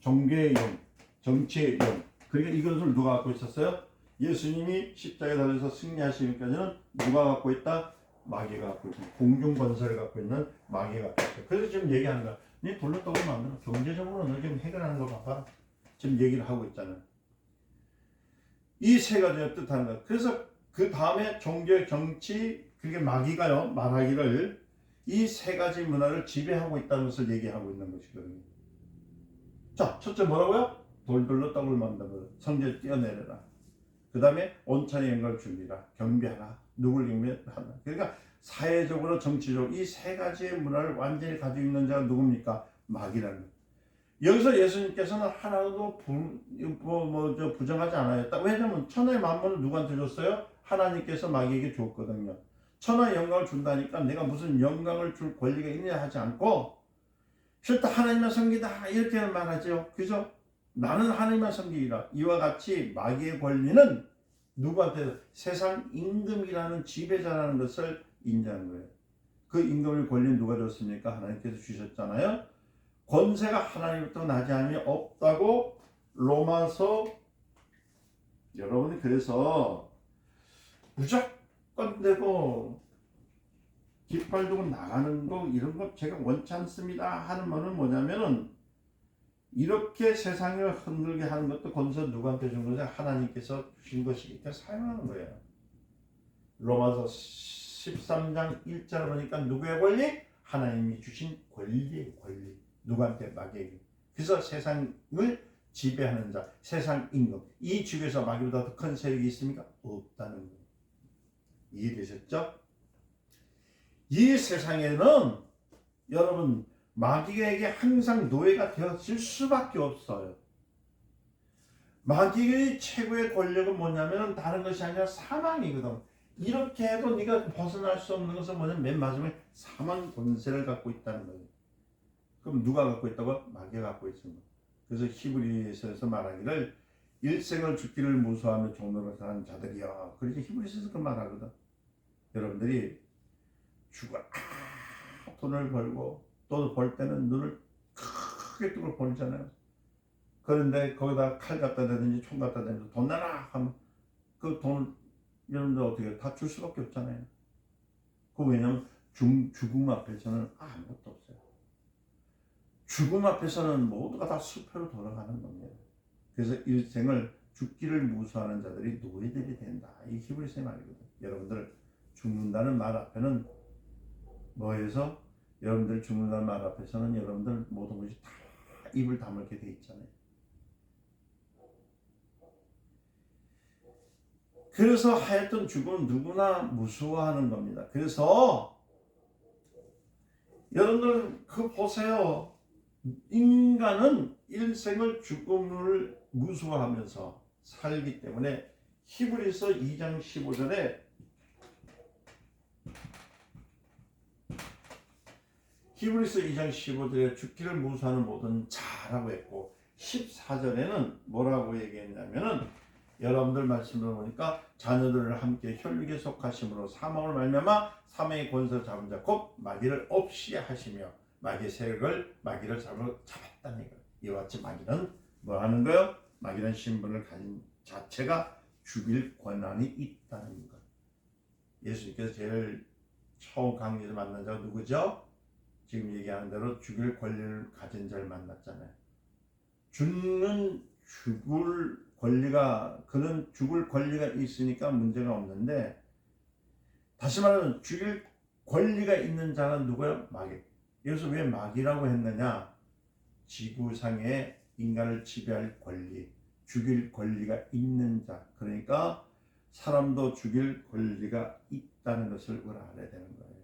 종교의 영, 정치의 영. 그러니까 이것을 누가 갖고 있었어요? 예수님이 십자가에 달려서 승리하시기까지는 누가 갖고 있다? 마귀가 갖고 있다. 공중 권세를 갖고 있는 마귀가 갖고 있다. 그래서 지금 얘기하는 거야. 네 돌로 떡을 만들어. 경제적으로 너 지금 해결하는 걸 봐봐. 지금 얘기를 하고 있잖아요. 이 세 가지가 뜻하는 거야. 그래서 그 다음에 종교, 정치, 그게 마귀가요, 말하기를 이 세 가지 문화를 지배하고 있다는 것을 얘기하고 있는 것이거든요. 자, 첫째 뭐라고요? 돌돌로 떡을 만들어. 성질 뛰어내려라. 그 다음에 온천의 영광을 주리라. 경배하라. 누굴 경배하라. 그러니까 사회적으로 정치적으로 이 세 가지의 문화를 완전히 가지고 있는 자가 누굽니까? 마귀라는 거예요. 여기서 예수님께서는 하나도 부정하지 않아요. 왜냐하면 천하의 만물을 누구한테 줬어요? 하나님께서 마귀에게 줬거든요. 천하의 영광을 준다니까 내가 무슨 영광을 줄 권리가 있느냐 하지 않고 싫다 하나님만 섬기다 이렇게 말하죠. 그죠? 나는 하나님만 섬기리라. 이와 같이 마귀의 권리는 누구한테? 세상 임금이라는 지배자라는 것을 인정하는 거예요. 그 임금의 권리는 누가 줬습니까? 하나님께서 주셨잖아요. 권세가 하나님부터 나지 않음이 없다고 로마서, 여러분이 그래서 무조건 되고 깃발 두고 나가는 거 이런 거 제가 원치 않습니다 하는 말은 뭐냐면은 이렇게 세상을 흔들게 하는 것도 권세 누구한테 준 거죠? 하나님께서 주신 것이니까 사용하는 거예요. 로마서 13장 1절 보니까 누구의 권리? 하나님이 주신 권리의 권리. 누구한테? 마귀에게. 그래서 세상을 지배하는 자, 세상 임금. 이 주에서 마귀보다 더 큰 세력이 있습니까? 없다는 거예요. 이해되셨죠? 이 세상에는 여러분 마귀에게 항상 노예가 되어질 수밖에 없어요. 마귀의 최고의 권력은 뭐냐면 다른 것이 아니라 사망이거든. 이렇게 해도 네가 벗어날 수 없는 것은 뭐냐면 맨 마지막에 사망 권세를 갖고 있다는 거예요. 그럼 누가 갖고 있다고? 마귀가 갖고 있습니다. 그래서 히브리서에서 말하기를 일생을 죽기를 무서워하며 종로를 사는 자들이여. 그래서 히브리서에서 그 말하거든. 여러분들이 죽어 돈을 벌고 또 벌 때는 눈을 크게 뜨고 벌잖아요. 그런데 거기다 칼 갖다 대든지 총 갖다 대든지 돈 내놔 하면 그 돈을 여러분들 어떻게 다 줄 수밖에 없잖아요. 그 왜냐면 죽음 앞에서는 아무것도 없어요. 죽음 앞에서는 모두가 다 수표로 돌아가는 겁니다. 그래서 일생을 죽기를 무서워하는 자들이 노예들이 된다. 이 히브리서의 말이거든. 여러분들 죽는다는 말 앞에는 뭐해서 여러분들 죽는다는 말 앞에서는 여러분들 모든 것이 다 입을 다물게 돼 있잖아요. 그래서 하여튼 죽음은 누구나 무서워하는 겁니다. 그래서 여러분들 그 보세요. 인간은 일생을 죽음을 무수하면서 살기 때문에 히브리서 2장 15절에 죽기를 무수하는 모든 자라고 했고 14절에는 뭐라고 얘기했냐면은 여러분들 말씀을 보니까 자녀들을 함께 혈육에 속하심으로 사망을 말미암아 사망의 권세를 잡은 자 곧 마귀를 없이 하시며 마귀의 세력을 마귀를 잡았다는 거예요. 이와 같이 마귀는 뭐 하는 거예요? 마귀는 신분을 가진 자체가 죽일 권한이 있다는 것. 예수님께서 제일 처음 강림에서 만난 자가 누구죠? 지금 얘기하는 대로 죽일 권리를 가진 자를 만났잖아요. 그는 죽을 권리가 있으니까 문제가 없는데, 다시 말하면 죽일 권리가 있는 자는 누구예요? 마귀. 여기서 왜 마귀라고 했느냐? 지구상의 인간을 지배할 권리, 죽일 권리가 있는 자, 그러니까 사람도 죽일 권리가 있다는 것을 우리가 알아야 되는 거예요.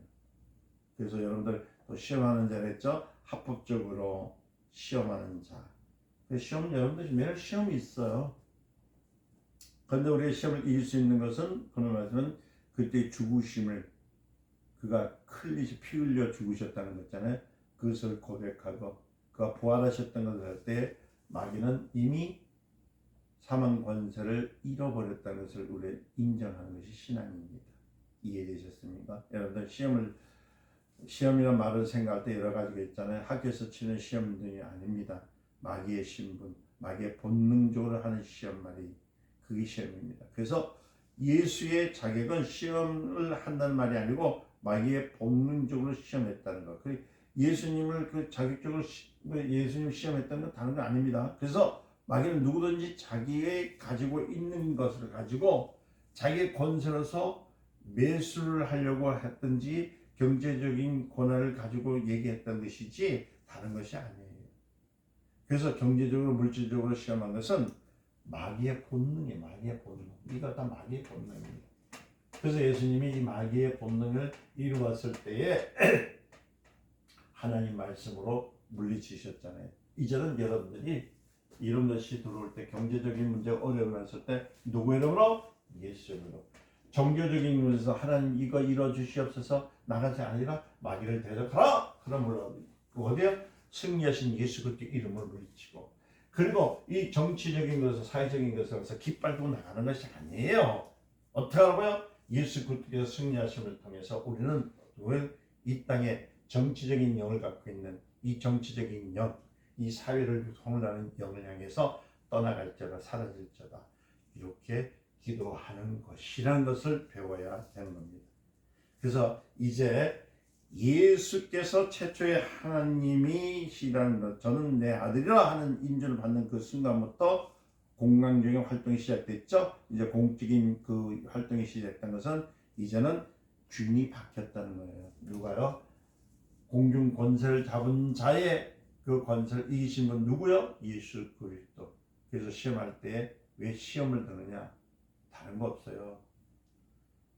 그래서 여러분들 또 시험하는 자를 했죠? 합법적으로 시험하는 자. 시험, 여러분들 매일 시험이 있어요. 그런데 우리의 시험을 이길 수 있는 것은, 그런 말씀은 그때 죽으심을, 그가 클릿이 피 흘려 죽으셨다는 거 있잖아요. 그것을 고백하고 그가 부활하셨던 것을 할 때 마귀는 이미 사망 권세를 잃어버렸다는 것을 우리 인정하는 것이 신앙입니다. 이해되셨습니까? 여러분들 시험이라는 말을 생각할 때 여러 가지가 있잖아요. 학교에서 치는 시험 등이 아닙니다. 마귀의 신분, 마귀의 본능적으로 하는 시험 말이 그게 시험입니다. 그래서 예수의 자격은 시험을 한다는 말이 아니고 마귀의 본능적으로 시험했다는 것. 예수님을 그 자격적으로 예수님 시험했다는 건 다른 건 아닙니다. 그래서 마귀는 누구든지 자기의 가지고 있는 것을 가지고 자기의 권세로서 매수를 하려고 했든지 경제적인 권한을 가지고 얘기했던 것이지 다른 것이 아니에요. 그래서 경제적으로 물질적으로 시험한 것은 마귀의 본능이에요. 마귀의 본능. 이거 다 마귀의 본능입니다. 그래서 예수님이 이 마귀의 본능을 이루었을 때에 하나님 말씀으로 물리치셨잖아요. 이제는 여러분들이 이런 것이 들어올 때, 경제적인 문제 어려움을 했을 때 누구 이름으로? 예수 이름으로. 종교적인 문제에서 하나님 이거 이뤄주시옵소서 나가지 아니라 마귀를 대적하라. 그러므로 어디요? 승리하신 예수 그리스도 이름을 물리치고, 그리고 이 정치적인 것에서 사회적인 것에서 깃발고 나가는 것이 아니에요. 어떻게 하라고요? 예수 그리스도께서 승리하심을 통해서 우리는 이 땅에 정치적인 영을 갖고 있는 이 정치적인 영, 이 사회를 통일하는 영을 향해서 떠나갈 자가 사라질 자다. 이렇게 기도하는 것이라는 것을 배워야 되는 겁니다. 그래서 이제 예수께서 최초의 하나님이시라는 것, 저는 내 아들이라 하는 인준을 받는 그 순간부터 공간적인 활동이 시작됐죠. 이제 공적인 그 활동이 시작된 것은 이제는 주인이 바뀌었다는 거예요. 누가요? 공중 권세를 잡은 자의 그 권세를 이기신 분 누구요? 예수 그리스도. 그래서 시험할 때 왜 시험을 드느냐? 다른 거 없어요.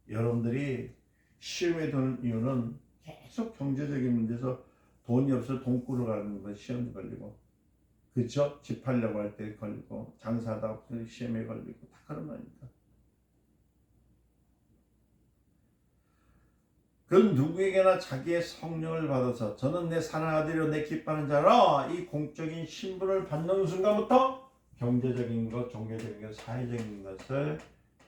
여러분들이 시험에 드는 이유는 계속 경제적인 문제에서 돈이 없어서 돈 꾸러가는 거 시험에 걸리고, 그렇죠? 집 팔려고 할 때 걸리고, 장사하다 시험에 걸리고, 다 그런 거니까. 그건 누구에게나 자기의 성령을 받아서 저는 내 사랑하는 아들이요 내 기뻐하는 자라, 이 공적인 신분을 받는 순간부터 경제적인 것, 종교적인 것, 사회적인 것을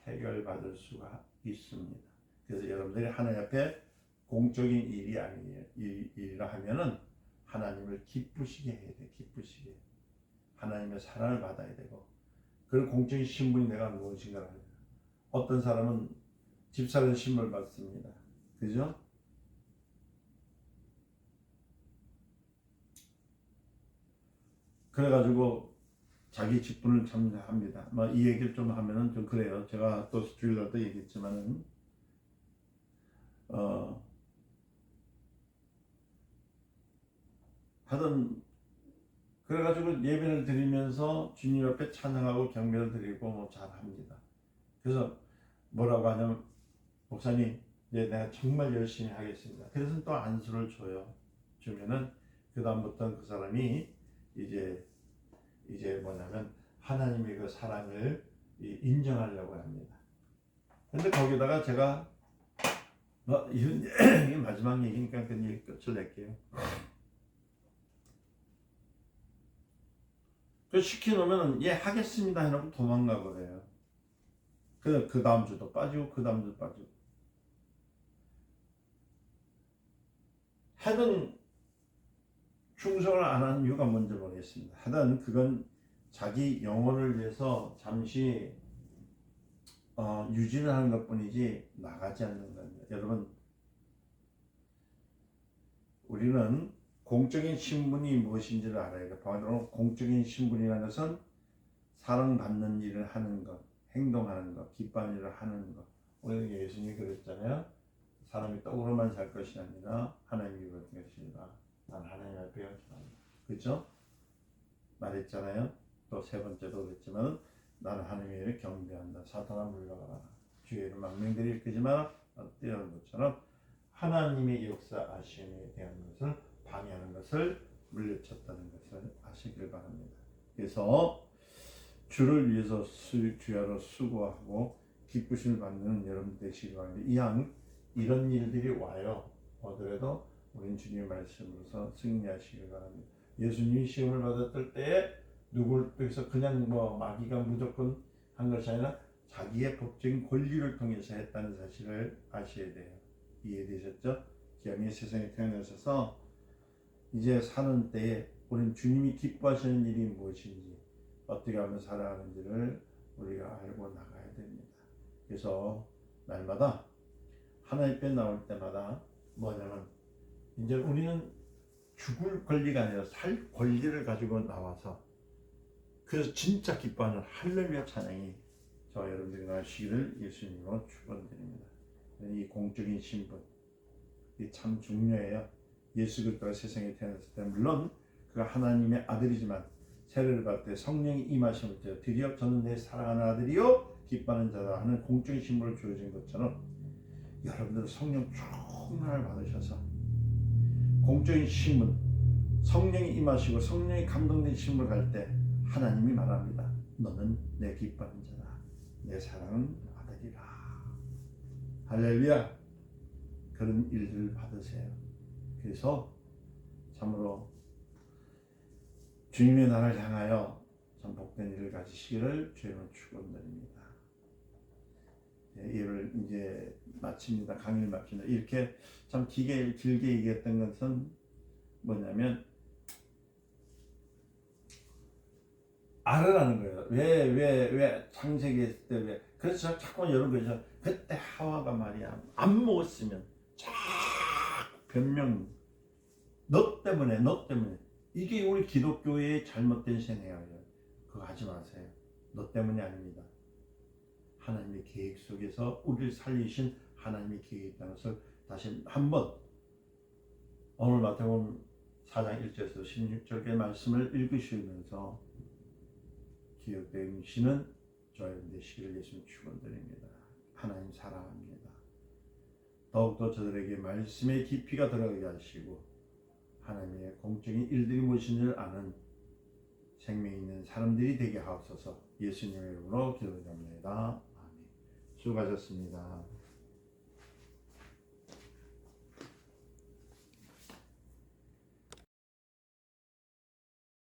해결받을 수가 있습니다. 그래서 여러분들이 하나님 앞에 공적인 일이 아니에요. 일이라 하면은 하나님을 기쁘시게 해야 돼. 기쁘시게. 하나님의 사랑을 받아야 되고, 그리고 공적인 신분이 내가 무엇인가를 해야 돼요. 어떤 사람은 집사된 신분을 받습니다. 그죠? 그래가지고 자기 직분을 참여합니다. 이 얘기를 좀 하면은 좀 그래요. 제가 또 주일날도 얘기했지만은 하던 그래가지고 예배를 드리면서 주님 앞에 찬양하고 경배를 드리고 뭐 잘합니다. 그래서 뭐라고 하냐면, 목사님 이제 내가 정말 열심히 하겠습니다. 그래서 또 안수를 줘요. 주면은 그 다음부터는 그 사람이 이제 뭐냐면 하나님의 그 사랑을 인정하려고 합니다. 근데 거기다가 제가 이게 마지막 얘기니까 그냥 끝을 낼게요. 그 시켜놓으면 예 하겠습니다 해놓고 도망가 버려요. 그 다음 주도 빠지고 그 다음 주도 빠지고. 하여튼 충성을 안 하는 이유가 뭔지 모르겠습니다. 하여튼 그건 자기 영혼을 위해서 잠시 유지를 하는 것뿐이지 나가지 않는 겁니다. 여러분, 우리는 공적인 신분이 무엇인지를 알아야 돼요. 공적인 신분이라는 것은 사랑받는 일을 하는 것, 행동하는 것, 기뻐하는 일을 하는 것. 오늘 예수님이 그랬잖아요. 사람이 떡으로만 살 것이 아니라 하나님이 볼 것이다. 난 하나님 앞에 기도한다. 그렇죠? 말했잖아요. 또 세 번째도 그랬지만 나는 하나님을 경배한다. 사탄아 물러가라. 주의 이름 망명들이 일으키지 마라. 뛰어난 것처럼 하나님의 역사하심에 대한 것을 방해하는 것을 물리쳤다는 것을 아시길 바랍니다. 그래서 주를 위해서 주야로 수고하고 기쁘심을 받는 여러분 되시기 바랍니다. 이런 일들이 와요. 오더라도 우린 주님의 말씀으로서 승리하시길 바랍니다. 예수님이 시험을 받았을 때에 누굴 통해서 그냥 마귀가 무조건 한 것이 아니라 자기의 법적인 권리를 통해서 했다는 사실을 아셔야 돼요. 이해되셨죠? 기왕에 세상에 태어나셔서 이제 사는 때에 우리는 주님이 기뻐하시는 일이 무엇인지 어떻게 하면 살아가는지를 우리가 알고 나가야 됩니다. 그래서 날마다 하나님 앞에 나올 때마다 뭐냐면 이제 우리는 죽을 권리가 아니라 살 권리를 가지고 나와서 그래서 진짜 기뻐하는 할렐루야 찬양이 저와 여러분들이 나시기를 예수님으로 축원드립니다. 이 공적인 신분 이 참 중요해요. 예수 그리스도가 세상에 태어났을 때 물론 그가 하나님의 아들이지만 세례를 받을 때 성령이 임하심을 때 드디어 저는 내 사랑하는 아들이요 기뻐하는 자다 하는 공적인 신분을 주어진 것처럼 여러분들 성령 충만을 받으셔서 공적인 신분 성령이 임하시고 성령이 감동된 신분을 갈 때 하나님이 말합니다. 너는 내 기뻐하는 자다. 내 사랑하는 아들이라. 할렐루야. 그런 일들을 받으세요. 그래서 참으로 주님의 나라를 향하여 참 복된 일을 가지시기를 주님을 축원드립니다. 일을 이제 마칩니다. 강의를 마칩니다. 이렇게 참 길게 얘기했던 것은 뭐냐면 알으라는 거예요. 왜 창세기 했을 때 왜 그래서 자꾸 이런 거죠. 그때 하와가 말이야 안 먹었으면 쫙 변명 너 때문에 이게 우리 기독교의 잘못된 생애예요. 그거 하지 마세요. 너 때문이 아닙니다. 하나님의 계획 속에서 우리를 살리신 하나님의 계획이 있다는 것을 다시 한번 오늘 마태복음 4장 1절에서 16절의 말씀을 읽으시면서 기억되시는 저희 되시기를 예수님 축원드립니다. 하나님 사랑합니다. 더욱더 저들에게 말씀의 깊이가 들어가게 하시고 하나님의 공적인 일들이 무엇인지를 아는 생명 있는 사람들이 되게 하옵소서. 예수님의 이름으로 기도드립니다. 아멘. 수고하셨습니다.